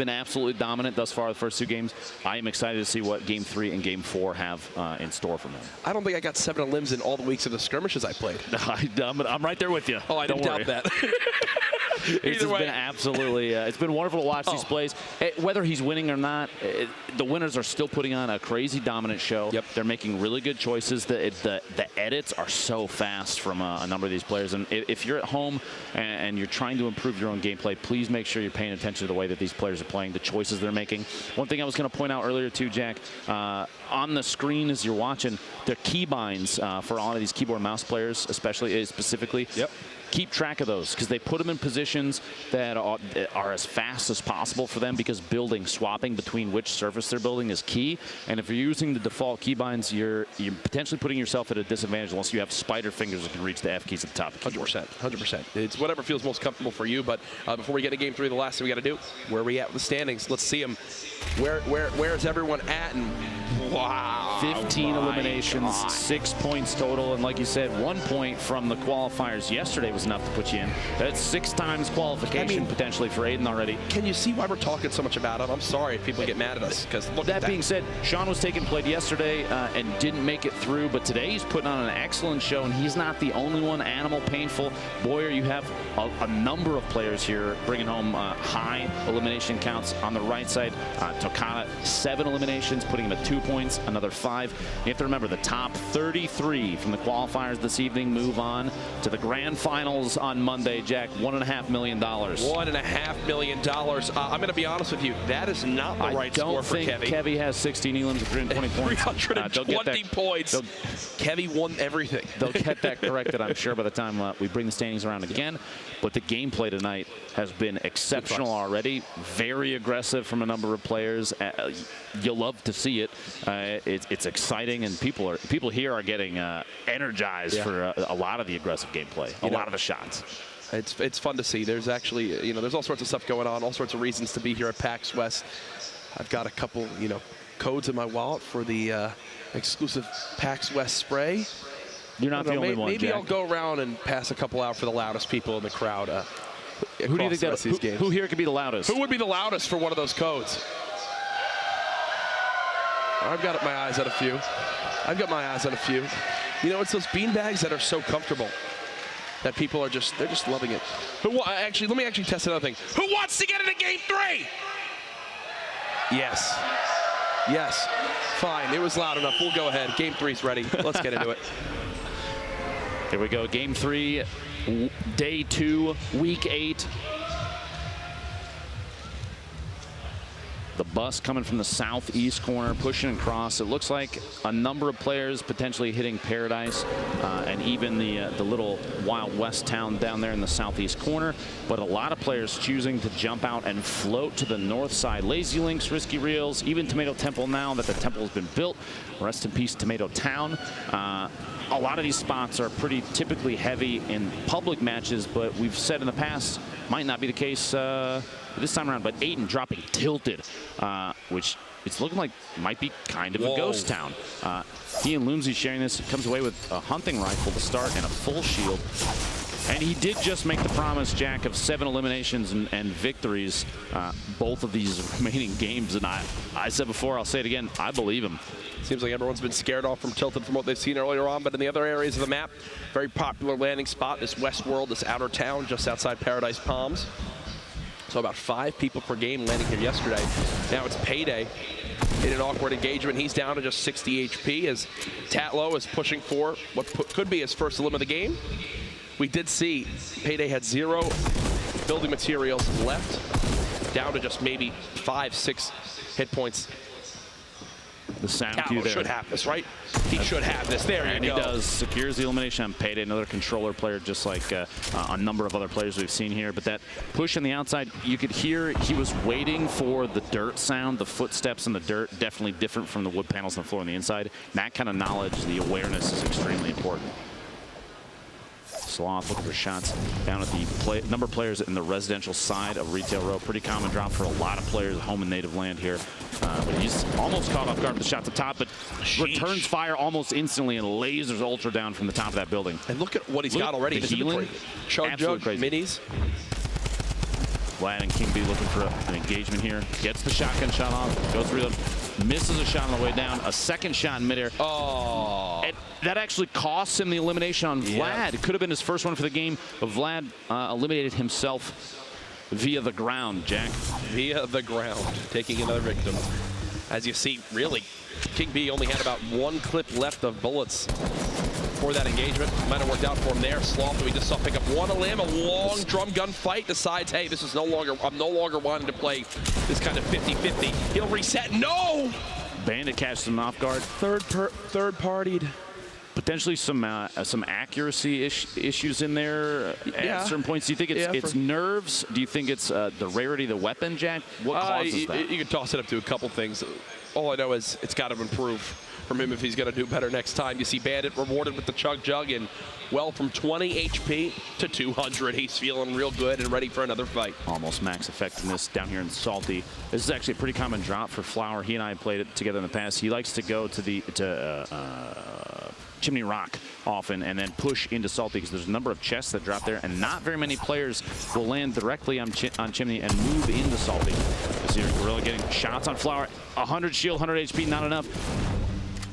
Speaker 2: absolutely dominant thus far the first 2 games. I am excited to see what game 3 and game 4 have in store for him.
Speaker 1: I don't think I got 7 limbs in all the weeks of the skirmishes I played.
Speaker 2: I'm right there with you.
Speaker 1: Oh, I don't doubt that.
Speaker 2: It's just been absolutely, it's been wonderful to watch these plays. Whether he's winning or not, the winners are still putting on a crazy dominant show.
Speaker 1: Yep.
Speaker 2: They're making really good choices. The edits are so fast from a number of these players. And if you're at home and you're trying to improve your own gameplay, please make sure you're paying attention to the way that these players are playing, the choices they're making. One thing I was going to point out earlier too, Jack, on the screen as you're watching, their keybinds for all of these keyboard mouse players, especially specifically.
Speaker 1: Yep.
Speaker 2: Keep track of those because they put them in positions that are as fast as possible for them, because swapping between which surface they're building is key. And if you're using the default keybinds, you're potentially putting yourself at a disadvantage unless you have spider fingers that can reach the F keys at the top of the keyboard.
Speaker 1: 100%. It's whatever feels most comfortable for you. But before we get to game 3, the last thing we got to do, where are we at with the standings? Let's see them. Where is everyone at? And wow,
Speaker 2: 15 eliminations, 6 points total, and like you said, 1 point from the qualifiers yesterday was enough to put you in. That's 6 times qualification potentially for Aiden already.
Speaker 1: Can you see why we're talking so much about him? I'm sorry if people get mad at us, because look at that.
Speaker 2: That being said, Sean was played yesterday and didn't make it through, but today he's putting on an excellent show, and he's not the only one. Animal, Painful, Boyer, you have a number of players here bringing home high elimination counts. On the right side, Tokata, 7 eliminations, putting him at 2 points, another 5. You have to remember the top 33 from the qualifiers this evening move on to the grand finals on Monday. Jack, $1.5 million.
Speaker 1: $1.5 million. I'm going to be honest with you. That is not the right score for Kevy.
Speaker 2: I don't think Kevy has 16 elims at 320 points.
Speaker 1: 320 points. Kevy won everything.
Speaker 2: They'll get that corrected, I'm sure, by the time we bring the standings around again. But the gameplay tonight has been exceptional already. Very aggressive from a number of players. You'll love to see it. It's exciting, and people here are getting energized for a lot of the aggressive gameplay, a lot of the shots.
Speaker 1: It's fun to see. There's actually, there's all sorts of stuff going on, all sorts of reasons to be here at PAX West. I've got a couple, codes in my wallet for the exclusive PAX West spray.
Speaker 2: You're not the only one,
Speaker 1: maybe
Speaker 2: Jack.
Speaker 1: I'll go around and pass a couple out for the loudest people in the crowd.
Speaker 2: Who do you think who here could be the loudest?
Speaker 1: Who would be the loudest for one of those codes? I've got my eyes on a few. It's those bean bags that are so comfortable that people are they're just loving it. Let me actually test another thing. Who wants to get into game 3? Yes. Fine, it was loud enough. We'll go ahead. Game 3's ready. Let's get into it.
Speaker 2: Here we go. Game 3, day 2, week 8. The bus coming from the southeast corner, pushing across. It looks like a number of players potentially hitting Paradise and even the little Wild West town down there in the southeast corner. But a lot of players choosing to jump out and float to the north side. Lazy Links, Risky Reels, even Tomato Temple now that the temple has been built. Rest in peace, Tomato Town. A lot of these spots are pretty typically heavy in public matches, but we've said in the past might not be the case this time around. But Aiden dropping Tilted, which it's looking like might be kind of a ghost town. He and Loomsy sharing this. Comes away with a hunting rifle to start and a full shield. And he did just make the promise, Jack, of 7 eliminations and victories both of these remaining games. And I said before, I'll say it again, I believe him.
Speaker 1: Seems like everyone's been scared off from Tilted from what they've seen earlier on, but in the other areas of the map, very popular landing spot, this West World, this outer town just outside Paradise Palms. So about 5 people per game landing here yesterday. Now it's Payday in an awkward engagement. He's down to just 60 HP as Tatlow is pushing for what could be his first elim of the game. We did see Payday had 0 building materials left, down to just maybe 5-6 hit points.
Speaker 2: The sound cue there.
Speaker 1: Should have this, right? He should have this. There you go.
Speaker 2: And he does. Secures the elimination on Payday. Another controller player, just like a number of other players we've seen here. But that push on the outside, you could hear he was waiting for the dirt sound, the footsteps in the dirt, definitely different from the wood panels on the floor on the inside. And that kind of knowledge, the awareness is extremely important. Sloth looking for shots down at the number of players in the residential side of Retail Row. Pretty common drop for a lot of players, home and native land here. But he's almost caught off guard with the shot to top, but returns fire almost instantly and lasers Ultra down from the top of that building.
Speaker 1: And look at what he's got already.
Speaker 2: The healing,
Speaker 1: Chug Jug, minis.
Speaker 2: Vlad and King B looking for an engagement here. Gets the shotgun shot off, goes through them, misses a shot on the way down, a second shot in midair.
Speaker 1: Oh.
Speaker 2: And that actually costs him the elimination on Vlad. It could have been his first one for the game, but Vlad eliminated himself via the ground, Jack.
Speaker 1: Via the ground, taking another victim. As you see, really, King B only had about 1 clip left of bullets for that engagement. Might have worked out for him there. Sloth, we just saw pick up 1 limb, a long drum gun fight, decides, hey, this is I'm no longer wanting to play this kind of 50-50. He'll reset, no!
Speaker 2: Bandit catches him off guard.
Speaker 1: Third-partied.
Speaker 2: Potentially some accuracy issues in there at certain points. Do you think it's nerves? Do you think it's the rarity of the weapon, Jack? What causes that?
Speaker 1: You can toss it up to a couple things. All I know is it's got to improve from him if he's going to do better next time. You see Bandit rewarded with the Chug Jug, and well, from 20 HP to 200, he's feeling real good and ready for another fight.
Speaker 2: Almost max effectiveness down here in Salty. This is actually a pretty common drop for Flower. He and I played it together in the past. He likes to go to Chimney Rock often and then push into Salty because there's a number of chests that drop there, and not very many players will land directly on Chimney and move into Salty. You see Gorilla getting shots on Flower. 100 shield, 100 HP, not enough.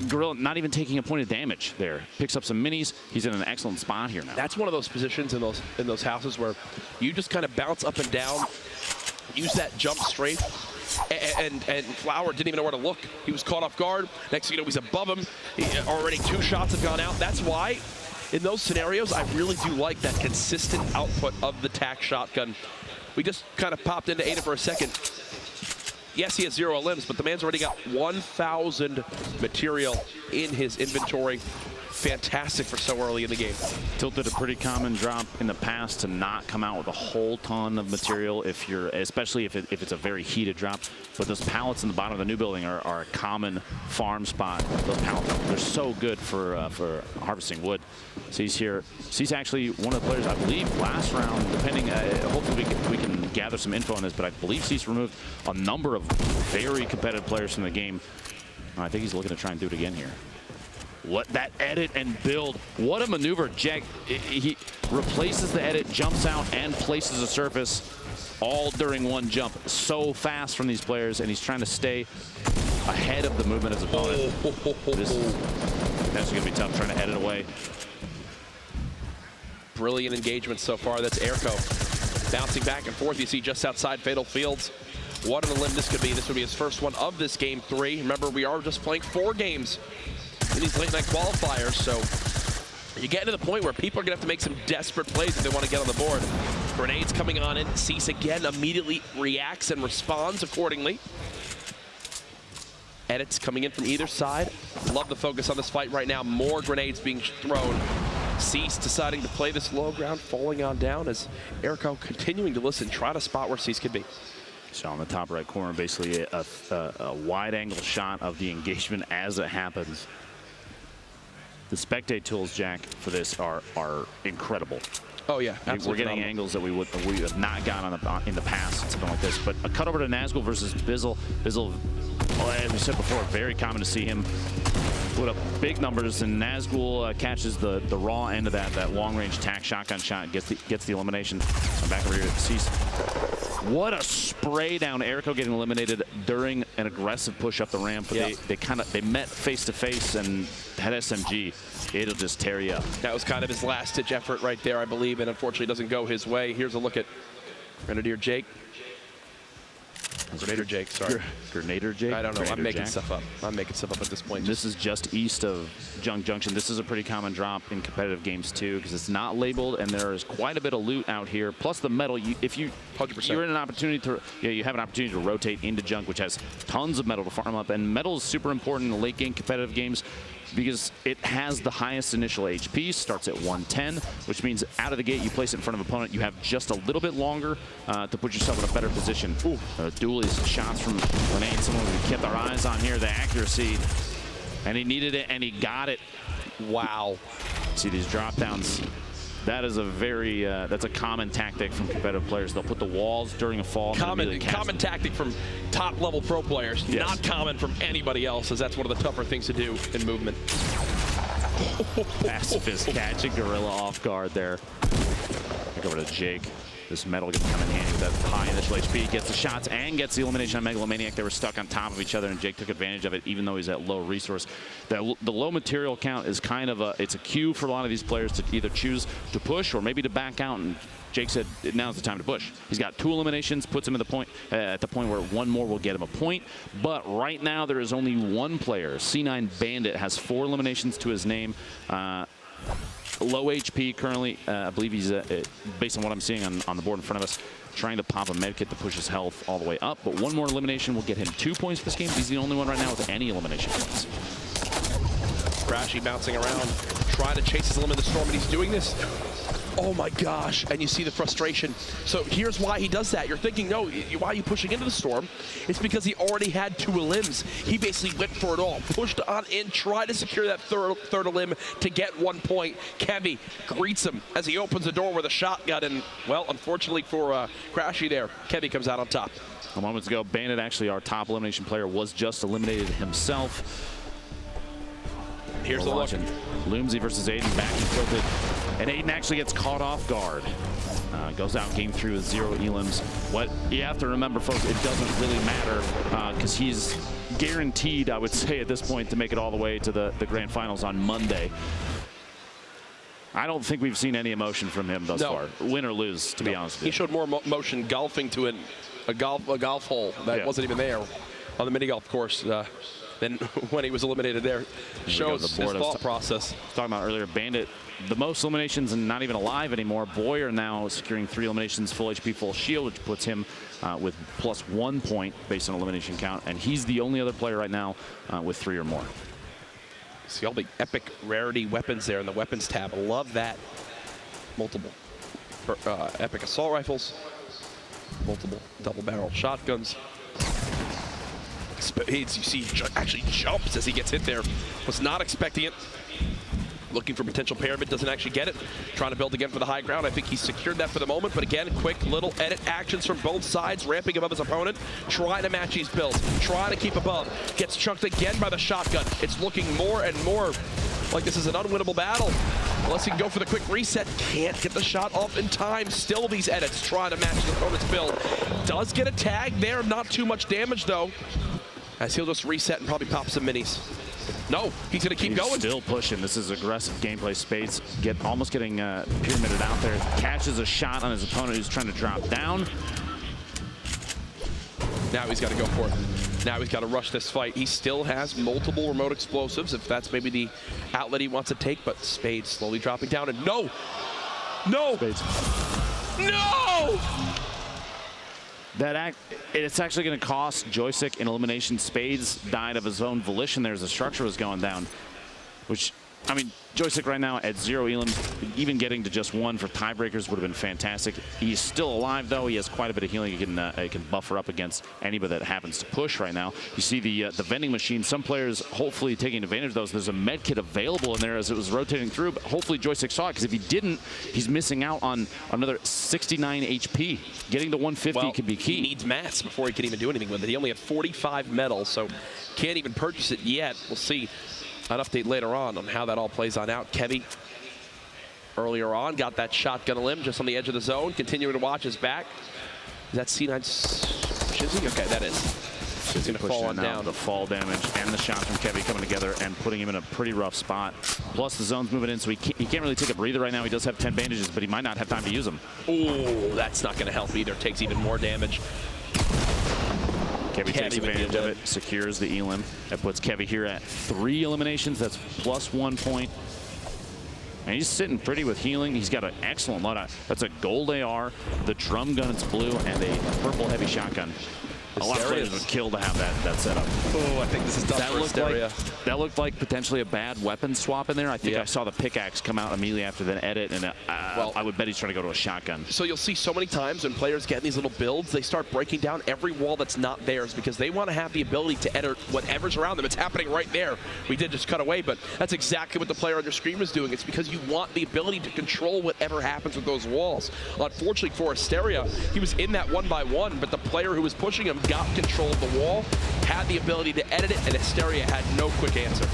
Speaker 2: Gorilla not even taking a point of damage there. Picks up some minis. He's in an excellent spot here now.
Speaker 1: That's one of those positions in those houses where you just kind of bounce up and down, use that jump strength. And Flower didn't even know where to look. He was caught off guard. Next thing you know, he's above him. Already 2 shots have gone out. That's why, in those scenarios, I really do like that consistent output of the TAC shotgun. We just kind of popped into Ada for a second. Yes, he has 0 limbs, but the man's already got 1,000 material in his inventory. Fantastic for so early in the game.
Speaker 2: Tilted a pretty common drop in the past to not come out with a whole ton of material especially if it's a very heated drop. But those pallets in the bottom of the new building are a common farm spot. Those pallets, they're so good for harvesting wood. So he's here. So he's actually one of the players, I believe, last round, depending, hopefully we can gather some info on this, but I believe he's removed a number of very competitive players from the game. I think he's looking to try and do it again here. What that edit and build, what a maneuver. Jack, he replaces the edit, jumps out, and places a surface all during one jump. So fast from these players, and he's trying to stay ahead of the movement of his opponent. That's going to be tough, trying to edit away.
Speaker 1: Brilliant engagement so far. That's Airco bouncing back and forth. You see just outside Fatal Fields. What an limb this could be. This would be his first one of this game 3. Remember, we are just playing 4 games in these late night qualifiers, so you get to the point where people are gonna have to make some desperate plays if they want to get on the board. Grenades coming on in. Cease again immediately reacts and responds accordingly. Edits coming in from either side. Love the focus on this fight right now. More grenades being thrown. Cease deciding to play this low ground, falling on down as Airco continuing to listen, try to spot where Cease could be.
Speaker 2: So on the top right corner, basically a wide angle shot of the engagement as it happens. The spectate tools, Jack, for this are incredible.
Speaker 1: Oh yeah, absolutely.
Speaker 2: We're getting angles that we have not gotten in the past in something like this. But a cut over to Nazgul versus Bizzle. Bizzle, as we said before, very common to see him put up big numbers, and Nazgul catches the raw end of that long-range TAC shotgun shot, gets the elimination. So back over here to Cease. What a spray down. Airco getting eliminated during an aggressive push up the ramp, but they met face to face, and that SMG, it'll just tear you up.
Speaker 1: That was kind of his last ditch effort right there, I believe, and unfortunately doesn't go his way. Here's a look at Grenadier Jake. Grenadier Jake, sorry.
Speaker 2: Grenadier Jake?
Speaker 1: I don't know.
Speaker 2: Grenadier
Speaker 1: I'm making
Speaker 2: Jack?
Speaker 1: stuff up. I'm making stuff up at this point.
Speaker 2: This is just east of Junk Junction. This is a pretty common drop in competitive games too, because it's not labeled, and there is quite a bit of loot out here. Plus the metal. If you
Speaker 1: 100%.
Speaker 2: You're in an opportunity to, you have an opportunity to rotate into Junk, which has tons of metal to farm up, and metal is super important in late game competitive games, because it has the highest initial HP, starts at 110, which means out of the gate you place it in front of an opponent, you have just a little bit longer to put yourself in a better position. Ooh, dualies shots from Grenade, someone we kept our eyes on here, the accuracy, and he needed it and he got it. Wow. See these drop downs. That is a very, that's a common tactic from competitive players. They'll put the walls during a fall.
Speaker 1: Common tactic from top level pro players, yes. Not common from anybody else, as that's one of the tougher things to do in movement.
Speaker 2: Pacifist catching Gorilla off guard there. Back over to Jake. This metal gonna come in handy with that high initial HP. Gets the shots and gets the elimination on Megalomaniac. They were stuck on top of each other, and Jake took advantage of it, even though he's at low resource. The low material count is kind of it's a cue for a lot of these players to either choose to push or maybe to back out. And Jake said now's the time to push. He's got 2 eliminations, puts him at the point where 1 more will get him a point. But right now there is only 1 player. C9 Bandit has 4 eliminations to his name. Low HP currently. I believe he's, based on what I'm seeing on the board in front of us, trying to pop a medkit to push his health all the way up. But 1 more elimination will get him 2 points this game. He's the only one right now with any elimination points.
Speaker 1: Crashy bouncing around, trying to chase his limit of the storm, and he's doing this. Oh my gosh, and you see the frustration. So here's why he does that. You're thinking, no, why are you pushing into the storm? It's because he already had 2 limbs. He basically went for it all, pushed on in, tried to secure that third limb to get 1 point. Kevy greets him as he opens the door with a shotgun, and well, unfortunately for Crashy there, Kevy comes out on top.
Speaker 2: A moment ago, Bandit, actually our top elimination player, was just eliminated himself.
Speaker 1: Here's the look.
Speaker 2: Loomsy versus Aiden, back and tilted. And Aiden actually gets caught off guard. Goes out game 3 with 0 elims. What you have to remember, folks, it doesn't really matter because he's guaranteed, I would say at this point, to make it all the way to the grand finals on Monday. I don't think we've seen any emotion from him thus far, win or lose, to be honest with you.
Speaker 1: He showed more motion golfing to a golf hole that wasn't even there on the mini golf course. Than when he was eliminated there. Shows his thought process.
Speaker 2: Talking about earlier, Bandit, the most eliminations and not even alive anymore. Boyer now securing 3 eliminations, full HP, full shield, which puts him with +1 point based on elimination count. And he's the only other player right now with 3 or more.
Speaker 1: See all the epic rarity weapons there in the weapons tab. I love that. Multiple epic assault rifles, multiple double barrel shotguns. Spades, you see, actually jumps as he gets hit there. Was not expecting it. Looking for potential pyramid, doesn't actually get it. Trying to build again for the high ground. I think he secured that for the moment, but again, quick little edit actions from both sides, ramping above his opponent, trying to match these builds, trying to keep above. Gets chunked again by the shotgun. It's looking more and more like this is an unwinnable battle. Unless he can go for the quick reset, can't get the shot off in time. Still these edits, trying to match his opponent's build. Does get a tag there, not too much damage though, as he'll just reset and probably pop some minis. No, he's gonna keep going.
Speaker 2: Still pushing. This is aggressive gameplay. Spades almost getting pyramided out there. Catches a shot on his opponent who's trying to drop down.
Speaker 1: Now he's got to go for it. Now he's got to rush this fight. He still has multiple remote explosives, if that's maybe the outlet he wants to take, but Spades slowly dropping down, and no!
Speaker 2: Spades.
Speaker 1: No!
Speaker 2: It's actually going to cost Joystick an elimination. Spades died of his own volition there as the structure was going down, which, I mean, Joystick right now at 0 elims, even getting to just 1 for tiebreakers would have been fantastic. He's still alive though. He has quite a bit of healing. He can buffer up against anybody that happens to push right now. You see the vending machine. Some players hopefully taking advantage of those. There's a med kit available in there as it was rotating through, but hopefully Joystick saw it, because if he didn't, he's missing out on another 69 HP. Getting to 150 could be key.
Speaker 1: He needs mats before he can even do anything with it. He only had 45 medals, so can't even purchase it yet. We'll see an update later on how that all plays on out. Kevy earlier on got that shotgun limb just on the edge of the zone, continuing to watch his back. Is that C9's Shizzy? Okay, that is. He's going to fall on down.
Speaker 2: The fall damage and the shots from Kevy coming together and putting him in a pretty rough spot. Plus the zone's moving in, so he can't really take a breather right now. He does have 10 bandages, but he might not have time to use them.
Speaker 1: Oh, that's not going to help either. Takes even more damage.
Speaker 2: Kevy takes advantage of it, secures the elim. That puts Kevy here at 3 eliminations. That's +1 point. And he's sitting pretty with healing. He's got an excellent loadout. That's a gold AR, the drum gun, it's blue, and a purple heavy shotgun. A lot of players would kill to have that setup.
Speaker 1: Oh, I think this is tough for Asteria.
Speaker 2: That looked like potentially a bad weapon swap in there. I think I saw the pickaxe come out immediately after the edit, and I would bet he's trying to go to a shotgun.
Speaker 1: So you'll see so many times when players get in these little builds, they start breaking down every wall that's not theirs because they want to have the ability to edit whatever's around them. It's happening right there. We did just cut away, but that's exactly what the player on your screen is doing. It's because you want the ability to control whatever happens with those walls. Unfortunately for Asteria, he was in that 1-by-1, but the player who was pushing him got control of the wall, had the ability to edit it, and Asteria had no quick answer.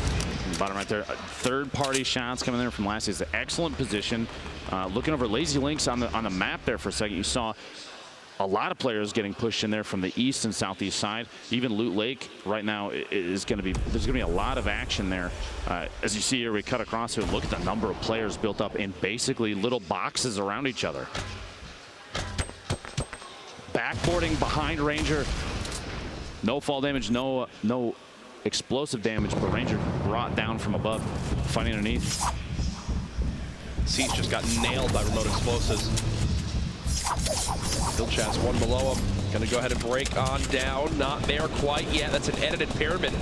Speaker 2: Bottom right there, third-party shots coming there from last season. Excellent position. Looking over Lazy Links on the map there for a second, you saw a lot of players getting pushed in there from the east and southeast side. Even Loot Lake right now is going to be, there's going to be a lot of action there. As you see here, we cut across here. Look at the number of players built up in basically little boxes around each other. Backboarding behind Ranger. No fall damage, no explosive damage, but Ranger brought down from above, fighting underneath.
Speaker 1: Siege just got nailed by remote explosives. Still Chaz one below him. Gonna go ahead and break on down. Not there quite yet. That's an edited pyramid.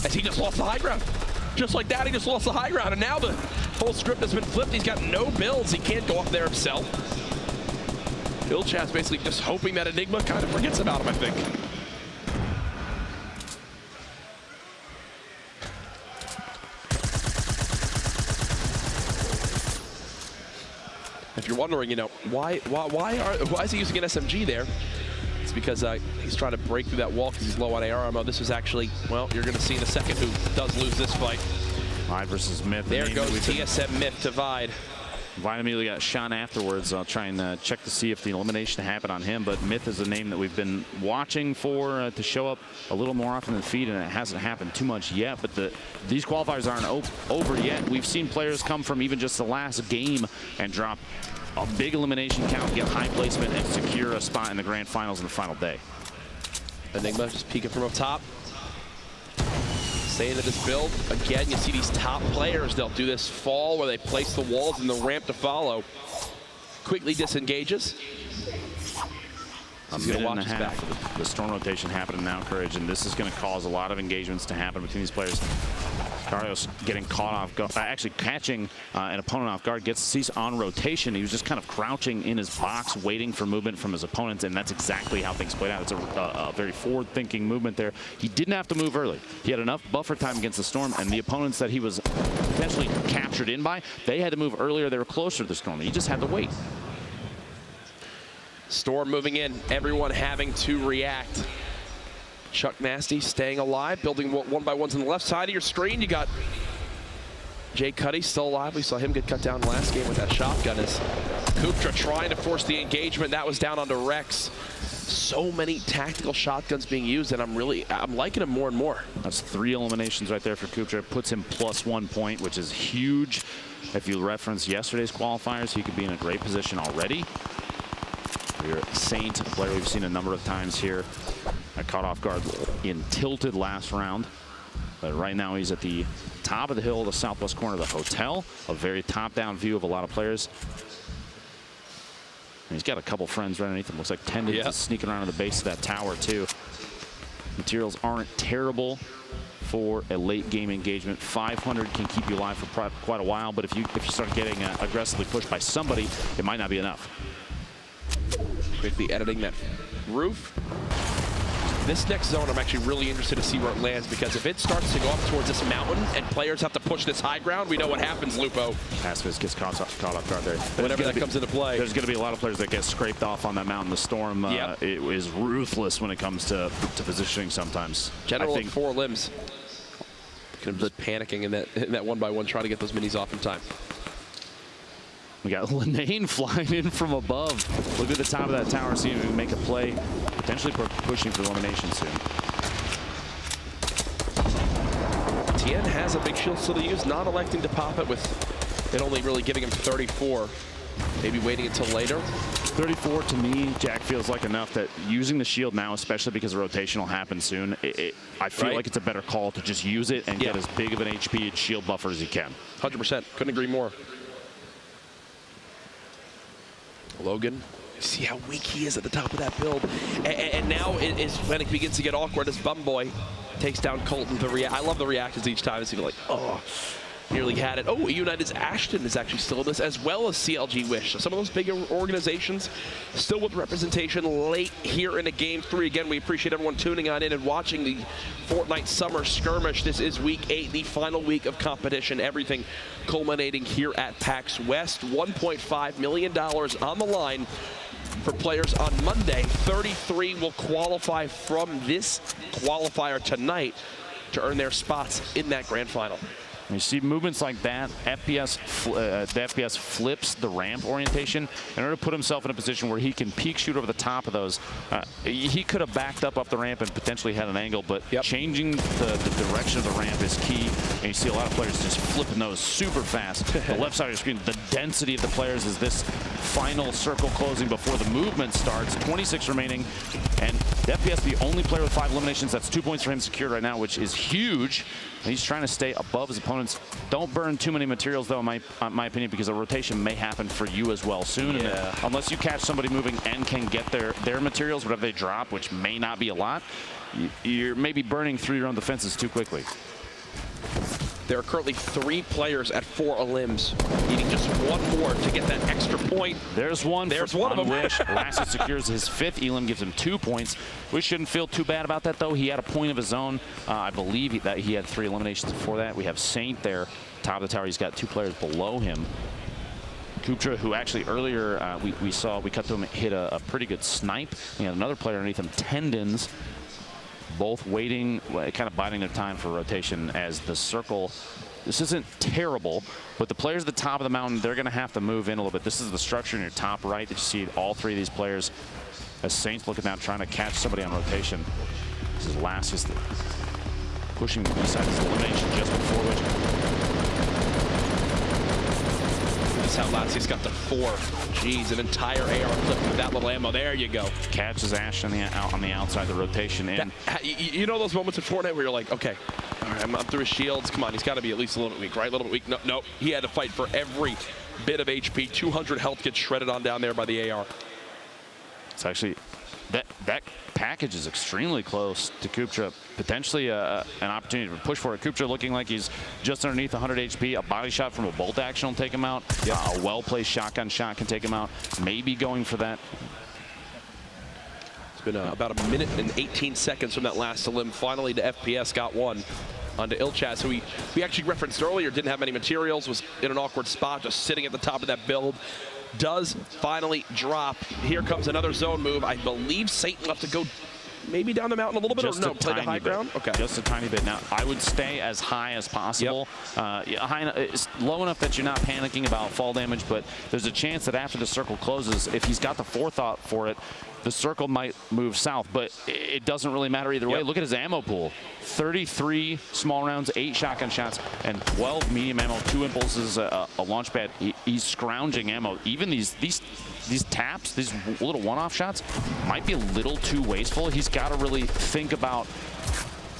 Speaker 1: As he just lost the high ground. Just like that, he just lost the high ground. And now the whole script has been flipped. He's got no builds. He can't go up there himself. Bill Chaz basically just hoping that Enigma kind of forgets about him, I think. If you're wondering, you know, why is he using an SMG there? It's because he's trying to break through that wall because he's low on AR ammo. This is actually, well, you're going to see in a second who does lose this fight.
Speaker 2: Vide versus Myth.
Speaker 1: There goes TSM Myth to Vide.
Speaker 2: Vide immediately got shot afterwards. I'll try and check to see if the elimination happened on him, but Myth is a name that we've been watching for to show up a little more often in the feed, and it hasn't happened too much yet, but these qualifiers aren't over yet. We've seen players come from even just the last game and drop a big elimination count, get high placement, and secure a spot in the grand finals in the final day.
Speaker 1: Enigma just peeking from up top. Staying at this build. Again, you see these top players, they'll do this fall where they place the walls and the ramp to follow. Quickly disengages.
Speaker 2: A minute and a half. The storm rotation happening now, Courage, and this is going to cause a lot of engagements to happen between these players. Carlos getting caught off guard, actually catching an opponent off guard, gets Cease on rotation. He was just kind of crouching in his box, waiting for movement from his opponents, and that's exactly how things played out. It's a very forward-thinking movement there. He didn't have to move early. He had enough buffer time against the storm, and the opponents that he was potentially captured in by, they had to move earlier. They were closer to the storm. He just had to wait.
Speaker 1: Storm moving in, everyone having to react. Chuck Nasty staying alive, building one by ones on the left side of your screen. You got Jay Cuddy still alive. We saw him get cut down last game with that shotgun as Kuptra trying to force the engagement. That was down onto Rex. So many tactical shotguns being used, and I'm liking him more and more.
Speaker 2: That's 3 eliminations right there for Kuptra. Puts him +1 point, which is huge. If you reference yesterday's qualifiers, he could be in a great position already. Your Saint, a player we've seen a number of times here. I caught off guard in Tilted last round. But right now he's at the top of the hill, the southwest corner of the hotel. A very top-down view of a lot of players. And he's got a couple friends right underneath him. Looks like Tendons is sneaking around to the base of that tower, too. Materials aren't terrible for a late game engagement. 500 can keep you alive for quite a while, but if you start getting aggressively pushed by somebody, it might not be enough.
Speaker 1: Quickly editing that roof. This next zone, I'm actually really interested to see where it lands, because if it starts to go up towards this mountain and players have to push this high ground, we know what happens, Lupo.
Speaker 2: Pacifist gets caught off guard there.
Speaker 1: Whenever that comes into play.
Speaker 2: There's going to be a lot of players that get scraped off on that mountain. The storm it is ruthless when it comes to positioning sometimes.
Speaker 1: General of 4 limbs. Kind of just panicking in that one by one, trying to get those minis off in time.
Speaker 2: We got Linane flying in from above. Look at the top of that tower, seeing if we can make a play. Potentially pushing for elimination soon.
Speaker 1: Tien has a big shield still to use, not electing to pop it, with it only really giving him 34. Maybe waiting until later.
Speaker 2: 34 to me, Jack, feels like enough that using the shield now, especially because the rotation will happen soon, I feel like it's a better call to just use it and get as big of an HP and shield buffer as you can.
Speaker 1: 100%. Couldn't agree more. Logan, see how weak he is at the top of that build. And now it is when it begins to get awkward as Bumboy takes down Colton. I love the reactions each time. It's like, oh, nearly had it. Oh, United's Ashton is actually still in this, as well as CLG Wish. So some of those bigger organizations still with representation late here in a Game 3. Again, we appreciate everyone tuning on in and watching the Fortnite Summer Skirmish. This is week 8, the final week of competition. Everything culminating here at PAX West. $1.5 million on the line for players on Monday. 33 will qualify from this qualifier tonight to earn their spots in that grand final.
Speaker 2: You see movements like that, the FPS flips the ramp orientation in order to put himself in a position where he can peek shoot over the top of those. He could have backed up the ramp and potentially had an angle, but changing the direction of the ramp is key. And you see a lot of players just flipping those super fast. The left side of the screen, the density of the players is this final circle closing before the movement starts. 26 remaining, and the FPS, the only player with 5 eliminations. That's 2 points for him secured right now, which is huge. And he's trying to stay above his opponents. Don't burn too many materials, though, in my opinion, because a rotation may happen for you as well soon. And unless you catch somebody moving and can get their materials, whatever they drop, which may not be a lot, you're maybe burning through your own defenses too quickly.
Speaker 1: There are currently 3 players at 4 elims, needing just 1 more to get that extra point.
Speaker 2: There's one.
Speaker 1: There's one of them.
Speaker 2: Wish. Lassie secures his 5th elim, gives him 2 points. We shouldn't feel too bad about that, though. He had a point of his own. I believe that he had 3 eliminations before that. We have Saint there, top of the tower. He's got 2 players below him. Kuptra, who actually earlier we cut to him hit a pretty good snipe. He had another player underneath him, Tendons. Both waiting, kind of biding their time for rotation as the circle. This isn't terrible, but the players at the top of the mountain, they're going to have to move in a little bit. This is the structure in your top right that you see all 3 of these players. As Saints looking down, trying to catch somebody on rotation. This is last, just pushing the east side. This elimination just before which.
Speaker 1: This is how Lassie's got to 4. Jeez, an entire AR clip with that little ammo. There you go.
Speaker 2: Catches Ash on the outside, the rotation in.
Speaker 1: You know those moments in Fortnite where you're like, okay, all right, I'm through his shields. Come on, he's got to be at least a little bit weak, right? A little bit weak. No, he had to fight for every bit of HP. 200 health gets shredded on down there by the AR.
Speaker 2: It's actually, that package is extremely close to Kuptra. Potentially an opportunity to push for it. Kuptra looking like he's just underneath 100 HP. A body shot from a bolt action will take him out. A well-placed shotgun shot can take him out. Maybe going for that.
Speaker 1: It's been about 1 minute and 18 seconds from that last elim. Finally, the FPS got one onto Ilchaz, who we actually referenced earlier, didn't have many materials, was in an awkward spot, just sitting at the top of that build. Does finally drop. Here comes another zone move. I believe Satan left to go maybe down the mountain a little bit, just or no, play the high ground? Okay.
Speaker 2: Just a tiny bit. Now, I would stay as high as possible. It's low enough that you're not panicking about fall damage, but there's a chance that after the circle closes, if he's got the forethought for it, the circle might move south, but it doesn't really matter either way. Look at his ammo pool. 33 small rounds, 8 shotgun shots, and 12 medium ammo, 2 impulses, a launch pad. He's scrounging ammo. Even these taps, these little one-off shots, might be a little too wasteful. He's got to really think about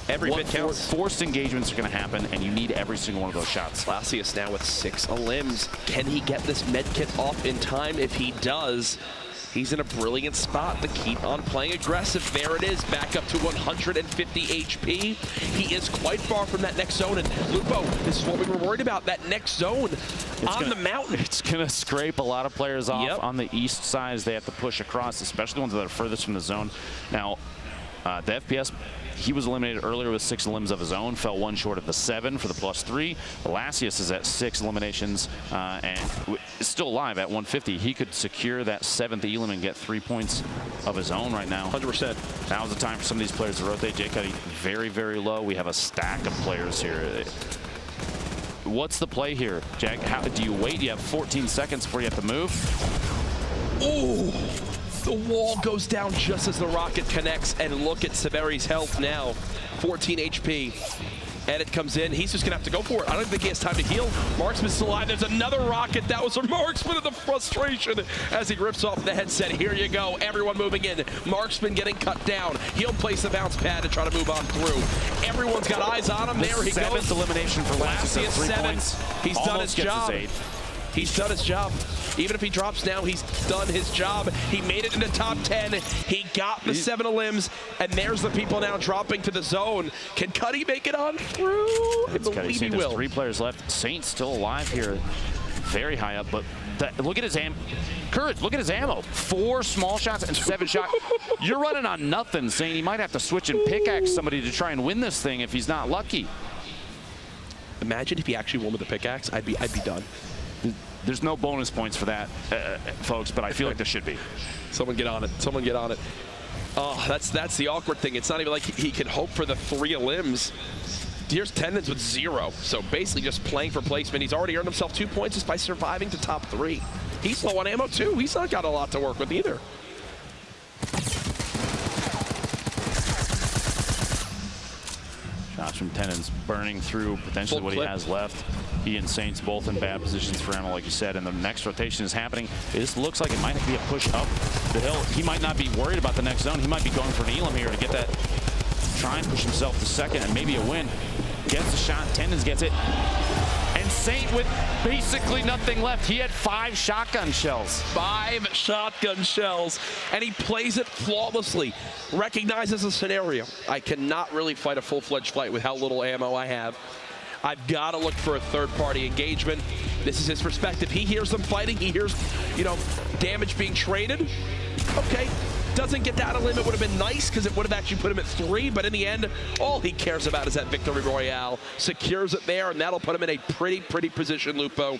Speaker 1: every bit counts.
Speaker 2: Forced engagements are going to happen, and you need every single one of those shots.
Speaker 1: Lassius now with 6 elims. Can he get this med kit off in time? If he does, he's in a brilliant spot to keep on playing aggressive. There it is, back up to 150 HP. He is quite far from that next zone. And Lupo, this is what we were worried about, that next zone on the mountain.
Speaker 2: It's going to scrape a lot of players off on the east side as they have to push across, especially the ones that are furthest from the zone. Now, the FPS, he was eliminated earlier with 6 elims of his own, fell 1 short of the 7 for the +3. Lassius is at 6 eliminations and is still alive at 150. He could secure that 7th elim and get 3 points of his own right now.
Speaker 1: 100%.
Speaker 2: Now's the time for some of these players to rotate. Jay Cuddy very, very low. We have a stack of players here. What's the play here, Jack? How do you wait? You have 14 seconds before you have to move.
Speaker 1: Ooh. The wall goes down just as the rocket connects, and look at Severi's health now. 14 HP. Edit comes in. He's just going to have to go for it. I don't think he has time to heal. Marksman's still alive. There's another rocket. That was a Marksman of the frustration as he rips off the headset. Here you go. Everyone moving in. Marksman getting cut down. He'll place the bounce pad to try to move on through. Everyone's got eyes on him. There he goes.
Speaker 2: 7th elimination for Lassius.
Speaker 1: 7. He's done his job. He's done his job. Even if he drops now, he's done his job. He made it into top 10. He got the 7 elims, and there's the people now dropping to the zone. Can Cuddy make it on through? I believe he will.
Speaker 2: There's 3 players left. Saint's still alive here, very high up, but look at his ammo. Courage, look at his ammo. 4 small shots and 7 shots. You're running on nothing, Saint. He might have to switch and pickaxe somebody to try and win this thing if he's not lucky.
Speaker 1: Imagine if he actually won with a pickaxe. I'd be done.
Speaker 2: There's no bonus points for that, folks, but I feel like there should be.
Speaker 1: Someone get on it. Someone get on it. Oh, that's the awkward thing. It's not even like he can hope for the 3 elims Here's Tendons with 0. So basically just playing for placement. He's already earned himself 2 points just by surviving to top 3. He's low on ammo too. He's not got a lot to work with either.
Speaker 2: Shots from Tendons burning through potentially
Speaker 1: Full
Speaker 2: what
Speaker 1: clip.
Speaker 2: he has left. He and Saints both in bad positions for ammo, like you said, and the next rotation is happening. This looks like it might be a push up the hill. He might not be worried about the next zone. He might be going for an Elam here to get that, try and push himself to second and maybe a win. Gets the shot, Tendons gets it. And Saint with basically nothing left. He had 5 shotgun shells.
Speaker 1: 5 shotgun shells, and he plays it flawlessly. Recognizes the scenario. I cannot really fight a full-fledged fight with how little ammo I have. I've got to look for a third-party engagement. This is his perspective. He hears them fighting. He hears, you know, damage being traded. Okay. Doesn't get that a limit. Would have been nice because it would have actually put him at 3, but in the end, all he cares about is that victory royale. Secures it there, and that'll put him in a pretty position, Lupo,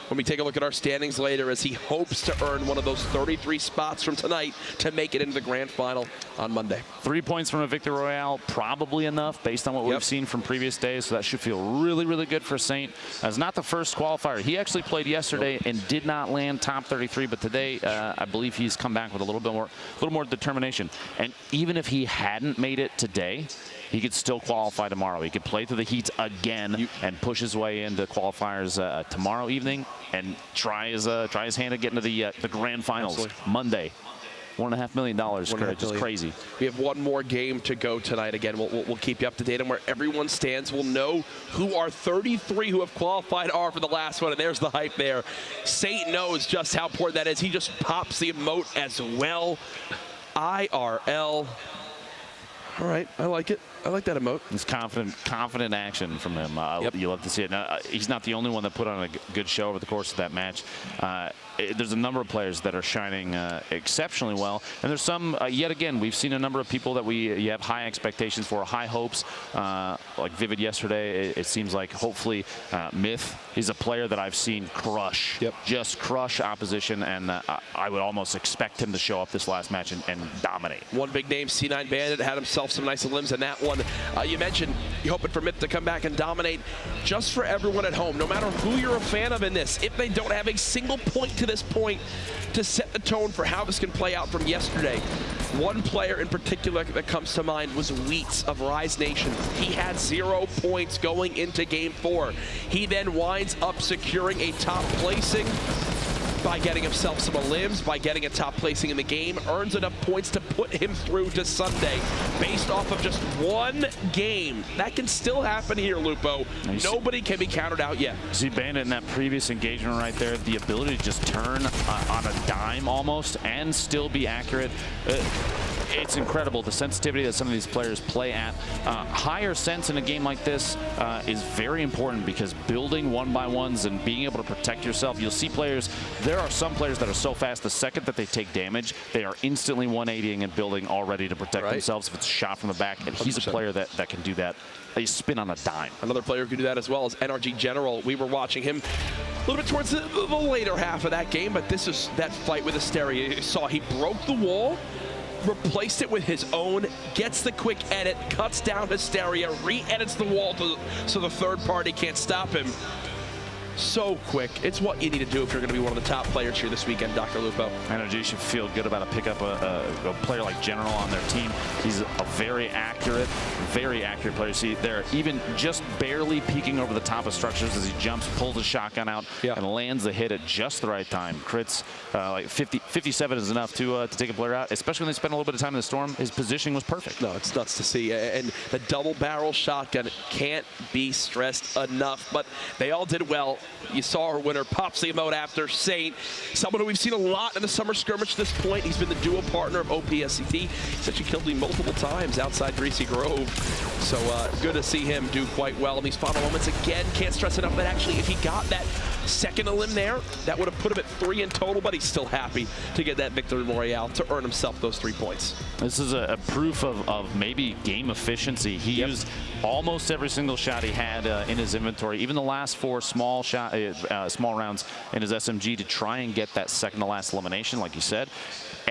Speaker 1: when we take a look at our standings later, as he hopes to earn one of those 33 spots from tonight to make it into the grand final on Monday.
Speaker 2: 3 points from a victory royale, probably enough based on what we've seen from previous days, so that should feel really good for Saint. As not the first qualifier. He actually played yesterday and did not land top 33, but today I believe he's come back with a little more determination. And even if he hadn't made it today, he could still qualify tomorrow. He could play through the heats again and push his way into qualifiers tomorrow evening and try his hand at getting to the grand finals.
Speaker 1: Absolutely. Monday.
Speaker 2: $1.5 million, just crazy.
Speaker 1: We have one more game to go tonight. Again, we'll keep you up to date on where everyone stands. We'll know who our 33 who have qualified are for the last one, and there's the hype there. Saint knows just how important that is. He just pops the emote as well. IRL. All right, I like it. I like that emote.
Speaker 2: It's confident action from him. You love to see it. Now, he's not the only one that put on a good show over the course of that match. There's a number of players that are shining exceptionally well, and there's some. Yet again, we've seen a number of people that you have high expectations for, high hopes. Like Vivid yesterday, it seems like hopefully Myth is a player that I've seen crush, just crush opposition, and I would almost expect him to show up this last match and dominate.
Speaker 1: One big name, C9 Bandit, had himself some nice limbs in that one. You mentioned you're hoping for Myth to come back and dominate. Just for everyone at home, no matter who you're a fan of in this, if they don't have a single point to this point to set the tone for how this can play out from yesterday. One player in particular that comes to mind was Wheats of Rise Nation. He had 0 points going into Game 4. He then winds up securing a top placing by getting himself some limbs, by getting a top placing in the game, earns enough points to put him through to Sunday based off of just one game. That can still happen here, Lupo. Nobody can be counted out yet.
Speaker 2: See Bandit in that previous engagement right there, the ability to just turn on a dime almost and still be accurate. It's incredible, the sensitivity that some of these players play at. Higher sense in a game like this is very important because building one-by-ones and being able to protect yourself, you'll see players, there are some players that are so fast, the second that they take damage, they are instantly 180ing and building all ready to protect themselves if it's shot from the back, and he's 100%. A player that can do that. They spin on a dime.
Speaker 1: Another player who can do that as well is NRG General. We were watching him a little bit towards the later half of that game, but this is that fight with Hysteria. You saw he broke the wall, replaced it with his own, gets the quick edit, cuts down Hysteria, re-edits the wall so the third party can't stop him. So quick. It's what you need to do if you're going to be one of the top players here this weekend, Dr. Lupo.
Speaker 2: NRG should feel good about to pick up a player like General on their team. He's a very accurate player. See, they're even just barely peeking over the top of structures as he jumps, pulls a shotgun out, and lands the hit at just the right time. Crits, like 57 is enough to take a player out, especially when they spend a little bit of time in the storm. His positioning was perfect.
Speaker 1: No, it's nuts to see. And the double barrel shotgun can't be stressed enough, but they all did well. You saw our winner pops the emote after Saint, someone who we've seen a lot in the summer skirmish at this point. He's been the dual partner of OPSCT. He's actually killed me multiple times outside Greasy Grove. So good to see him do quite well in these final moments. Again, can't stress enough that actually if he got that second elim there, that would have put him at 3 in total, but he's still happy to get that victory royale to earn himself those 3 points.
Speaker 2: This is a proof of maybe game efficiency. He used almost every single shot he had in his inventory. Even the last 4 small small rounds in his SMG to try and get that second to last elimination, like you said,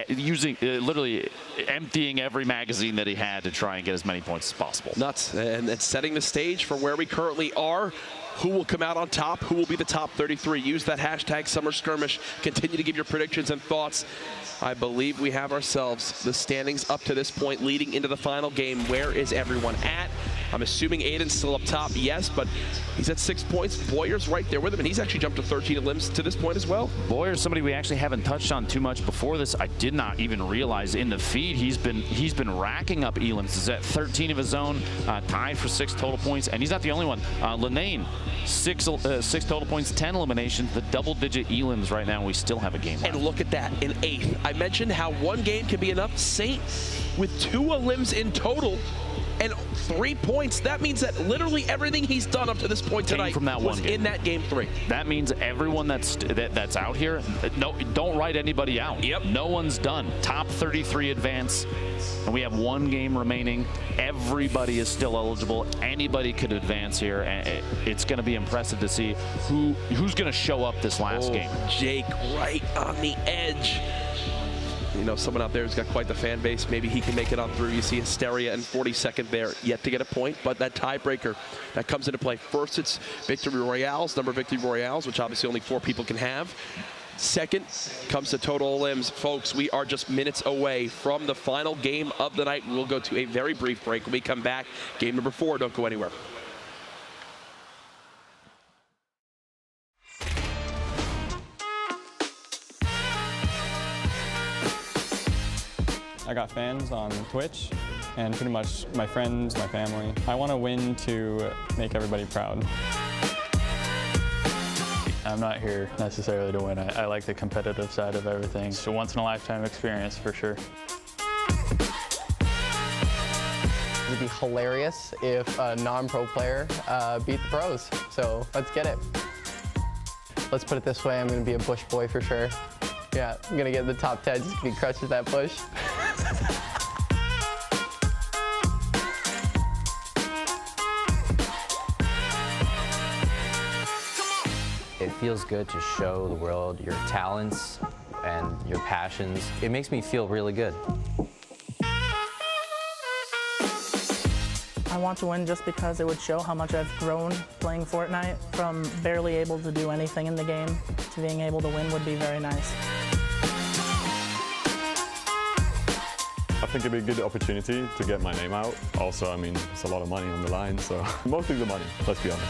Speaker 2: using literally emptying every magazine that he had to try and get as many points as possible.
Speaker 1: Nuts, and it's setting the stage for where we currently are. Who will come out on top? Who will be the top 33? Use that hashtag Summer Skirmish. Continue to give your predictions and thoughts. I believe we have ourselves the standings up to this point leading into the final game. Where is everyone at? I'm assuming Aiden's still up top, yes, but he's at 6 points. Boyer's right there with him, and he's actually jumped to 13 limbs to this point as well.
Speaker 2: Boyer's somebody we actually haven't touched on too much before this. I did not even realize in the feed he's been racking up elims. He's at 13 of his own, tied for 6 total points, and he's not the only one. Linane, 6 total points, 10 eliminations, the double-digit elims right now, and we still have a game left.
Speaker 1: And look at that, in 8th. I mentioned how one game can be enough. Saint with 2 elims in total and 3 points. That means that literally everything he's done up to this point tonight
Speaker 2: from that
Speaker 1: was
Speaker 2: one game.
Speaker 1: in that game 3.
Speaker 2: That means everyone that's out here, no, don't write anybody out.
Speaker 1: Yep.
Speaker 2: No one's done. Top 33 advance, and we have 1 game remaining. Everybody is still eligible. Anybody could advance here, and it's going to be impressive to see who's going to show up this last game.
Speaker 1: Jake right on the edge. You know, someone out there who's got quite the fan base. Maybe he can make it on through. You see Hysteria and 42nd there, yet to get a point, but that tiebreaker that comes into play. First, it's Victory Royales, number of Victory Royales, which obviously only 4 people can have. Second comes the total limbs. Folks, we are just minutes away from the final game of the night. We'll go to a very brief break. When we come back, game number 4. Don't go anywhere.
Speaker 7: I got fans on Twitch and pretty much my friends, my family. I want to win to make everybody proud.
Speaker 8: I'm not here necessarily to win. I like the competitive side of everything. It's a once-in-a-lifetime experience for sure.
Speaker 9: It would be hilarious if a non-pro player beat the pros. So let's get it. Let's put it this way, I'm going to be a Bush boy for sure. Yeah, I'm going to get in the top 10 just to be crushed with that Bush.
Speaker 10: It feels good to show the world your talents and your passions. It makes me feel really good.
Speaker 11: I want to win just because it would show how much I've grown playing Fortnite. From barely able to do anything in the game to being able to win would be very nice.
Speaker 7: I think it'd be a good opportunity to get my name out. Also, I mean, it's a lot of money on the line, so mostly the money, let's be honest.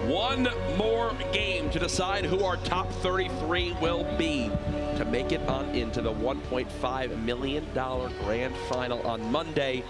Speaker 1: One more game to decide who our top 33 will be to make it on into the $1.5 million grand final on Monday.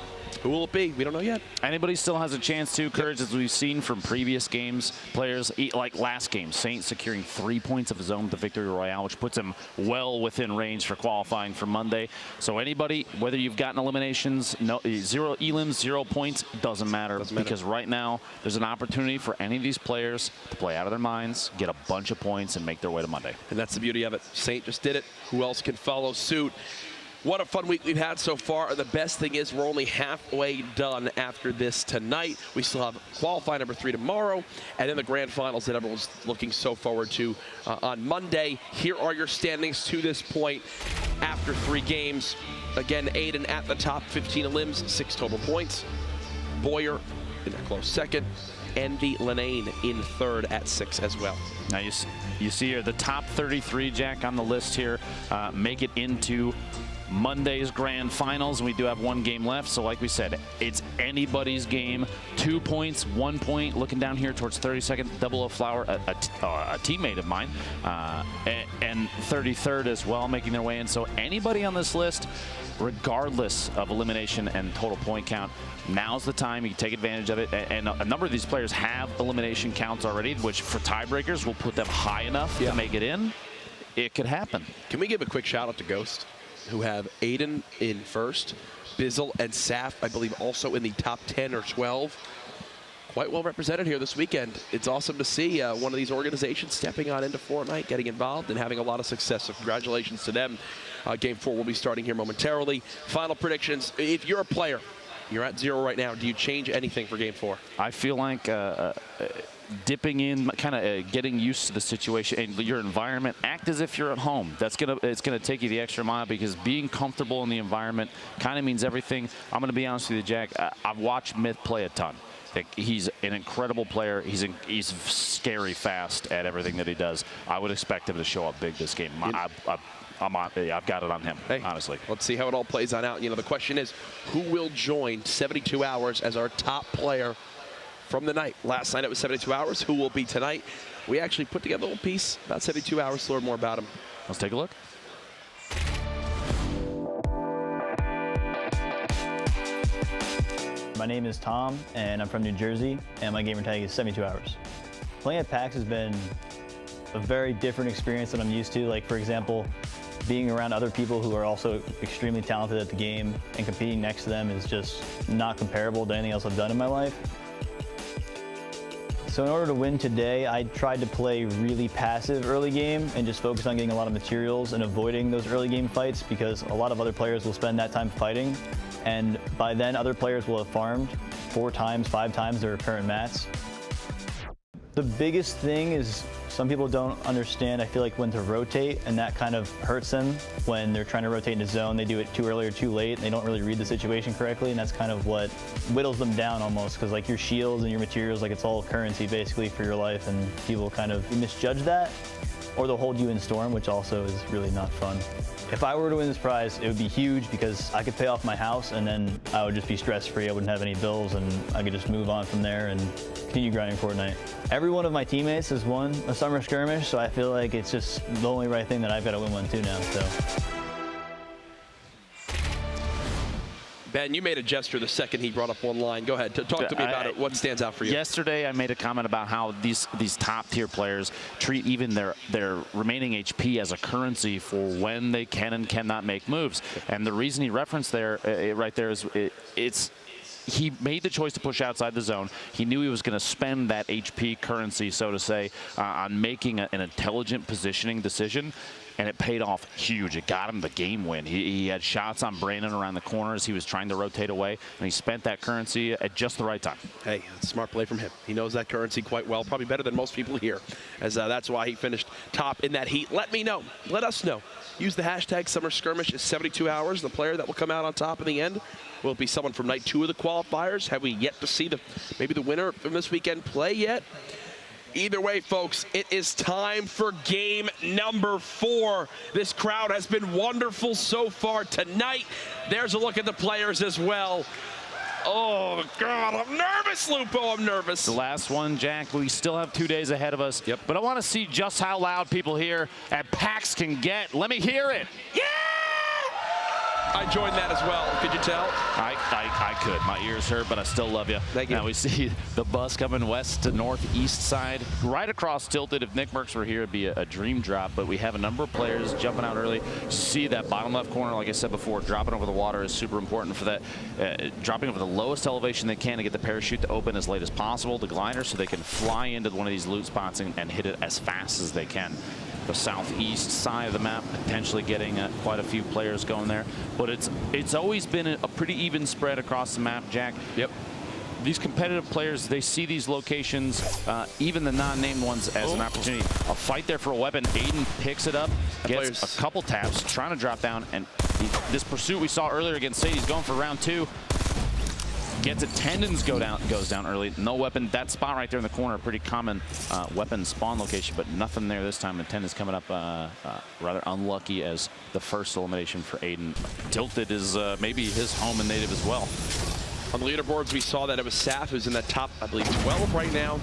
Speaker 1: Who will it be? We don't know yet.
Speaker 2: Anybody still has a chance to, Courage, as we've seen from previous games. Players, like last game, Saint securing 3 points of his own with the Victory Royale, which puts him well within range for qualifying for Monday. So anybody, whether you've gotten eliminations, 0 elims, 0 points, doesn't matter. Because right now, there's an opportunity for any of these players to play out of their minds, get a bunch of points, and make their way to Monday.
Speaker 1: And that's the beauty of it. Saint just did it. Who else can follow suit? What a fun week we've had so far. The best thing is we're only halfway done after this tonight. We still have qualifying number 3 tomorrow, and then the grand finals that everyone's looking so forward to on Monday. Here are your standings to this point after 3 games. Again, Aiden at the top, 15 elims, 6 total points. Boyer in a close second. Envy Lenane in third at 6 as well.
Speaker 2: Now you see here the top 33, Jack, on the list here make it into Monday's grand finals. We do have 1 game left, so like we said, it's anybody's game. 2 points, 1 point. Looking down here towards 32nd, Double O Flower, a teammate of mine, and 33rd as well, making their way in. So anybody on this list, regardless of elimination and total point count, now's the time. You can take advantage of it. And a number of these players have elimination counts already, which for tiebreakers will put them high enough to make it in. It could happen.
Speaker 1: Can we give a quick shout out to Ghost, who have Aiden in first, Bizzle and Saf, I believe, also in the top 10 or 12. Quite well represented here this weekend. It's awesome to see one of these organizations stepping on into Fortnite, getting involved, and having a lot of success. So congratulations to them. Game 4 will be starting here momentarily. Final predictions. If you're a player, you're at 0 right now, do you change anything for Game 4?
Speaker 2: I feel like dipping in, kind of getting used to the situation and your environment. Act as if you're at home. It's gonna take you the extra mile, because being comfortable in the environment kind of means everything. I'm gonna be honest with you, Jack. I've watched Myth play a ton. He's an incredible player. He's scary fast at everything that he does. I would expect him to show up big this game. I've got it on him, honestly.
Speaker 1: Let's see how it all plays on out. You know, the question is, who will join 72 Hours as our top player from the night? Last night it was 72 Hours. Who will be tonight? We actually put together a little piece about 72 Hours to learn more about him.
Speaker 2: Let's take a look.
Speaker 12: My name is Tom, and I'm from New Jersey, and my gamer tag is 72 Hours. Playing at PAX has been a very different experience than I'm used to. Like, for example, being around other people who are also extremely talented at the game and competing next to them is just not comparable to anything else I've done in my life. So in order to win today, I tried to play really passive early game and just focus on getting a lot of materials and avoiding those early game fights, because a lot of other players will spend that time fighting, and by then other players will have farmed 4 times, 5 times their current mats. The biggest thing is some people don't understand, I feel like, when to rotate, and that kind of hurts them when they're trying to rotate into zone. They do it too early or too late, and they don't really read the situation correctly, and that's kind of what whittles them down almost, because like your shields and your materials, like it's all currency basically for your life, and people kind of misjudge that, or they'll hold you in storm, which also is really not fun. If I were to win this prize, it would be huge, because I could pay off my house and then I would just be stress-free. I wouldn't have any bills, and I could just move on from there and continue grinding Fortnite. Every one of my teammates has won a summer skirmish, so I feel like it's just the only right thing that I've got to win one too now. So.
Speaker 1: Ben, you made a gesture the second he brought up one line. Go ahead, talk to me about it. What stands out for you?
Speaker 2: Yesterday, I made a comment about how these top tier players treat even their remaining HP as a currency for when they can and cannot make moves. And the reason he referenced there, right there, is he made the choice to push outside the zone. He knew he was going to spend that HP currency, so to say, on making an intelligent positioning decision. And it paid off huge. It got him the game win. He had shots on Brandon around the corners. He was trying to rotate away, and he spent that currency at just the right time.
Speaker 1: Hey, smart play from him. He knows that currency quite well, probably better than most people here, as that's why he finished top in that heat. Let me know. Let us know. Use the hashtag Summer Skirmish is 72 Hours. The player that will come out on top in the end will it be someone from night 2 of the qualifiers. Have we yet to see maybe the winner from this weekend play yet? Either way, folks, it is time for game number 4. This crowd has been wonderful so far tonight. There's a look at the players as well. Oh, God, I'm nervous, Lupo. I'm nervous.
Speaker 2: The last one, Jack. We still have 2 days ahead of us.
Speaker 1: Yep.
Speaker 2: But I want to see just how loud people here at PAX can get. Let me hear it.
Speaker 1: Yeah! I joined that as well. Could you tell?
Speaker 2: I could. My ears hurt, but I still love you.
Speaker 1: Thank you.
Speaker 2: Now we see the bus coming west to northeast side, right across Tilted. If Nick Merckx were here, it'd be a dream drop, but we have a number of players jumping out early. See that bottom left corner, like I said before, dropping over the water is super important for that. Dropping over the lowest elevation they can to get the parachute to open as late as possible, the glider, so they can fly into one of these loot spots and hit it as fast as they can. The southeast side of the map, potentially getting quite a few players going there. But it's always been a pretty even spread across the map, Jack.
Speaker 1: Yep.
Speaker 2: These competitive players, they see these locations, even the non-named ones, as an opportunity. A fight there for a weapon. Aiden picks it up, gets a couple taps, trying to drop down, and this pursuit we saw earlier against Sadie's going for round 2. Gets it, tendons goes down early. No weapon. That spot right there in the corner, pretty common weapon spawn location, but nothing there this time. The tendons coming up rather unlucky as the first elimination for Aiden. Tilted is maybe his home and native as well.
Speaker 1: On the leaderboards, we saw that it was Saf who's in that top, I believe, 12 right now.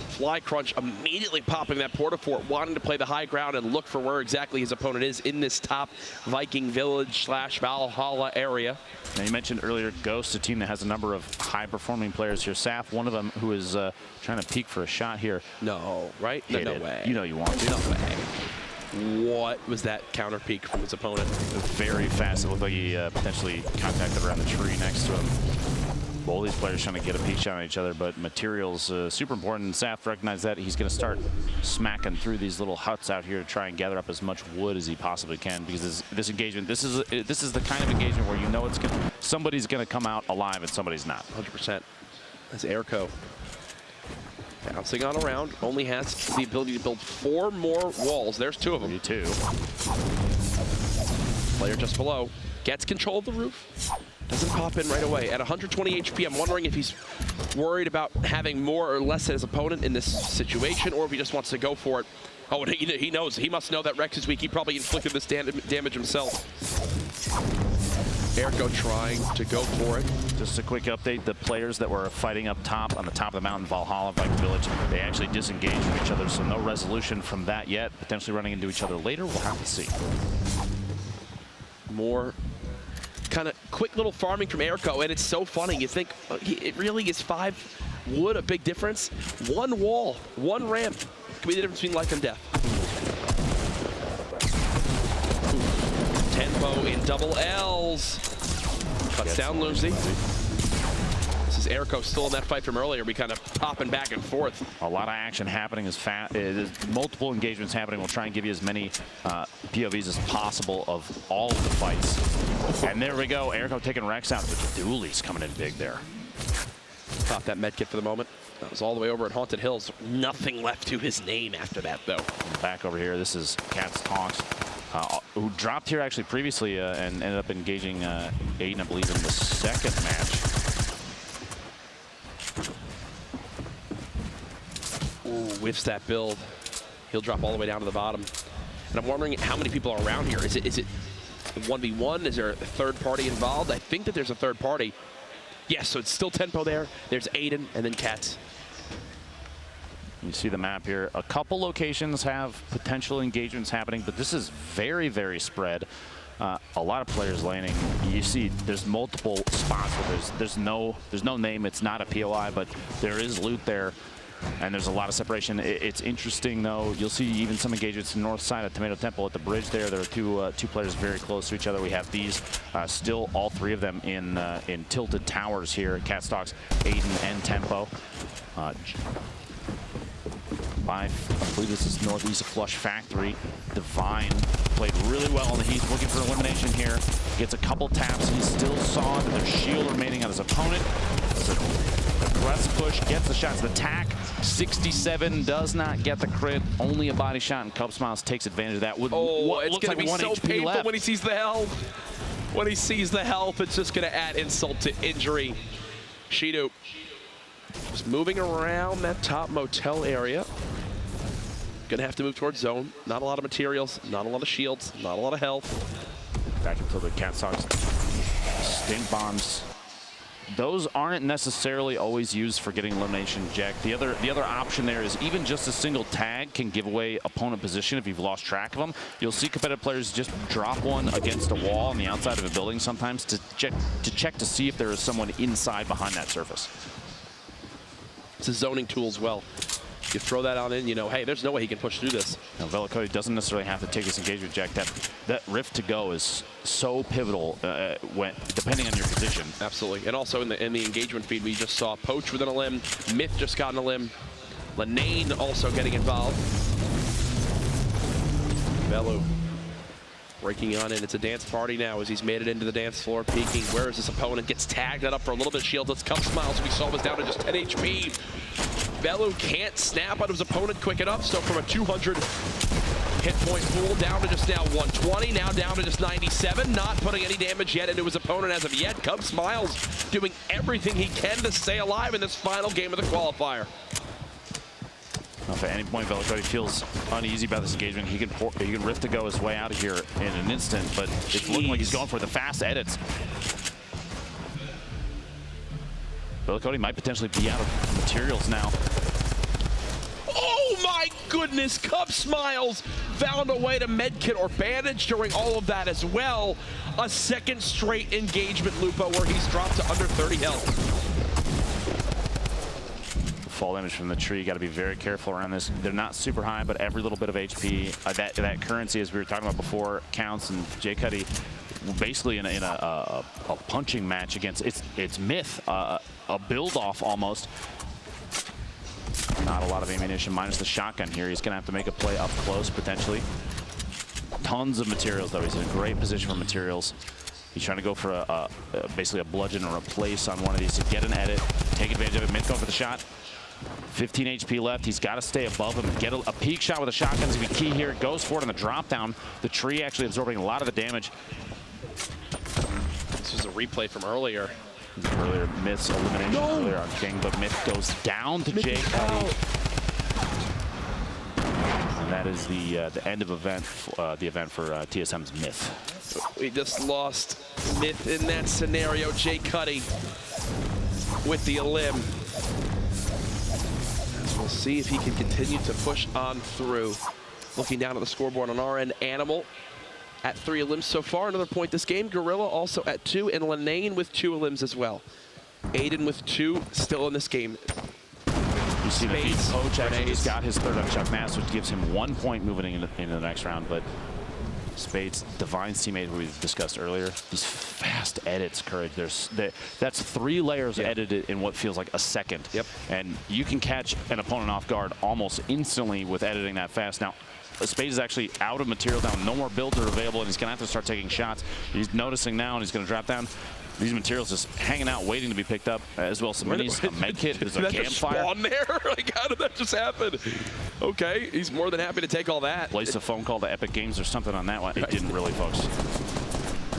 Speaker 1: Fly Crunch immediately popping that Portafort, wanting to play the high ground and look for where exactly his opponent is in this top Viking Village / Valhalla area.
Speaker 2: Now, you mentioned earlier Ghost, a team that has a number of high-performing players here. Saf, one of them who is trying to peek for a shot here.
Speaker 1: No, right? No way.
Speaker 2: You know you want to.
Speaker 1: No way. What was that counter peek from his opponent?
Speaker 2: Very fast. It looked like he potentially contacted around the tree next to him. Both these players trying to get a peek shot on each other, but materials super important. Saf recognized that. He's going to start smacking through these little huts out here to try and gather up as much wood as he possibly can, because this engagement, this is the kind of engagement where you know somebody's going to come out alive and somebody's not.
Speaker 1: 100%. That's Airco. Bouncing on around, only has the ability to build 4 more walls. There's 2 of them.
Speaker 2: 2.
Speaker 1: Player just below gets control of the roof. Doesn't pop in right away. At 120 HP, I'm wondering if he's worried about having more or less than his opponent in this situation, or if he just wants to go for it. Oh, and he knows. He must know that Rex is weak. He probably inflicted this damage himself. Airco trying to go for it.
Speaker 2: Just a quick update. The players that were fighting up top on the top of the mountain, Valhalla, Viking Village, they actually disengaged from each other, so no resolution from that yet. Potentially running into each other later. We'll have to see.
Speaker 1: More kind of quick little farming from Airco, and it's so funny. You think it really is 5 wood a big difference? 1 wall, 1 ramp could be the difference between life and death. Tempo in double L's. Cuts down Lucy. This is Airco still in that fight from earlier. We kind of popping back and forth.
Speaker 2: A lot of action happening as fast. There's multiple engagements happening. We'll try and give you as many POVs as possible of all of the fights. And there we go. Airco taking Rex out. The Dooley's coming in big there.
Speaker 1: Pop that med kit for the moment. That was all the way over at Haunted Hills. Nothing left to his name after that, though.
Speaker 2: Back over here, this is Cats Talks, who dropped here actually previously and ended up engaging Aiden, I believe, in the second match.
Speaker 1: Ooh, whiffs that build. He'll drop all the way down to the bottom. And I'm wondering how many people are around here. Is it 1v1? Is there a third party involved? I think that there's a third party. Yes, so it's still Tempo there. There's Aiden and then Cats.
Speaker 2: You see the map here. A couple locations have potential engagements happening, but this is very, very spread. A lot of players landing. You see there's multiple spots where there's no name. It's not a POI, but there is loot there. And there's a lot of separation. It's interesting, though. You'll see even some engagements in the north side of Tomato Temple at the bridge there. There are two players very close to each other. We have these still, all 3 of them in Tilted Towers here. Cat Stalks, Aiden, and Tempo. I believe this is northeast of Flush Factory. Divine played really well on the heat, looking for elimination here. Gets a couple taps. He still saw that there's shield remaining on his opponent. So aggressive push, gets the shots. The tack, 67, does not get the crit. Only a body shot, and Cub Smiles takes advantage of that. With
Speaker 1: it's going to be so
Speaker 2: HP
Speaker 1: painful
Speaker 2: left.
Speaker 1: when he sees the health. When he sees the health, it's just going to add insult to injury. Shido just moving around that top motel area. Gonna have to move towards zone. Not a lot of materials, not a lot of shields, not a lot of health.
Speaker 2: Back until the Cat Stalks stint bombs those aren't necessarily always used for getting elimination, Jack. The other option there is even just a single tag can give away opponent position if you've lost track of them. You'll see competitive players just drop one against a wall on the outside of a building sometimes to check to see if there is someone inside behind that surface.
Speaker 1: It's a zoning tool as well. You throw that on in, you know, hey, there's no way he can push through this.
Speaker 2: Now, Velikoti doesn't necessarily have to take this engagement, Jack. That rift to go is so pivotal when depending on your position.
Speaker 1: Absolutely. And also in the engagement feed, we just saw Poach within a limb. Myth just got in a limb. Lenane also getting involved. Velu breaking on in. It's a dance party now as he's made it into the dance floor, peeking. Where is this opponent? Gets tagged that up for a little bit of shield. Let's Cup Smiles, we saw was down to just 10 HP. Velu can't snap out of his opponent quick enough, so from a 200 hit point pool down to just now 120, now down to just 97, not putting any damage yet into his opponent as of yet. Cup Smiles doing everything he can to stay alive in this final game of the qualifier.
Speaker 2: If at any point Velikoti feels uneasy about this engagement, he can rift to go his way out of here in an instant, but it's looking like he's going for the fast edits. Velikoti might potentially be out of materials now.
Speaker 1: Oh my goodness, Cup Smiles found a way to medkit or bandage during all of that as well. A second straight engagement, Lupo, where he's dropped to under 30 health.
Speaker 2: Fall damage from the tree, got to be very careful around this. They're not super high, but every little bit of HP, that currency, as we were talking about before, counts. And Jay Cuddy, basically in a punching match against it's Myth, a build-off almost. Not a lot of ammunition, minus the shotgun here. He's going to have to make a play up close, potentially. Tons of materials, though. He's in a great position for materials. He's trying to go for basically a bludgeon or a place on one of these to get an edit, take advantage of it. Myth going for the shot. 15 HP left. He's got to stay above him. Get a peek shot with a shotgun is going to be key here. Goes for it on the drop down. The tree actually absorbing a lot of the damage.
Speaker 1: This was a replay from earlier.
Speaker 2: Earlier Myth's elimination earlier on King, but Myth goes down to Jay Cuddy. And that is the end of the event for TSM's Myth.
Speaker 1: We just lost Myth in that scenario. Jay Cuddy with the elim. We'll see if he can continue to push on through. Looking down at the scoreboard on our end, Animal at 3 elims so far. Another point this game. Gorilla also at 2, and Lenane with 2 elims as well. Aiden with 2 still in this game.
Speaker 2: You see the feed. Poach actually just got his third on Chuck Mass, which gives him 1 point moving into the next round. But Spades, Divine's teammate who we discussed earlier, these fast edits, Courage. That's 3 layers edited in what feels like a second.
Speaker 1: Yep.
Speaker 2: And you can catch an opponent off guard almost instantly with editing that fast. Now, Spades is actually out of material down. No more builds are available, and he's going to have to start taking shots. He's noticing now, and he's going to drop down. These materials just hanging out, waiting to be picked up, as well as some minis, a med kit, there's a campfire.
Speaker 1: Just spawn there? Like, how did that just happen? Okay, he's more than happy to take all that.
Speaker 2: Placed a phone call to Epic Games or something on that one. It didn't really, folks.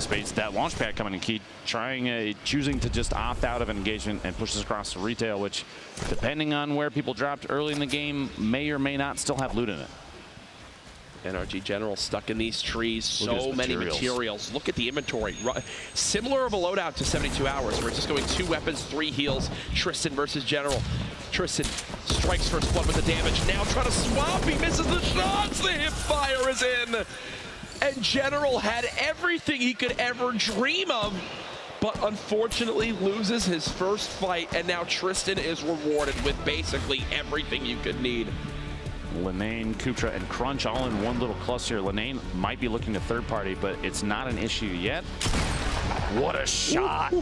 Speaker 2: Spades, that launch pad coming in key, choosing to just opt out of an engagement and push this across to retail, which, depending on where people dropped early in the game, may or may not still have loot in it.
Speaker 1: NRG General stuck in these trees. So many materials. Look at the inventory. Similar of a loadout to 72 Hours, where it's just going 2 weapons, 3 heals. Tristan versus General. Tristan strikes first blood with the damage. Now trying to swap. He misses the shots. The hip fire is in. And General had everything he could ever dream of, but unfortunately loses his first fight. And now Tristan is rewarded with basically everything you could need.
Speaker 2: Lenane, Kutra, and Crunch all in one little cluster. Lenane might be looking to third party, but it's not an issue yet. What a shot!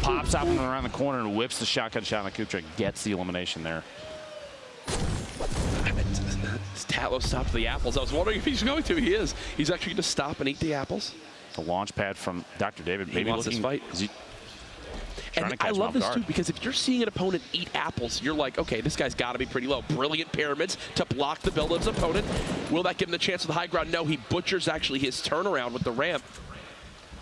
Speaker 2: Pops out from around the corner and whips the shotgun shot on Kutra. Gets the elimination there.
Speaker 1: Tatlo stopped the apples. I was wondering if he's going to. He is. He's actually going to stop and eat the apples.
Speaker 2: The launch pad from Dr. David.
Speaker 1: Maybe wants this fight. And I love this too, because if you're seeing an opponent eat apples, you're like, okay, this guy's got to be pretty low. Brilliant pyramids to block the build of his opponent. Will that give him the chance of the high ground? No, he butchers actually his turnaround with the ramp.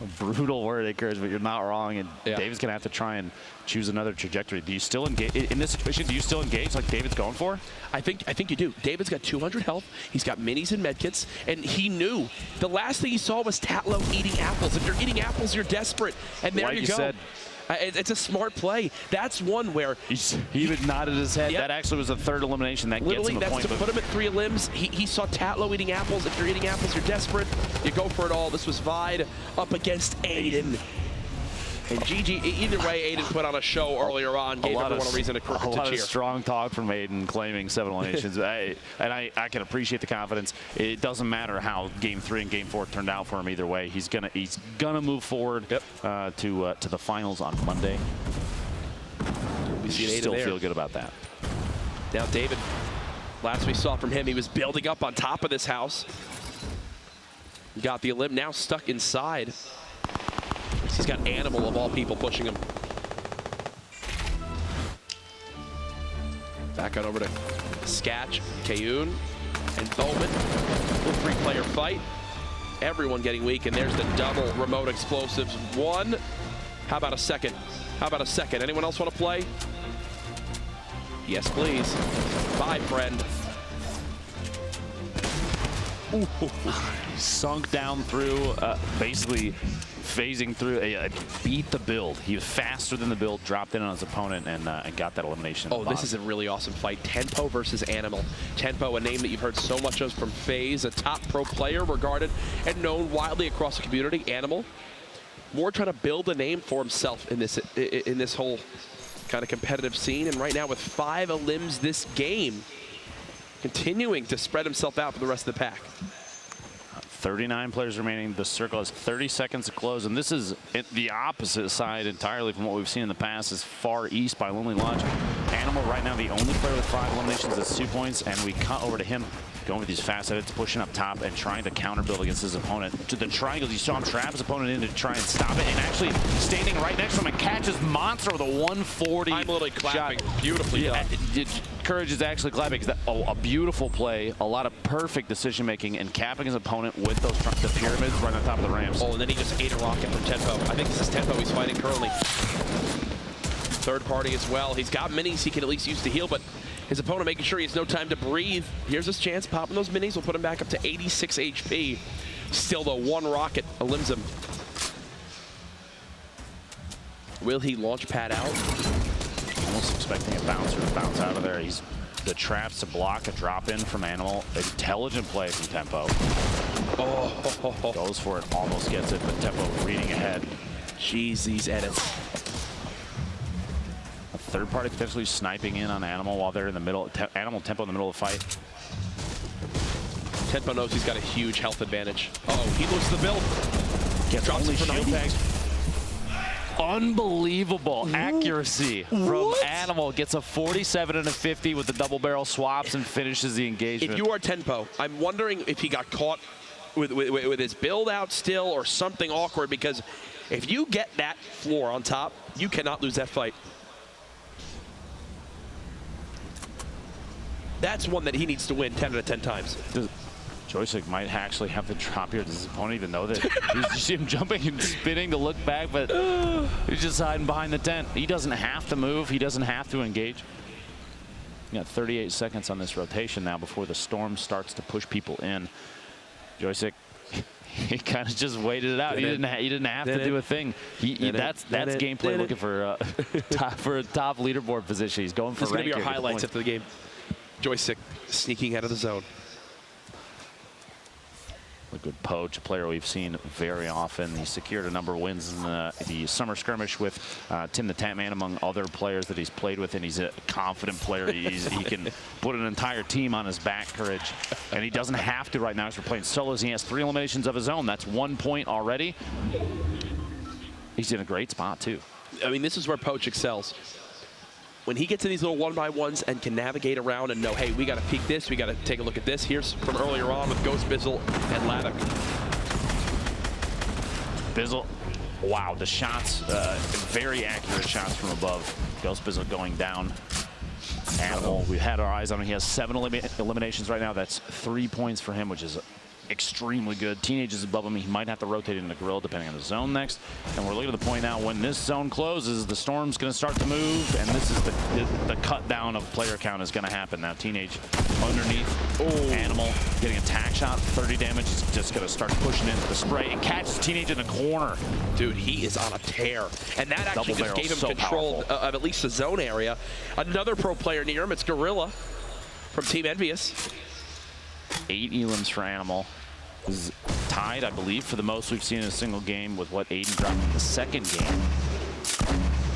Speaker 2: A brutal word, Akers, but you're not wrong. And David's going to have to try and choose another trajectory. Do you still engage in this situation? Do you still engage like David's going for?
Speaker 1: I think you do. David's got 200 health. He's got minis and medkits, and he knew the last thing he saw was Tatlo eating apples. If you're eating apples, you're desperate. And there
Speaker 2: like
Speaker 1: you go.
Speaker 2: Said,
Speaker 1: It's a smart play. That's one where
Speaker 2: he even nodded his head.
Speaker 1: Yep.
Speaker 2: That actually was the third elimination. That
Speaker 1: literally,
Speaker 2: gets him a point.
Speaker 1: that's to put him at 3 limbs. He saw Tatlow eating apples. If you're eating apples, you're desperate. You go for it all. This was Vide up against Aiden. And GG, either way, Aiden put on a show earlier on, gave everyone a reason to cheer.
Speaker 2: A lot of strong talk from Aiden claiming 7 eliminations. I can appreciate the confidence. It doesn't matter how Game 3 and Game 4 turned out for him either way. He's gonna move forward to the finals on Monday.
Speaker 1: We
Speaker 2: still feel good about that.
Speaker 1: Now David, last we saw from him, he was building up on top of this house. He got the elim, now stuck inside. He's got Animal of all people pushing him. Back on over to Skatch, Kayun, and Bowman. Little 3-player fight. Everyone getting weak, and there's the double remote explosives. 1. How about a second? How about a second? Anyone else want to play? Yes, please. Bye, friend.
Speaker 2: Ooh. Sunk down through, basically phasing through, beat the build. He was faster than the build, dropped in on his opponent, and got that elimination.
Speaker 1: Oh, this is a really awesome fight. Tempo versus Animal. Tempo, a name that you've heard so much of from FaZe, a top pro player regarded and known widely across the community. Animal, more trying to build a name for himself in this whole kind of competitive scene. And right now with 5 elims this game, continuing to spread himself out for the rest of the pack.
Speaker 2: 39 players remaining. The circle has 30 seconds to close, and this is the opposite side entirely from what we've seen in the past. Is far east by Lonely Lodge. Animal right now the only player with 5 eliminations. That's 2 points, and we cut over to him going with these fast edits, pushing up top and trying to counter build against his opponent. To the triangles, you saw him trap his opponent in to try and stop it, and actually standing right next to him and catches Monster with a 140
Speaker 1: I'm literally clapping.
Speaker 2: Shot.
Speaker 1: Beautifully done.
Speaker 2: Courage is actually clapping because a beautiful play, a lot of perfect decision making, and capping his opponent with those the pyramids right on top of the ramps.
Speaker 1: Oh, and then he just ate a rocket from Tempo. I think this is Tempo he's fighting currently. Third party as well. He's got minis he can at least use to heal, but his opponent making sure he has no time to breathe. Here's his chance. Popping those minis will put him back up to 86 HP. Still, though, 1 rocket elims him. Will he launch pad out?
Speaker 2: Almost expecting a bouncer to bounce out of there. He's the traps to block a drop in from Animal. Intelligent play from Tempo.
Speaker 1: Oh,
Speaker 2: goes for it, almost gets it, but Tempo reading ahead.
Speaker 1: Jeez, these edits.
Speaker 2: A third party potentially sniping in on Animal while they're in the middle. Animal Tempo in the middle of the fight.
Speaker 1: Tempo knows he's got a huge health advantage. Oh, he loses the build.
Speaker 2: Gets
Speaker 1: Drops
Speaker 2: only
Speaker 1: it for
Speaker 2: shield
Speaker 1: 90.
Speaker 2: tags. Unbelievable accuracy from Animal. Gets a 47 and a 50 with the double barrel swaps and finishes the engagement.
Speaker 1: If you are Tempo, I'm wondering if he got caught with his build out still or something awkward, because if you get that floor on top, you cannot lose that fight. That's one that he needs to win 10 out of 10 times.
Speaker 2: Joystick might actually have the drop here. Does his opponent even know that? You see him jumping and spinning to look back, but he's just hiding behind the tent. He doesn't have to move. He doesn't have to engage. You got 38 seconds on this rotation now before the storm starts to push people in. Joystick, he kind of just waited it out. He didn't have to do a thing. That's gameplay looking for a top leaderboard position. He's going for
Speaker 1: this is going to be
Speaker 2: rank
Speaker 1: our
Speaker 2: here
Speaker 1: highlights after the game. Joystick sneaking out of the zone.
Speaker 2: A good poach, a player we've seen very often. He secured a number of wins in the summer skirmish with Tim the Tap Man, among other players that he's played with, and he's a confident player. He can put an entire team on his back, Courage, and he doesn't have to right now because we're playing solos. He has 3 eliminations of his own. That's 1 point already. He's in a great spot, too.
Speaker 1: I mean, this is where Poach excels. When he gets to these little 1-by-1s and can navigate around and know, hey, we got to peek this, we got to take a look at this. Here's from earlier on with Ghost Bizzle and Laddock.
Speaker 2: Bizzle, wow, the shots, very accurate shots from above. Ghost Bizzle going down. Animal, we had our eyes on him. He has 7 eliminations right now. That's 3 points for him, which is extremely good. Teenage is above him. He might have to rotate into Gorilla depending on the zone next. And we're looking at the point now when this zone closes, the Storm's going to start to move, and this is the cut down of player count is going to happen. Now Teenage underneath. Animal getting a tack shot, 30 damage. He's just going to start pushing into the spray and catches Teenage in the corner.
Speaker 1: Dude, he is on a tear. And that actually just gave him control of at least the zone area. Another pro player near him, it's Gorilla from Team Envious.
Speaker 2: 8 elims for Animal. Is tied, I believe, for the most we've seen in a single game with what Aiden dropped in the second game.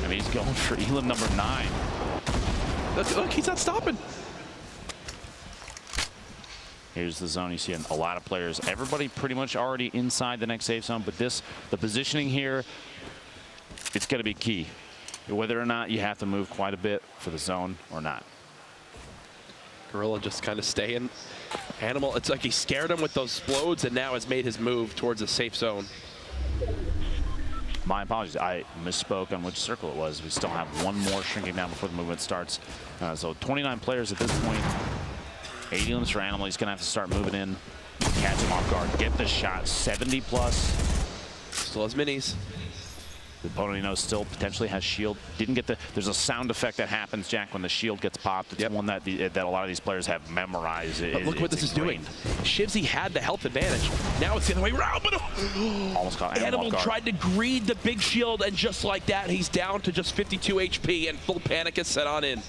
Speaker 2: And he's going for elim number 9.
Speaker 1: Look, he's not stopping.
Speaker 2: Here's the zone. You see a lot of players. Everybody pretty much already inside the next safe zone, but the positioning here, it's going to be key. Whether or not you have to move quite a bit for the zone or not.
Speaker 1: Gorilla just kind of staying. Animal, it's like he scared him with those explodes and now has made his move towards a safe zone.
Speaker 2: My apologies, I misspoke on which circle it was. We still have one more shrinking down before the movement starts. So 29 players at this point. 8 elims for Animal. He's going to have to start moving in, catch him off guard, get the shot, 70 plus.
Speaker 1: Still has minis.
Speaker 2: The opponent, you know, still potentially has shield. Didn't get there's a sound effect that happens, Jack, when the shield gets popped. It's one that a lot of these players have memorized.
Speaker 1: But look what this is doing. Shivzy had the health advantage. Now it's the other way around, but
Speaker 2: almost caught
Speaker 1: Animal tried to greed the big shield, and just like that, he's down to just 52 HP, and full panic is set on in.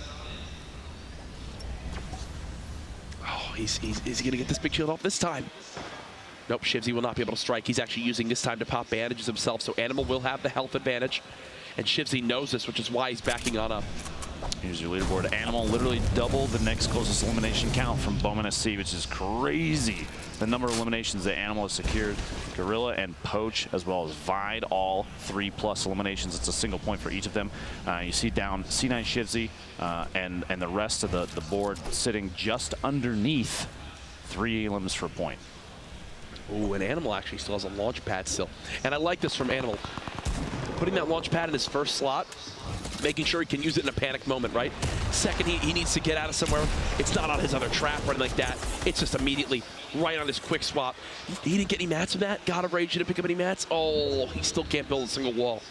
Speaker 1: Oh, is he gonna get this big shield off this time? Nope, Shivzy will not be able to strike. He's actually using this time to pop bandages himself, so Animal will have the health advantage. And Shivzy knows this, which is why he's backing on up.
Speaker 2: Here's your leaderboard. Animal literally doubled the next closest elimination count from Bowman SC, which is crazy. The number of eliminations that Animal has secured. Gorilla and Poach, as well as Vide, all 3+ eliminations. It's a single point for each of them. You see down C9 Shivzy and the rest of the board sitting just underneath 3 elims for a point.
Speaker 1: Ooh, and Animal actually still has a launch pad still. And I like this from Animal. Putting that launch pad in his first slot, making sure he can use it in a panic moment, right? Second, he needs to get out of somewhere. It's not on his other trap or anything like that. It's just immediately right on his quick swap. He didn't get any mats from that. Got a rage to pick up any mats. Oh, he still can't build a single wall.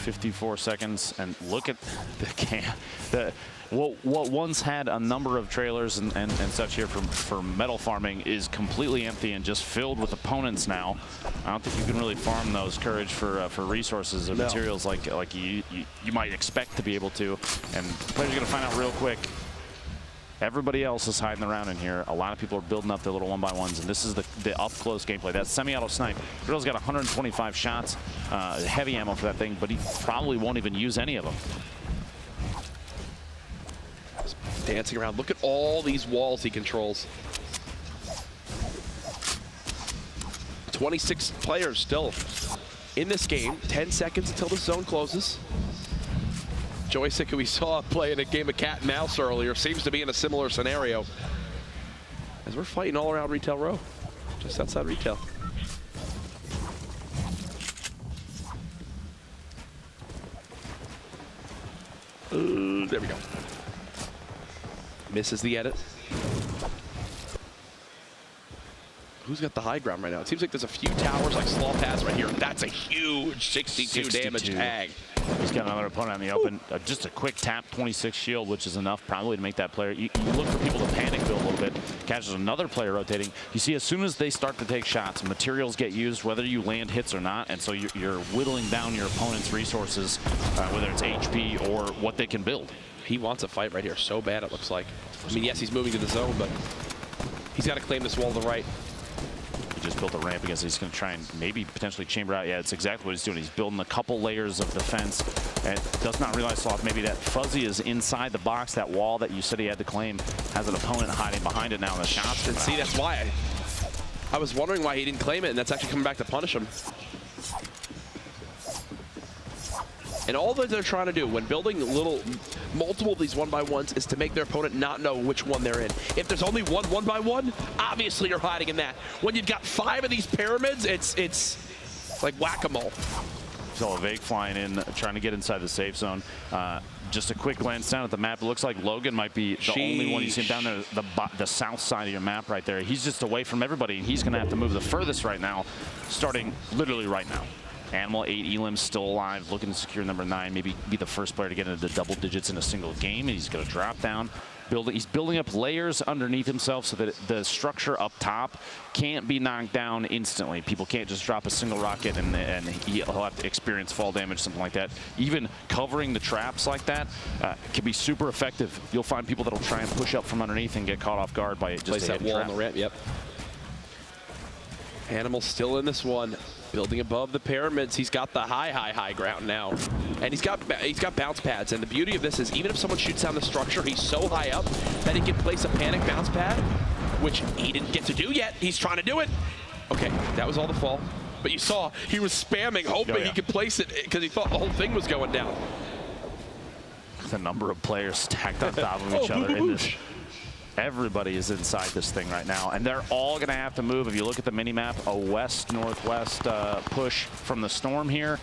Speaker 2: 54 seconds, and look at what once had a number of trailers and such here for metal farming is completely empty and just filled with opponents now. I don't think you can really farm those Courage for resources or materials like you might expect to be able to. And players are going to find out real quick. Everybody else is hiding around in here. A lot of people are building up their little 1x1s, and this is the up-close gameplay. That semi-auto snipe. Gorilla's got 125 shots, heavy ammo for that thing, but he probably won't even use any of them.
Speaker 1: Dancing around. Look at all these walls he controls. 26 players still in this game. 10 seconds until the zone closes. Joystick, who we saw playing a game of cat and mouse earlier, seems to be in a similar scenario. As we're fighting all around Retail Row, just outside retail. There we go. Misses the edit. Who's got the high ground right now? It seems like there's a few towers like Sloth has right here. That's a huge 62 damage tag.
Speaker 2: He's got another opponent on the open. Just a quick tap, 26 shield, which is enough probably to make that player. You look for people to panic build a little bit. Catches another player rotating. You see, as soon as they start to take shots, materials get used, whether you land hits or not, and so you're whittling down your opponent's resources, whether it's HP or what they can build.
Speaker 1: He wants a fight right here so bad, it looks like. I mean, yes, he's moving to the zone, but he's got to claim this wall to the right.
Speaker 2: He just built a ramp because he's going to try and maybe potentially chamber out. Yeah, it's exactly what he's doing. He's building a couple layers of defense and does not realize, Sloth, maybe that Fuzzy is inside the box. That wall that you said he had to claim has an opponent hiding behind it now. The shots.
Speaker 1: And see, that's why I was wondering why he didn't claim it, and that's actually coming back to punish him. And all that they're trying to do when building multiple of these 1x1s is to make their opponent not know which one they're in. If there's only one 1x1, obviously you're hiding in that. When you've got 5 of these pyramids, it's like whack-a-mole.
Speaker 2: So Levake flying in, trying to get inside the safe zone. Just a quick glance down at the map. It looks like Logan might be the only one you see down there, the south side of your map right there. He's just away from everybody, and he's going to have to move the furthest right now, starting literally right now. Animal 8 Elim still alive, looking to secure number 9, maybe be the first player to get into the double digits in a single game. And he's going to drop down. He's building up layers underneath himself so that the structure up top can't be knocked down instantly. People can't just drop a single rocket and he'll have to experience fall damage, something like that. Even covering the traps like that can be super effective. You'll find people that'll try and push up from underneath and get caught off guard by just
Speaker 1: place that wall
Speaker 2: trap.
Speaker 1: on the ramp. Yep. Animal still in this one, building above the pyramids. He's got the high ground now, and he's got bounce pads. And the beauty of this is, even if someone shoots down the structure, he's so high up that he can place a panic bounce pad, which he didn't get to do yet. He's trying to do it. Okay, that was all the fall, but you saw he was spamming, hoping he could place it because he thought the whole thing was going down.
Speaker 2: The number of players stacked on top of each other in this. Everybody is inside this thing right now, and they're all going to have to move. If you look at the mini-map, a west-northwest push from the storm here.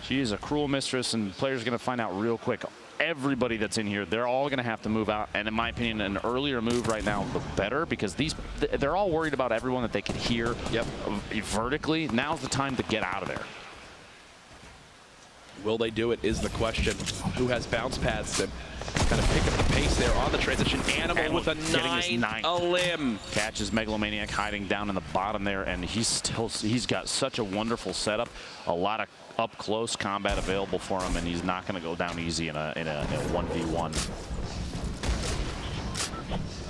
Speaker 2: She is a cruel mistress, and players are going to find out real quick. Everybody that's in here, they're all going to have to move out, and in my opinion, an earlier move right now, the better, because they're all worried about everyone that they can hear vertically. Now's the time to get out of there.
Speaker 1: Will they do it is the question. Who has bounce pads to kind of pick up the pace there on the transition? Animal with a 9 Elim.
Speaker 2: Catches Megalomaniac hiding down in the bottom there, and he's got such a wonderful setup. A lot of up-close combat available for him, and he's not going to go down easy in a 1v1.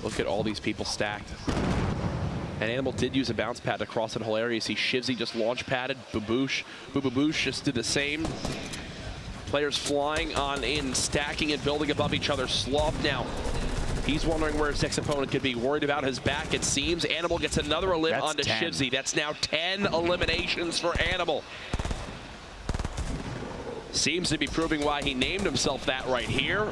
Speaker 1: Look at all these people stacked. And Animal did use a bounce pad to cross in hilarious. He Shivzy just launch padded. Boo-Boo-Boosh just did the same. Players flying on in, stacking and building above each other. Sloth now. He's wondering where his next opponent could be. Worried about his back, it seems. Animal gets another elim onto Shivzy. That's now 10 eliminations for Animal. Seems to be proving why he named himself that right here.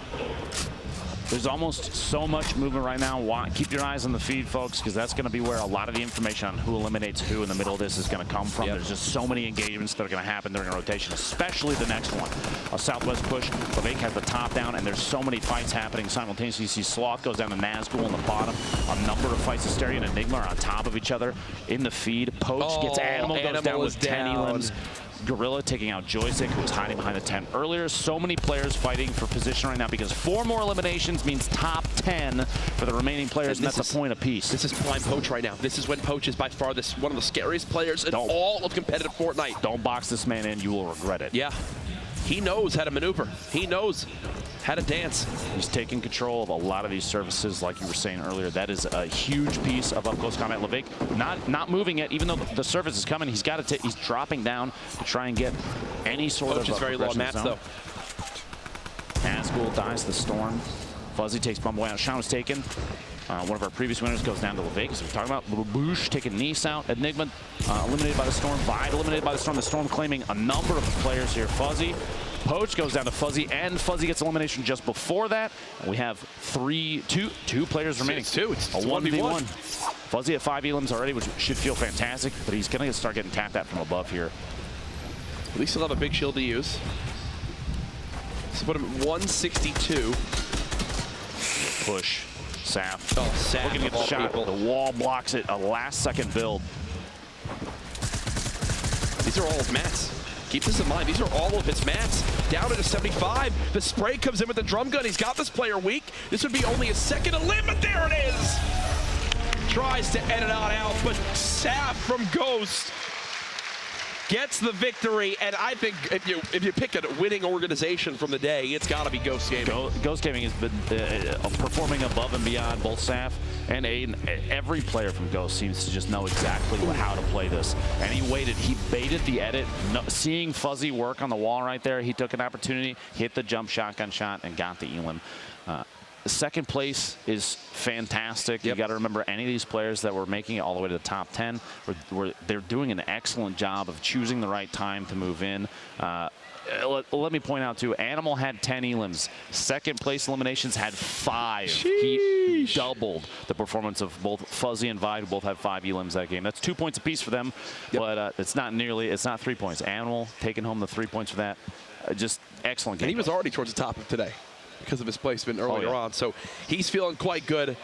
Speaker 2: There's almost so much movement right now. Keep your eyes on the feed, folks, because that's going to be where a lot of the information on who eliminates who in the middle of this is going to come from. There's just so many engagements that are going to happen during a rotation, especially the next one. A southwest push. Levake has the top down, and there's so many fights happening simultaneously. You see Sloth goes down to Nazgul in the bottom. A number of fights. Hysteria and Enigma are on top of each other in the feed. Poach gets Animal, goes down with 10 elims. Gorilla taking out Joystick, who was hiding behind the tent earlier. So many players fighting for position right now because 4 more eliminations means top 10 for the remaining players, and that's a point apiece.
Speaker 1: This is prime Poach right now. This is when Poach is by far one of the scariest players in all of competitive Fortnite.
Speaker 2: Don't box this man in. You will regret it.
Speaker 1: Yeah. He knows how to maneuver. He knows how to dance.
Speaker 2: He's taking control of a lot of these surfaces, like you were saying earlier. That is a huge piece of up-close combat. Levake not moving yet, even though the surface is coming. He's got to. He's dropping down to try and get any sort
Speaker 1: Poach
Speaker 2: of.
Speaker 1: Is very low on mats though.
Speaker 2: Nazgul dies the storm. Fuzzy takes Bumble out. Sean was taken. One of our previous winners goes down to Levake, as we're talking about. Boosh taking Nice out. Enigma eliminated by the storm. Vide eliminated by the storm. The storm claiming a number of players here. Fuzzy. Poach goes down to Fuzzy, and Fuzzy gets elimination just before that. We have two players remaining.
Speaker 1: It's a
Speaker 2: 1v1. Fuzzy at 5 elims already, which should feel fantastic, but he's going to start getting tapped at from above here.
Speaker 1: At least he'll have a big shield to use. So put him at 162.
Speaker 2: Push. Sap.
Speaker 1: Oh, Sap.
Speaker 2: Looking to get the shot. The wall blocks it. A last-second build.
Speaker 1: These are all his mats. Keep this in mind. These are all of his mats. Down to 75. The spray comes in with the drum gun. He's got this player weak. This would be only a second elim, but there it is. Tries to edit it out, but Sap from Ghost gets the victory, and I think if you pick a winning organization from the day, it's got to be Ghost Gaming.
Speaker 2: Ghost Gaming has been performing above and beyond. Both Saf and Aiden, every player from Ghost seems to just know exactly how to play this. And he waited. He baited the edit. Seeing Fuzzy work on the wall right there, he took an opportunity, hit the jump shotgun shot, and got the elim. Second place is fantastic. You got to remember, any of these players that were making it all the way to the top 10, they're doing an excellent job of choosing the right time to move in. let me point out, too, Animal had 10 elims. Second place eliminations had 5.
Speaker 1: Sheesh.
Speaker 2: He doubled the performance of both Fuzzy and Vi, who both had 5 elims that game. That's 2 points apiece for them, but it's not 3 points. Animal taking home the 3 points for that. Just excellent game.
Speaker 1: And he was already towards the top of today because of his placement earlier on. So he's feeling quite good.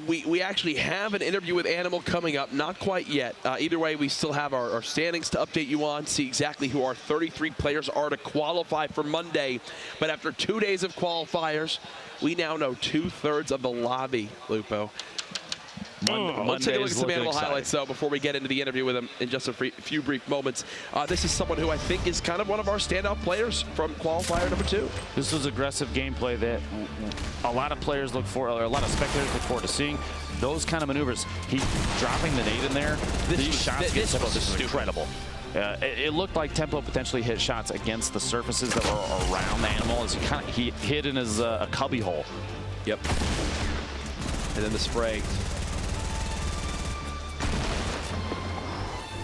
Speaker 1: We actually have an interview with Animal coming up, not quite yet. Either way, we still have our standings to update you on, see exactly who our 33 players are to qualify for Monday. But after 2 days of qualifiers, we now know 2/3 of the lobby, Lupo. Let's take a look at some Animal highlights, though, before we get into the interview with him in just a few brief moments. This is someone who I think is kind of one of our standout players from qualifier number 2.
Speaker 2: This was aggressive gameplay that a lot of players look for, or a lot of spectators look forward to seeing. Those kind of maneuvers. He dropping the nade in there. These shots get Tempo. This is incredible. It looked like Tempo potentially hit shots against the surfaces that were around the Animal as he hid in his cubby hole.
Speaker 1: Yep. And then the spray.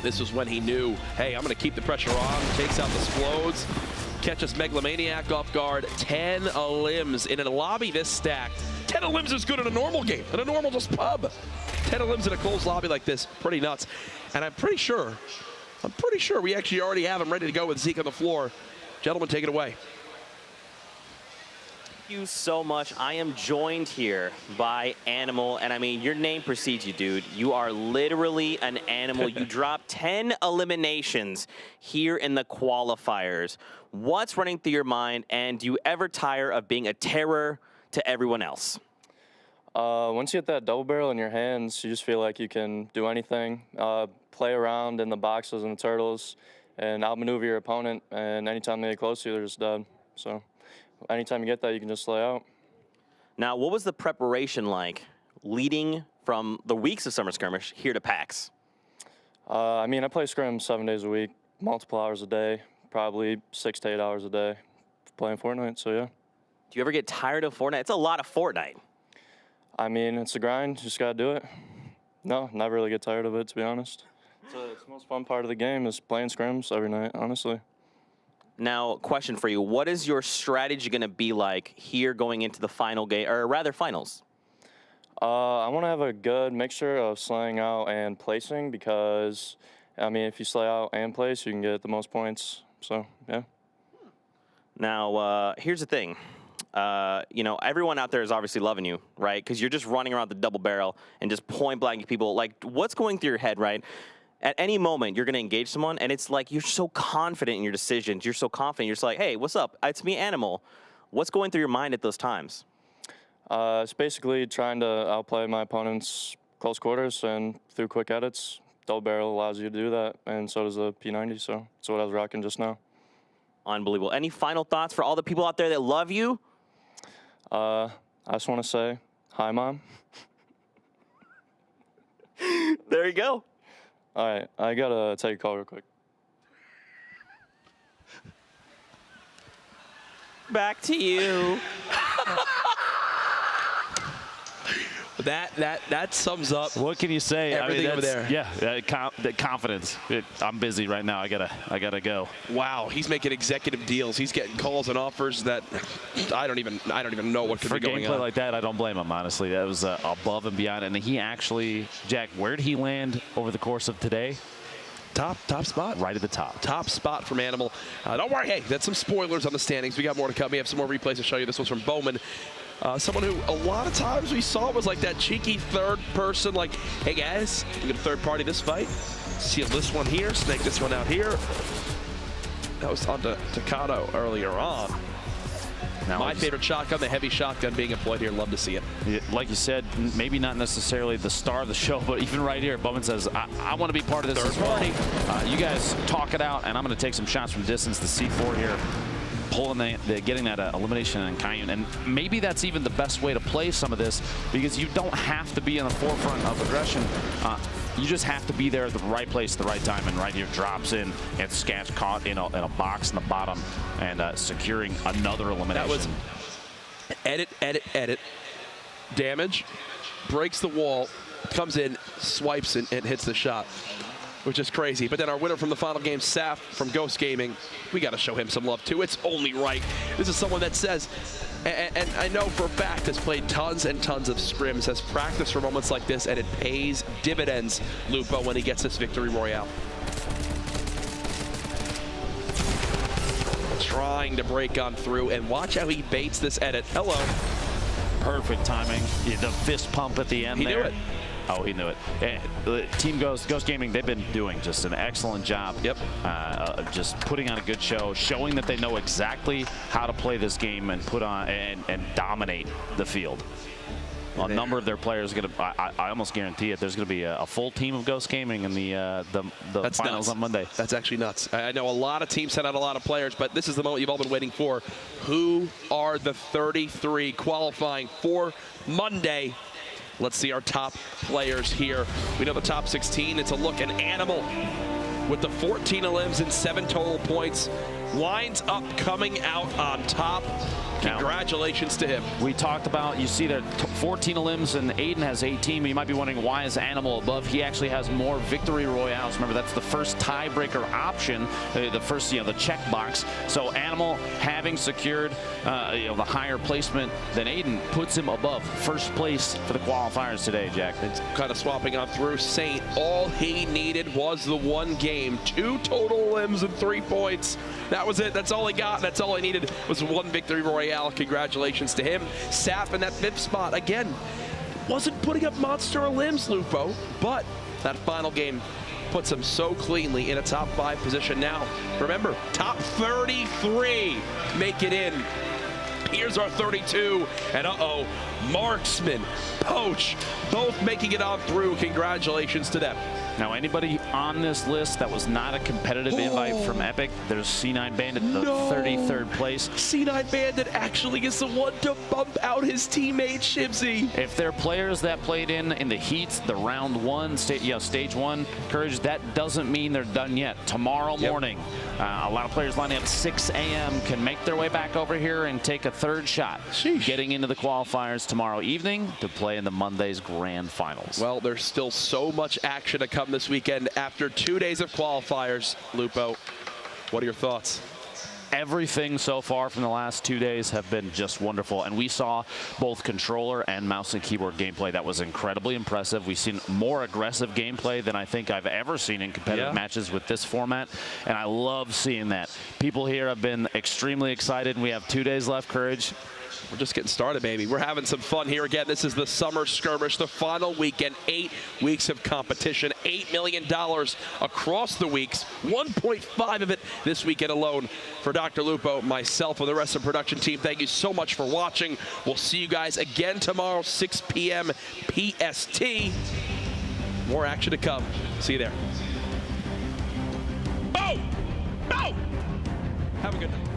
Speaker 1: This was when he knew, hey, I'm going to keep the pressure on. Takes out the Splodes. Catches Megalomaniac off guard. 10 elims in a lobby this stacked. 10 elims is good in a normal game, in a normal just pub. 10 elims in a closed lobby like this, pretty nuts. And I'm pretty sure we actually already have him ready to go with Zeke on the floor. Gentlemen, take it away.
Speaker 4: Thank you so much. I am joined here by Animal, and I mean, your name precedes you, dude. You are literally an animal. You dropped 10 eliminations here in the qualifiers. What's running through your mind, and do you ever tire of being a terror to everyone else?
Speaker 13: Once you get that double barrel in your hands, you just feel like you can do anything. Play around in the boxes and the turtles, and outmaneuver your opponent, and anytime they get close to you, they're just dead. So anytime you get that, you can just lay out.
Speaker 4: Now, what was the preparation like leading from the weeks of Summer Skirmish here to PAX?
Speaker 13: I mean, I play Scrim 7 days a week, multiple hours a day, probably 6 to 8 hours a day playing Fortnite, so yeah.
Speaker 4: Do you ever get tired of Fortnite? It's a lot of Fortnite.
Speaker 13: I mean, it's a grind, just gotta do it. No, never really get tired of it, to be honest. It's the most fun part of the game is playing scrims every night, honestly.
Speaker 4: Now, question for you. What is your strategy going to be like here going into the final game, or rather finals?
Speaker 13: I want to have a good mixture of slaying out and placing because, I mean, if you slay out and place, you can get the most points. So, yeah.
Speaker 4: Now, here's the thing. You know, everyone out there is obviously loving you, right? Because you're just running around the double barrel and just point blanking people. Like, what's going through your head, right? At any moment, you're going to engage someone, and it's like you're so confident in your decisions. You're so confident. You're just like, hey, what's up? It's me, Animal. What's going through your mind at those times?
Speaker 13: It's basically trying to outplay my opponent's close quarters, and through quick edits, double barrel allows you to do that, and so does the P90, so that's what I was rocking just now.
Speaker 4: Unbelievable. Any final thoughts for all the people out there that love you?
Speaker 13: I just want to say, hi, Mom.
Speaker 4: There you go.
Speaker 13: All right, I got to take a call real quick.
Speaker 4: Back to you.
Speaker 1: That sums up.
Speaker 2: What can you say?
Speaker 1: Everything over there.
Speaker 2: Yeah, the confidence. I'm busy right now. I gotta go.
Speaker 1: Wow, he's making executive deals. He's getting calls and offers that I don't even know what could be going on.
Speaker 2: For gameplay like that, I don't blame him, honestly. That was above and beyond. And he actually, Jack, where did he land over the course of today?
Speaker 1: Top spot.
Speaker 2: Right at the top.
Speaker 1: Top spot from Animal. Don't worry, hey, that's some spoilers on the standings. We got more to come. We have some more replays to show you. This one's from Bowman. Someone who a lot of times we saw was like that cheeky third person, like, hey guys, we got a third party this fight. Seal this one here, snake this one out here. That was on to Takado earlier on. Now my favorite shotgun, the heavy shotgun being employed here. Love to see it.
Speaker 2: Like you said, maybe not necessarily the star of the show, but even right here, Bowman says, I want to be part of this third party. You guys talk it out, and I'm going to take some shots from distance. The C4 here. Getting that elimination in Cayenne, and maybe that's even the best way to play some of this, because you don't have to be in the forefront of aggression. You just have to be there at the right place at the right time, and right here drops in and Scats caught in a box in the bottom and securing another elimination.
Speaker 1: That was edit. Damage, breaks the wall, comes in, swipes and hits the shot. which is crazy. But then our winner from the final game, Saf from Ghost Gaming, we got to show him some love too. It's only right. This is someone that says, and I know for a fact has played tons and tons of scrims, has practiced for moments like this, and it pays dividends, Lupo, when he gets this victory royale. Trying to break on through, and watch how he baits this edit. Hello.
Speaker 2: Perfect timing. The fist pump at the end there.
Speaker 1: He knew it.
Speaker 2: Oh, he knew it. Team Ghost Gaming, they've been doing just an excellent job.
Speaker 1: Yep.
Speaker 2: Just putting on a good show, showing that they know exactly how to play this game and put on and dominate the field. A number of their players are going to, I almost guarantee it, there's going to be a full team of Ghost Gaming in the finals
Speaker 1: nuts.
Speaker 2: on Monday.
Speaker 1: That's actually nuts. I know a lot of teams sent out a lot of players, but this is the moment you've all been waiting for. Who are the 33 qualifying for Monday? Let's see our top players here. We know the top 16. It's a look at Animal with the 14 elims and 7 total points. Lines up coming out on top. Congratulations to him.
Speaker 2: We talked about, you see there 14 elims and Aiden has 18. You might be wondering, why is Animal above? He actually has more victory royales. Remember, that's the first tiebreaker option, the first, the check box. So Animal, having secured the higher placement than Aiden, puts him above first place for the qualifiers today, Jack.
Speaker 1: It's kind of swapping on through. Saint, all he needed was the one game. 2 total elims and 3 points. That was it. That's all he got. That's all he needed was one victory royale. Congratulations to him. Saf in that 5th spot. Again, wasn't putting up monster elims, Lupo, but that final game puts him so cleanly in a top 5 position now. Remember, top 33 make it in. Here's our 32, and uh-oh, Marksman, Poach, both making it on through. Congratulations to them.
Speaker 2: Now, anybody on this list that was not a competitive invite from Epic, there's C9 Bandit in the 33rd place.
Speaker 1: C9 Bandit actually is the one to bump out his teammate, Shibsy.
Speaker 2: If they're players that played in the heats, the round 1, stage 1, Courage, that doesn't mean they're done yet. Tomorrow morning, a lot of players lining up 6 a.m. can make their way back over here and take a 3rd shot.
Speaker 1: Sheesh.
Speaker 2: Getting into the qualifiers tomorrow evening to play in the Monday's grand finals.
Speaker 1: Well, there's still so much action to come this weekend after 2 days of qualifiers. Lupo, what are your thoughts?
Speaker 2: Everything so far from the last 2 days have been just wonderful, and we saw both controller and mouse and keyboard gameplay that was incredibly impressive. We've seen more aggressive gameplay than I think I've ever seen in competitive matches with this format, and I love seeing that. People here have been extremely excited, and we have 2 days left, Courage.
Speaker 1: We're just getting started, baby. We're having some fun here again. This is the Summer Skirmish, the final weekend, 8 weeks of competition, $8 million across the weeks, 1.5 of it this weekend alone. For Dr. Lupo, myself, and the rest of the production team, thank you so much for watching. We'll see you guys again tomorrow, 6 p.m. PST. More action to come. See you there. Oh! Oh! Have a good night.